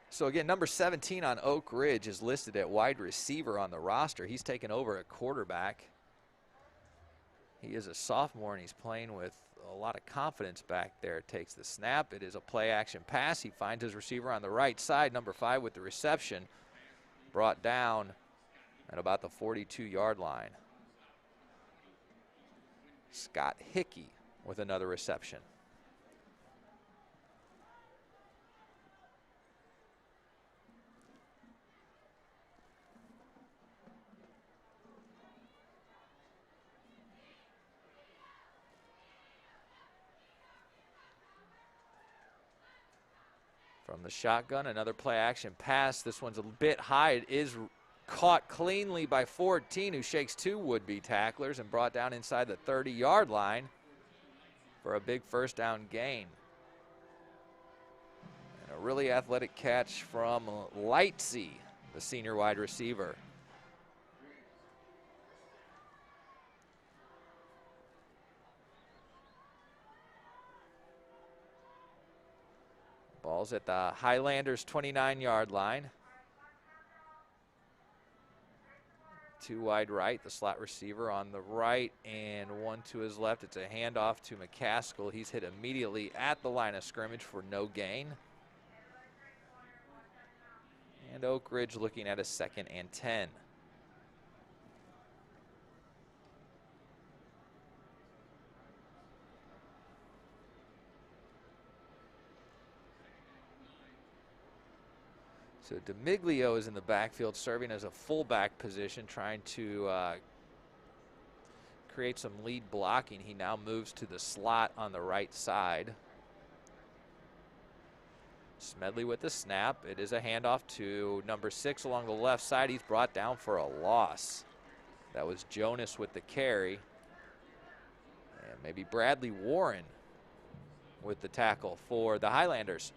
So again, number 17 on Oak Ridge is listed at wide receiver on the roster. He's taken over at quarterback. He is a sophomore, and he's playing with a lot of confidence back there. Takes the snap. It is a play action pass. He finds his receiver on the right side, number 5 with the reception. Brought down at about the 42-yard line. Scott Hickey with another reception. From the shotgun, another play action pass. This one's a bit high. It is caught cleanly by 14, who shakes 2 would-be tacklers and brought down inside the 30-yard line for a big first down gain. And a really athletic catch from Lightsey, the senior wide receiver. Ball's at the Highlanders 29-yard line. 2 wide right, the slot receiver on the right, and 1 to his left. It's a handoff to McCaskill. He's hit immediately at the line of scrimmage for no gain. And Oak Ridge looking at a 2nd and 10. So DeMiglio is in the backfield, serving as a fullback position, trying to create some lead blocking. He now moves to the slot on the right side. Smedley with the snap. It is a handoff to number 6 along the left side. He's brought down for a loss. That was Jonas with the carry. And maybe Bradley Warren with the tackle for the Highlanders.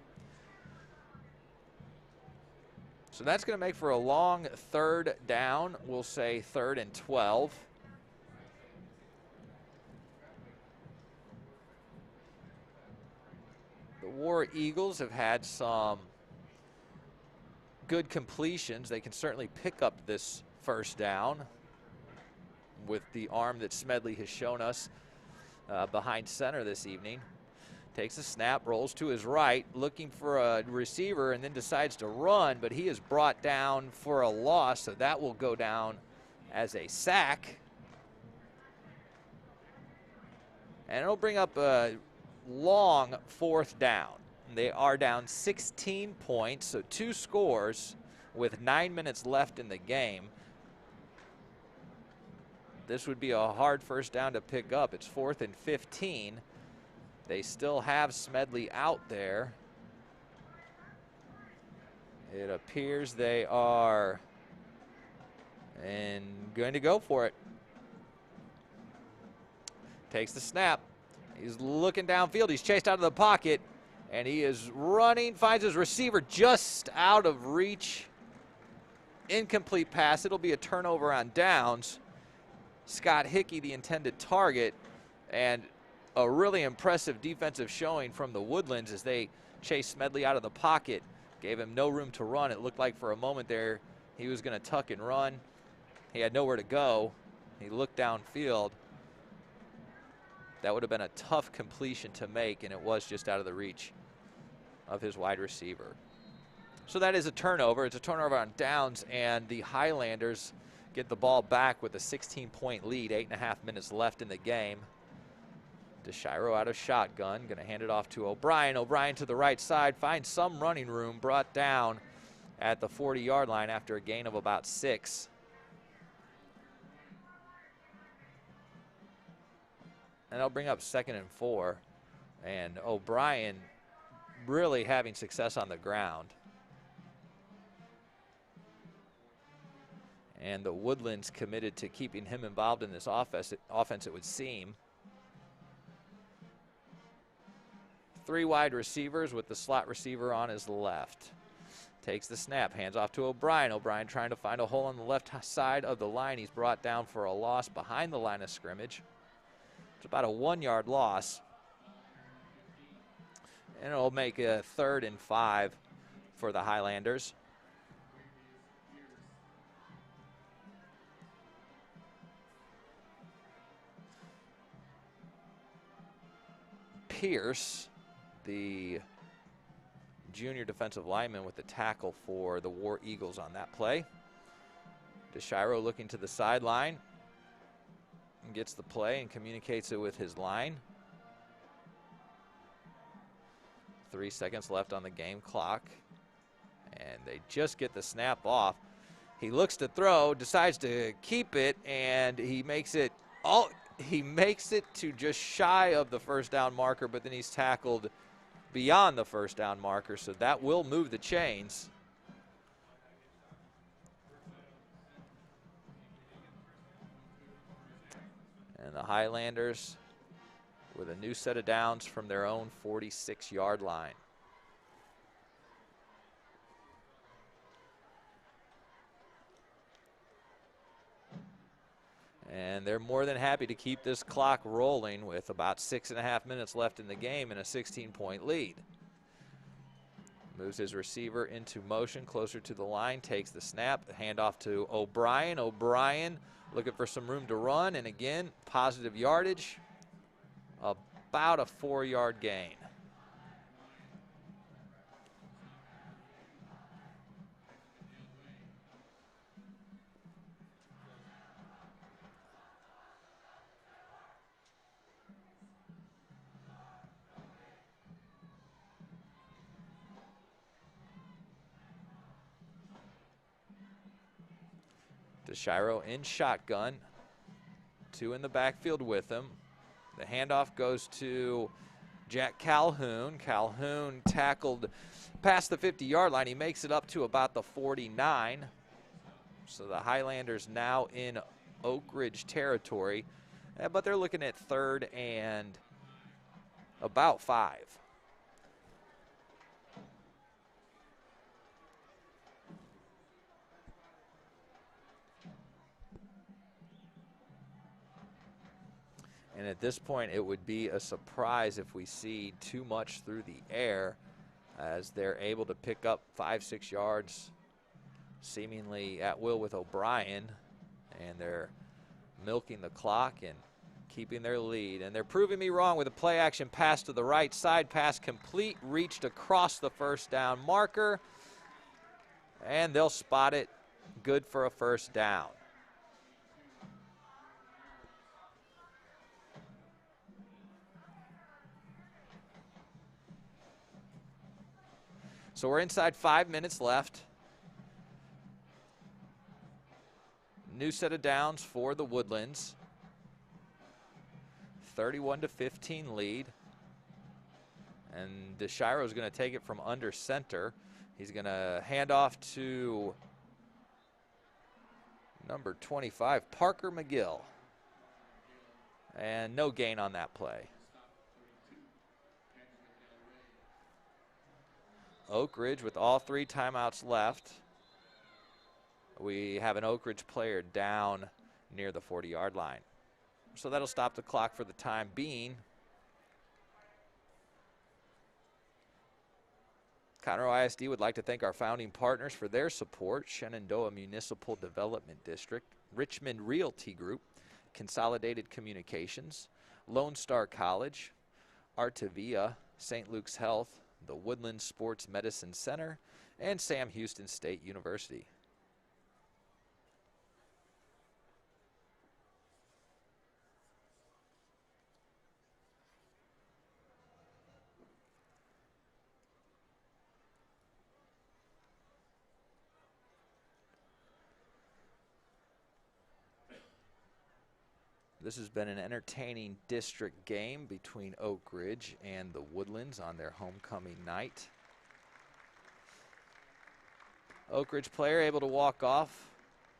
So that's going to make for a long 3rd down. We'll say 3rd and 12. The War Eagles have had some good completions. They can certainly pick up this first down with the arm that Smedley has shown us behind center this evening. Takes a snap, rolls to his right, looking for a receiver, and then decides to run, but he is brought down for a loss, so that will go down as a sack. And it'll bring up a long 4th down. They are down 16 points, so 2 scores with 9 minutes left in the game. This would be a hard first down to pick up. It's 4th and 15. They still have Smedley out there. It appears they are going to go for it. Takes the snap. He's looking downfield. He's chased out of the pocket, and he is running, finds his receiver just out of reach incomplete pass. It'll be a turnover on downs. Scott Hickey, the intended target, and a really impressive defensive showing from the Woodlands as they chased Smedley out of the pocket, gave him no room to run. It looked like for a moment there he was going to tuck and run. He had nowhere to go. He looked downfield. That would have been a tough completion to make, and it was just out of the reach of his wide receiver. So that is a turnover. It's a turnover on downs, and the Highlanders get the ball back with a 16-point lead, 8.5 minutes left in the game. DeShiro out of shotgun, going to hand it off to O'Brien. O'Brien to the right side, finds some running room, brought down at the 40-yard line after a gain of about 6. And they'll bring up 2nd and 4. And O'Brien really having success on the ground. And the Woodlands committed to keeping him involved in this offense, it would seem. 3 wide receivers with the slot receiver on his left. Takes the snap, hands off to O'Brien. O'Brien trying to find a hole on the left side of the line. He's brought down for a loss behind the line of scrimmage. It's about a 1-yard loss. And it'll make a 3rd and 5 for the Highlanders. Pierce, the junior defensive lineman, with the tackle for the War Eagles on that play. DeShiro looking to the sideline and gets the play and communicates it with his line. 3 seconds left on the game clock, and they just get the snap off. He looks to throw, decides to keep it, and he makes it to just shy of the first down marker, but then he's tackled beyond the first down marker, so that will move the chains. And the Highlanders with a new set of downs from their own 46-yard line. And they're more than happy to keep this clock rolling with about 6.5 minutes left in the game and a 16-point lead. Moves his receiver into motion closer to the line, takes the snap, handoff to O'Brien. O'Brien looking for some room to run, and again, positive yardage, about a 4-yard gain. DeShiro in shotgun, 2 in the backfield with him. The handoff goes to Jack Calhoun. Calhoun tackled past the 50-yard line. He makes it up to about the 49. So the Highlanders now in Oak Ridge territory, but they're looking at 3rd and about 5. And at this point, it would be a surprise if we see too much through the air, as they're able to pick up 5-6 yards seemingly at will with O'Brien, and they're milking the clock and keeping their lead. And they're proving me wrong with a play action pass to the right side, pass complete, reached across the first down marker, and they'll spot it, good for a first down. So we're inside 5 minutes left. New set of downs for the Woodlands. 31-15 lead. And DeShiro is going to take it from under center. He's going to hand off to number 25, Parker McGill. And no gain on that play. Oak Ridge with all 3 timeouts left. We have an Oak Ridge player down near the 40-yard line. So that'll stop the clock for the time being. Conroe ISD would like to thank our founding partners for their support: Shenandoah Municipal Development District, Richmond Realty Group, Consolidated Communications, Lone Star College, Artavia, St. Luke's Health, the Woodlands Sports Medicine Center, and Sam Houston State University. This has been an entertaining district game between Oak Ridge and the Woodlands on their homecoming night. Oak Ridge player able to walk off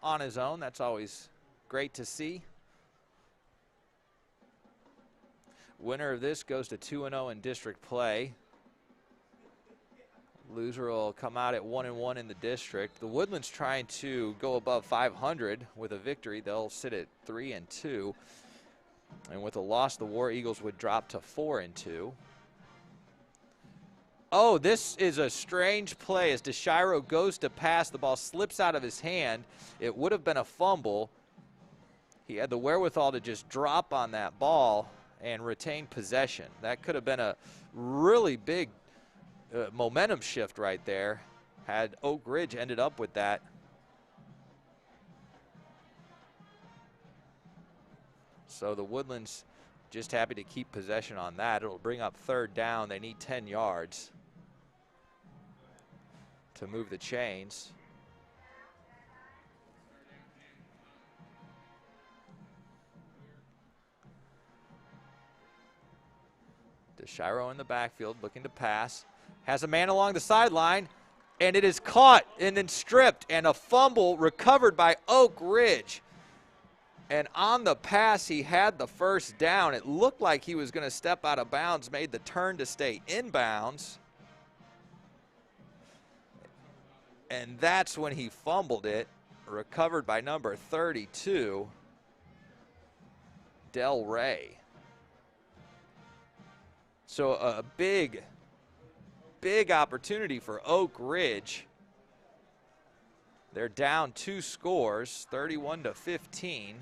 on his own. That's always great to see. Winner of this goes to 2-0 in district play. Loser will come out at 1-1 in the district. The Woodlands trying to go above 500 with a victory. They'll sit at 3-2. And with a loss, the War Eagles would drop to 4-2. Oh, this is a strange play as DeShiro goes to pass. The ball slips out of his hand. It would have been a fumble. He had the wherewithal to just drop on that ball and retain possession. That could have been a really big momentum shift right there had Oak Ridge ended up with that. So the Woodlands just happy to keep possession on that. It'll bring up 3rd down. They need 10 yards to move the chains. DeShiro in the backfield looking to pass. Has a man along the sideline, and it is caught and then stripped, and a fumble recovered by Oak Ridge. And on the pass, he had the 1st down. It looked like he was going to step out of bounds, made the turn to stay inbounds. And that's when he fumbled it, recovered by number 32, Del Rey. So a big opportunity for Oak Ridge. They're down 2 scores, 31-15.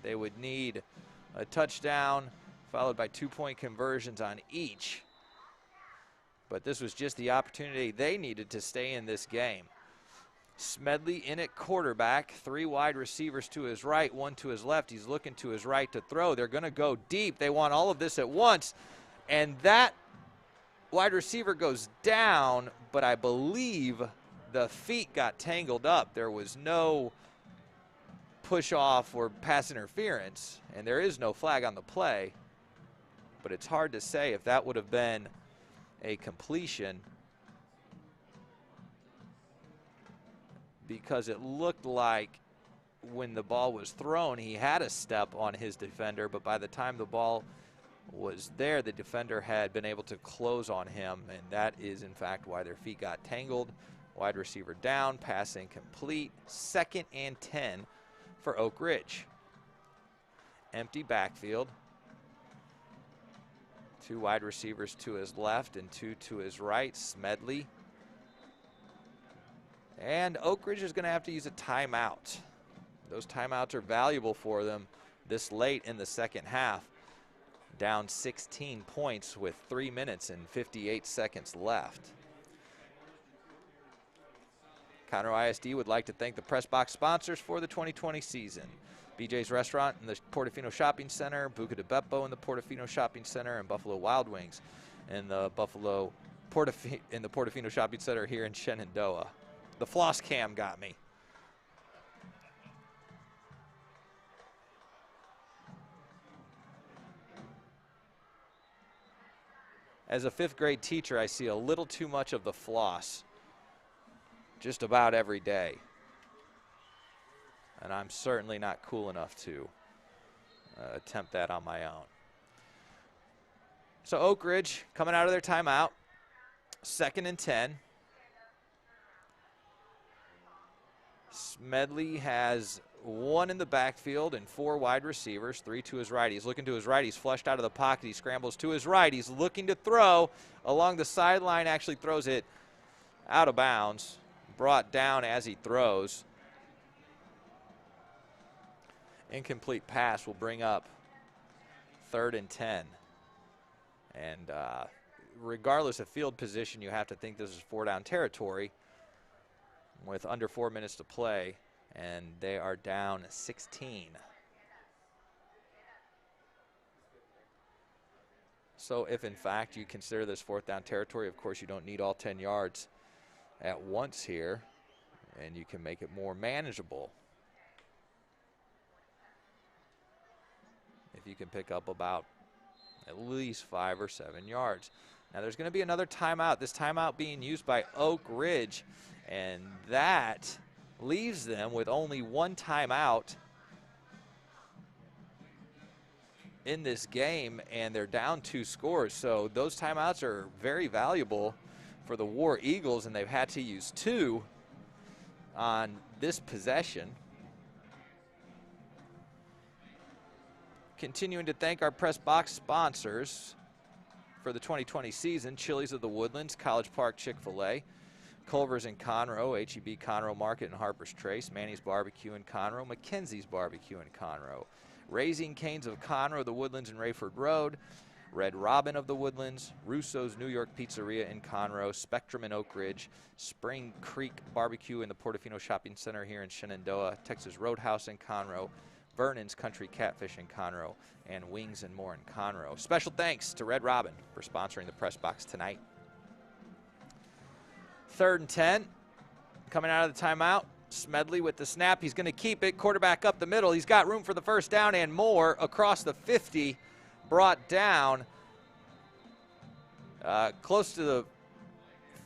They would need a touchdown followed by 2-point conversions on each. But this was just the opportunity they needed to stay in this game. Smedley in at quarterback, 3 wide receivers to his right, 1 to his left. He's looking to his right to throw. They're going to go deep. They want all of this at once. And that wide receiver goes down, but I believe the feet got tangled up. There was no push off or pass interference, and there is no flag on the play. But it's hard to say if that would have been a completion, because it looked like when the ball was thrown, he had a step on his defender, but by the time the ball was there, the defender had been able to close on him, and that is in fact why their feet got tangled. Wide receiver down, pass incomplete, 2nd and 10 for Oak Ridge. Empty backfield. 2 wide receivers to his left and 2 to his right. Smedley. And Oak Ridge is going to have to use a timeout. Those timeouts are valuable for them this late in the second half. Down 16 points with 3 minutes and 58 seconds left. Conroe ISD would like to thank the press box sponsors for the 2020 season: BJ's Restaurant in the Portofino Shopping Center, Buca de Beppo in the Portofino Shopping Center, and Buffalo Wild Wings in the Portofino Shopping Center here in Shenandoah. The floss cam got me. As a 5th grade teacher, I see a little too much of the floss just about every day. And I'm certainly not cool enough to attempt that on my own. So Oak Ridge coming out of their timeout, 2nd and 10. Smedley has 1 in the backfield and 4 wide receivers, 3 to his right. He's looking to his right. He's flushed out of the pocket. He scrambles to his right. He's looking to throw along the sideline, actually throws it out of bounds, brought down as he throws. Incomplete pass will bring up 3rd and 10. And regardless of field position, you have to think this is 4-down territory with under 4 minutes to play, and they are down 16. So if in fact you consider this 4th down territory, of course you don't need all 10 yards at once here, and you can make it more manageable. If you can pick up about at least 5 or 7 yards. Now there's going to be another timeout, this timeout being used by Oak Ridge, and that leaves them with only 1 timeout in this game, and they're down 2 scores. So those timeouts are very valuable for the War Eagles, and they've had to use 2 on this possession. Continuing to thank our press box sponsors for the 2020 season: Chili's of the Woodlands, College Park Chick-fil-A, Culver's in Conroe, H-E-B Conroe Market and Harper's Trace, Manny's Barbecue in Conroe, Mackenzie's Barbecue in Conroe, Raising Cane's of Conroe, the Woodlands and Rayford Road, Red Robin of the Woodlands, Russo's New York Pizzeria in Conroe, Spectrum in Oak Ridge, Spring Creek Barbecue in the Portofino Shopping Center here in Shenandoah, Texas Roadhouse in Conroe, Vernon's Country Catfish in Conroe, and Wings and More in Conroe. Special thanks to Red Robin for sponsoring the press box tonight. 3rd and 10, coming out of the timeout. Smedley with the snap. He's going to keep it. Quarterback up the middle. He's got room for the 1st down and more across the 50. Brought down close to the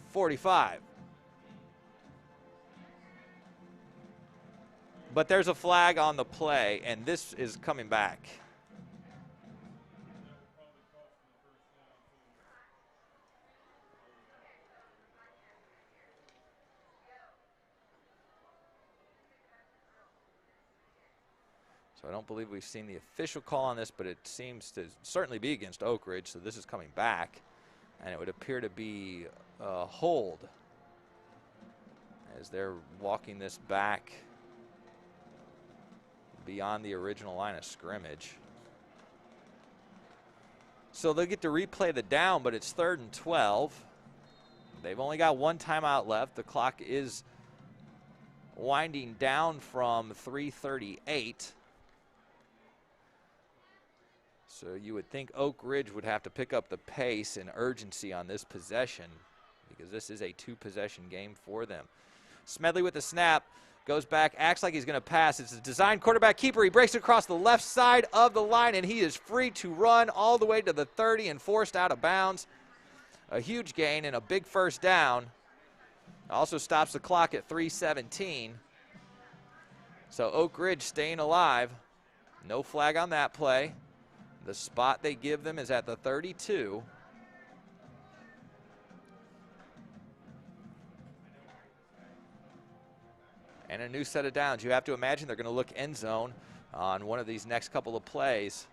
45. But there's a flag on the play, and this is coming back. So I don't believe we've seen the official call on this, but it seems to certainly be against Oak Ridge, so this is coming back. And it would appear to be a hold as they're walking this back beyond the original line of scrimmage. So they'll get to replay the down, but it's 3rd and 12. They've only got 1 timeout left. The clock is winding down from 3:38. So you would think Oak Ridge would have to pick up the pace and urgency on this possession, because this is a 2-possession game for them. Smedley with the snap, goes back, acts like he's going to pass. It's a designed quarterback keeper. He breaks across the left side of the line, and he is free to run all the way to the 30 and forced out of bounds. A huge gain and a big 1st down. Also stops the clock at 3:17. So Oak Ridge staying alive. No flag on that play. The spot they give them is at the 32. And a new set of downs. You have to imagine they're going to look end zone on one of these next couple of plays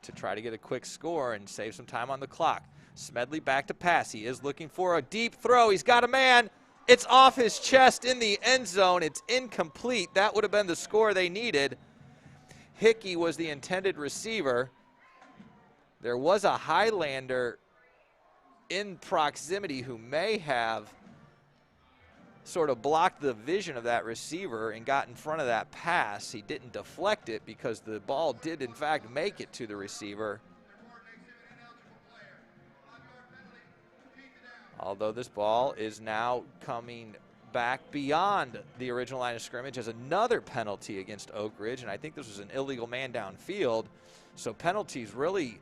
to try to get a quick score and save some time on the clock. Smedley back to pass. He is looking for a deep throw. He's got a man. It's off his chest in the end zone. It's incomplete. That would have been the score they needed. Hickey was the intended receiver. There was a Highlander in proximity who may have sort of blocked the vision of that receiver and got in front of that pass. He didn't deflect it because the ball did in fact make it to the receiver. Although this ball is now coming back beyond the original line of scrimmage as another penalty against Oak Ridge, and I think this was an illegal man downfield. So penalties really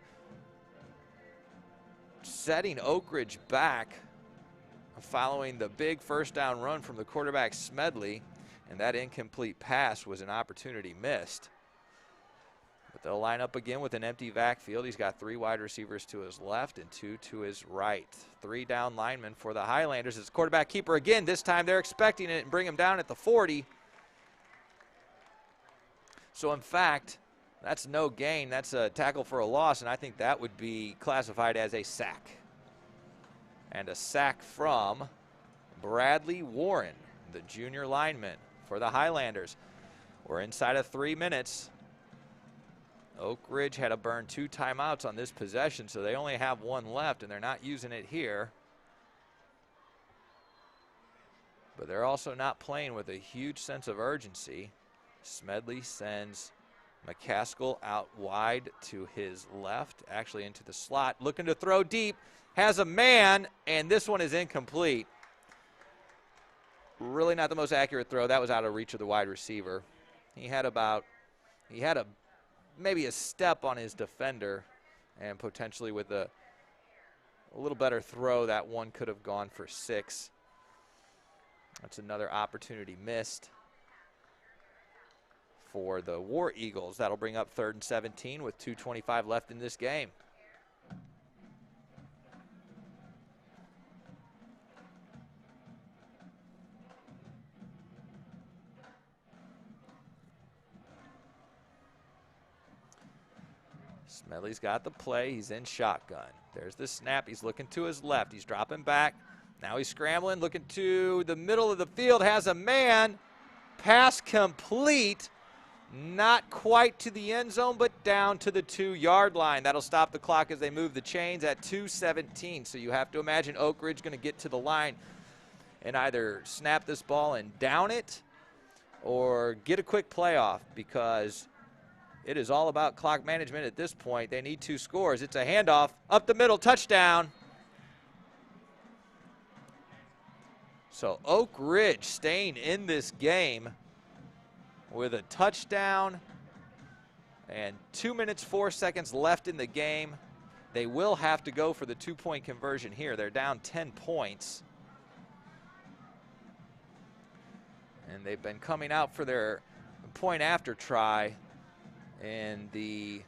setting Oak Ridge back following the big 1st down run from the quarterback Smedley, and that incomplete pass was an opportunity missed. But they'll line up again with an empty backfield. He's got 3 wide receivers to his left and 2 to his right. 3 down linemen for the Highlanders. It's quarterback keeper again. This time they're expecting it and bring him down at the 40. So, in fact, that's no gain. That's a tackle for a loss, and I think that would be classified as a sack. And a sack from Bradley Warren, the junior lineman for the Highlanders. We're inside of 3 minutes. Oak Ridge had to burn 2 timeouts on this possession, so they only have 1 left, and they're not using it here. But they're also not playing with a huge sense of urgency. Smedley sends McCaskill out wide to his left, actually into the slot, looking to throw deep, has a man, and this one is incomplete. Really not the most accurate throw. That was out of reach of the wide receiver. He had maybe a step on his defender, and potentially with a little better throw, that one could have gone for 6. That's another opportunity missed for the War Eagles. That'll bring up 3rd and 17 with 2:25 left in this game. Smedley's got the play. He's in shotgun. There's the snap. He's looking to his left. He's dropping back. Now he's scrambling, looking to the middle of the field. Has a man. Pass complete. Not quite to the end zone, but down to the 2-yard line. That'll stop the clock as they move the chains at 2:17. So you have to imagine Oak Ridge going to get to the line and either snap this ball and down it or get a quick playoff, because it is all about clock management at this point. They need 2 scores. It's a handoff up the middle, touchdown. So Oak Ridge staying in this game with a touchdown and 2 minutes, 4 seconds left in the game. They will have to go for the 2-point conversion here. They're down 10 points. And they've been coming out for their point after try in the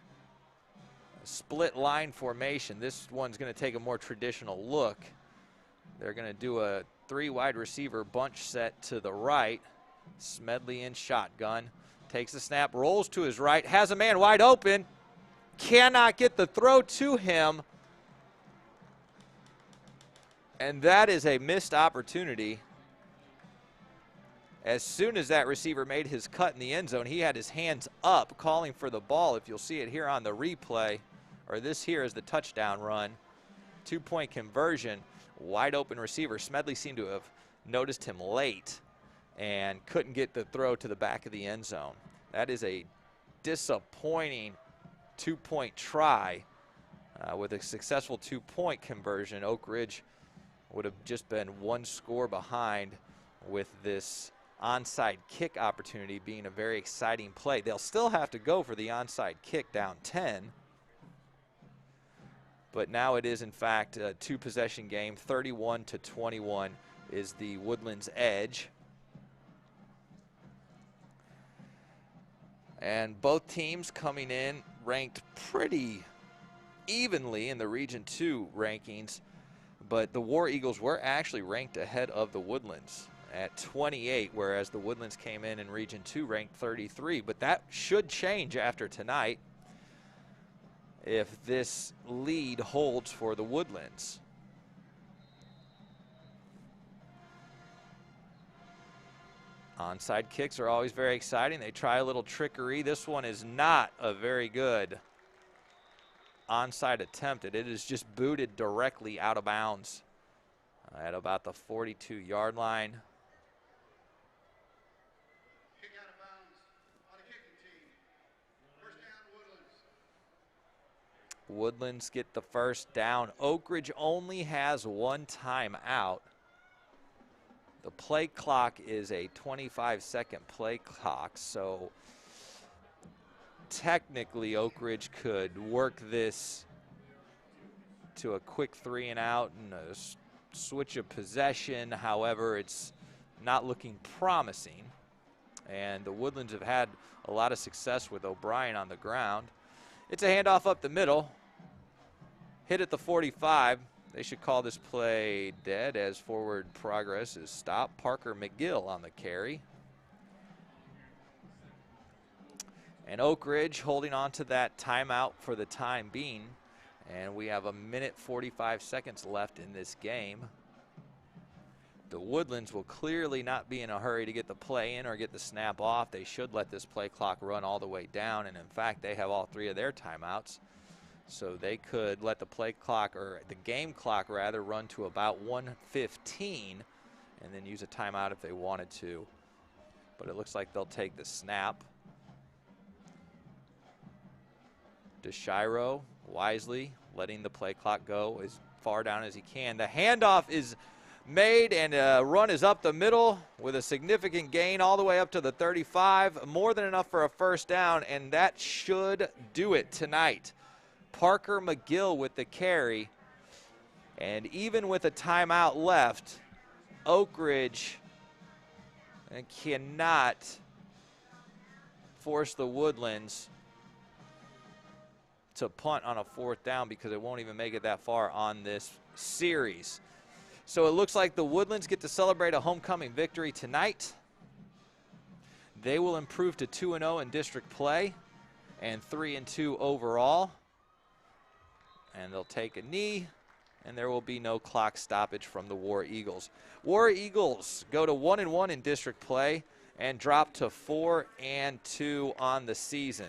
split line formation. This one's going to take a more traditional look. They're going to do a 3 wide receiver bunch set to the right. Smedley in shotgun, takes the snap, rolls to his right, has a man wide open, cannot get the throw to him, and that is a missed opportunity. As soon as that receiver made his cut in the end zone, he had his hands up calling for the ball. If you'll see it here on the replay, or this here is the touchdown run. 2-point conversion, wide open receiver. Smedley seemed to have noticed him late and couldn't get the throw to the back of the end zone. That is a disappointing 2-point try. With a successful 2-point conversion, Oak Ridge would have just been 1 score behind, with this onside kick opportunity being a very exciting play. They'll still have to go for the onside kick down 10. But now it is, in fact, a 2-possession game. 31-21 is the Woodlands edge. And both teams coming in ranked pretty evenly in the Region 2 rankings, but the War Eagles were actually ranked ahead of the Woodlands at 28, whereas the Woodlands came in Region 2 ranked 33. But that should change after tonight if this lead holds for the Woodlands. Onside kicks are always very exciting. They try a little trickery. This one is not a very good onside attempt. It is just booted directly out of bounds at about the 42-yard line. Kick out of bounds on the kicking team. First down, Woodlands. Woodlands get the first down. Oak Ridge only has 1 timeout. The play clock is a 25-second play clock, so technically Oak Ridge could work this to a quick 3 and out and a switch of possession. However, it's not looking promising, and the Woodlands have had a lot of success with O'Brien on the ground. It's a handoff up the middle. Hit at the 45. They should call this play dead as forward progress is stopped. Parker McGill on the carry. And Oak Ridge holding on to that timeout for the time being. And we have 1:45 left in this game. The Woodlands will clearly not be in a hurry to get the play in or get the snap off. They should let this play clock run all the way down. And in fact, they have all 3 of their timeouts. So they could let the play clock, or the game clock rather, run to about 1:15 and then use a timeout if they wanted to. But it looks like they'll take the snap. DeShiro wisely letting the play clock go as far down as he can. The handoff is made, and a run is up the middle with a significant gain all the way up to the 35. More than enough for a first down, and that should do it tonight. Parker McGill with the carry. And even with a timeout left, Oak Ridge cannot force the Woodlands to punt on a 4th down because it won't even make it that far on this series. So it looks like the Woodlands get to celebrate a homecoming victory tonight. They will improve to 2-0 in district play and 3-2 overall. And they'll take a knee, and there will be no clock stoppage from the War Eagles. War Eagles go to 1-1 in district play and drop to 4-2 on the season.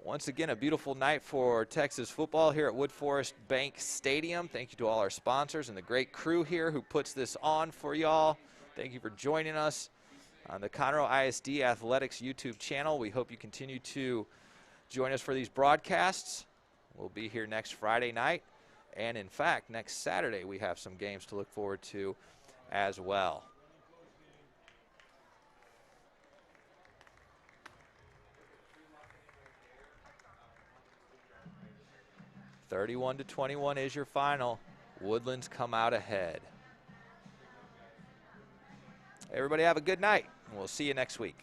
Once again, a beautiful night for Texas football here at Woodforest Bank Stadium. Thank you to all our sponsors and the great crew here who puts this on for y'all. Thank you for joining us on the Conroe ISD Athletics YouTube channel. We hope you continue to join us for these broadcasts. We'll be here next Friday night. And in fact, next Saturday, we have some games to look forward to as well. (31-21) is your final. Woodlands come out ahead. Everybody have a good night, and we'll see you next week.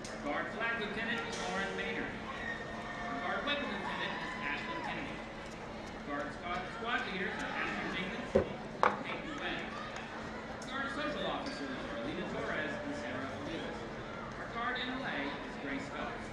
Our guard flag lieutenant is Lauren Maynard. Our guard weapon lieutenant is Ashlyn Kennedy. Our guard squad leaders are Ashley Jenkins and Peyton Wang. Our guard social officers are Lena Torres and Sarah Olivas. Our guard NLA is Grace Phelps.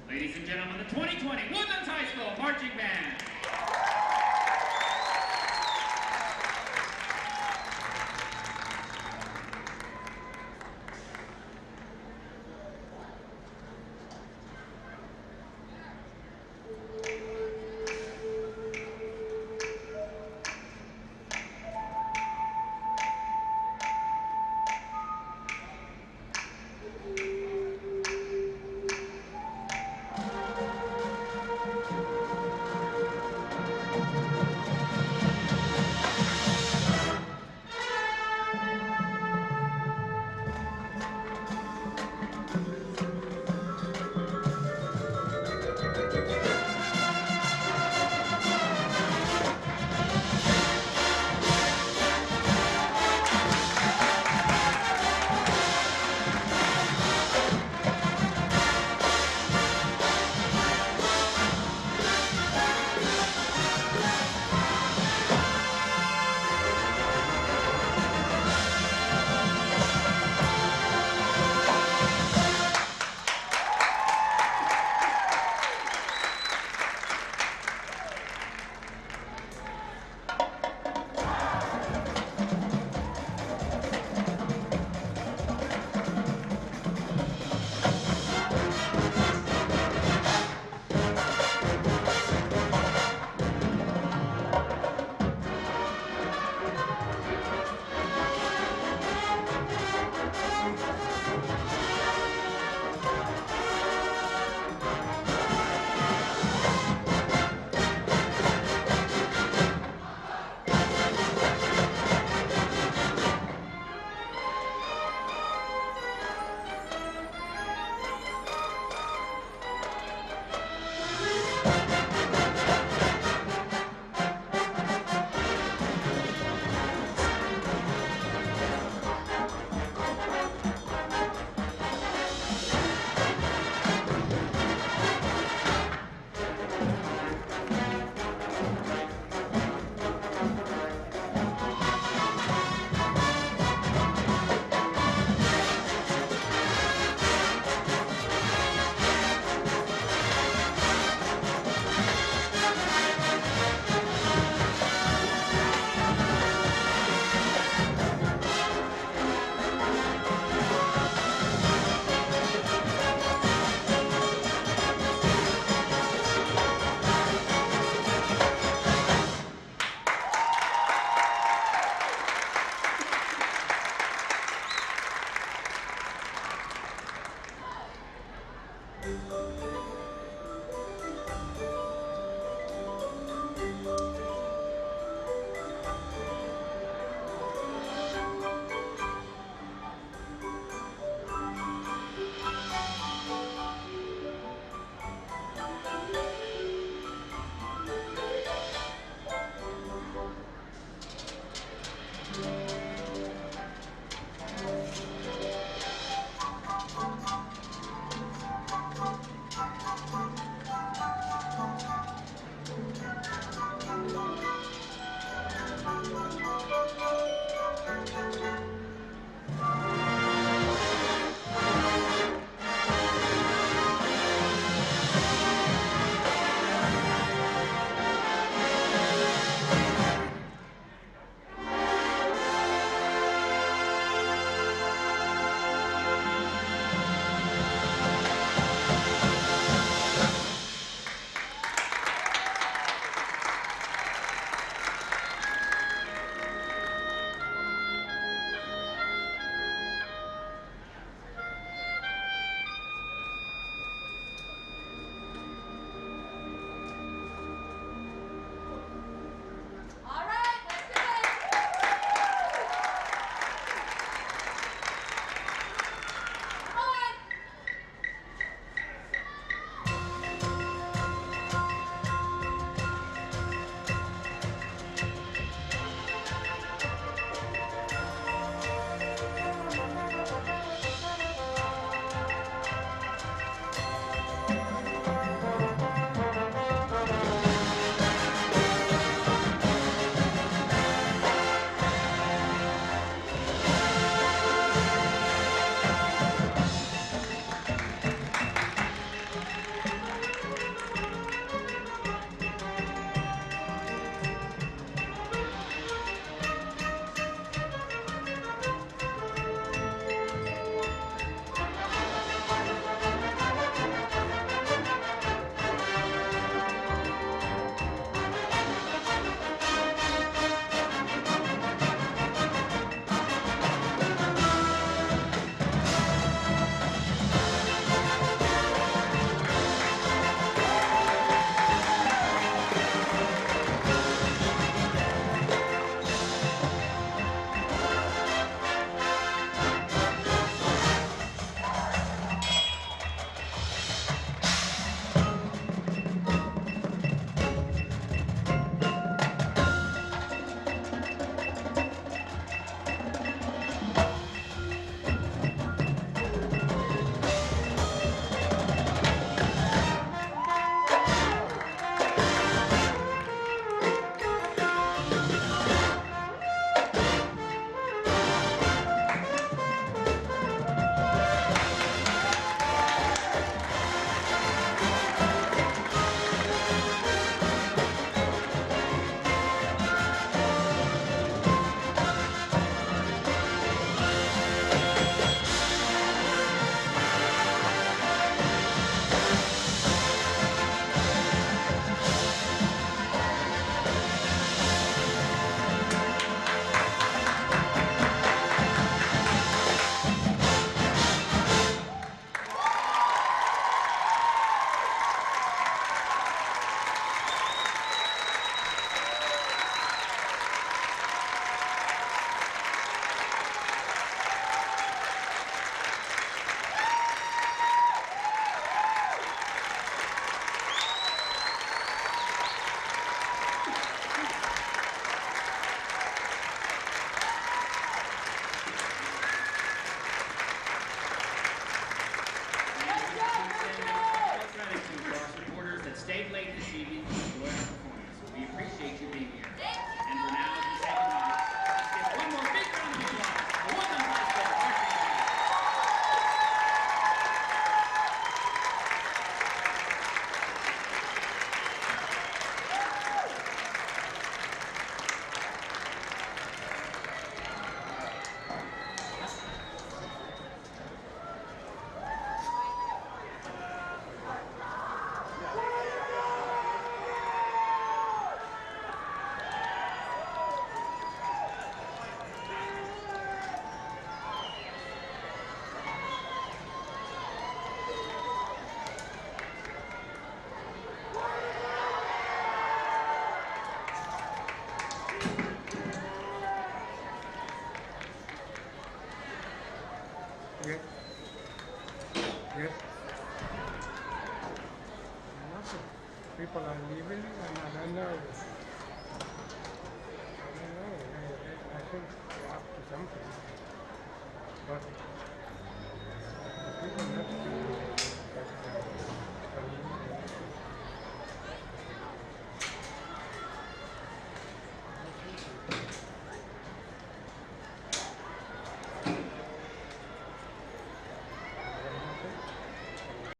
Ladies and gentlemen, the 2020 Woodlands High School Marching Band.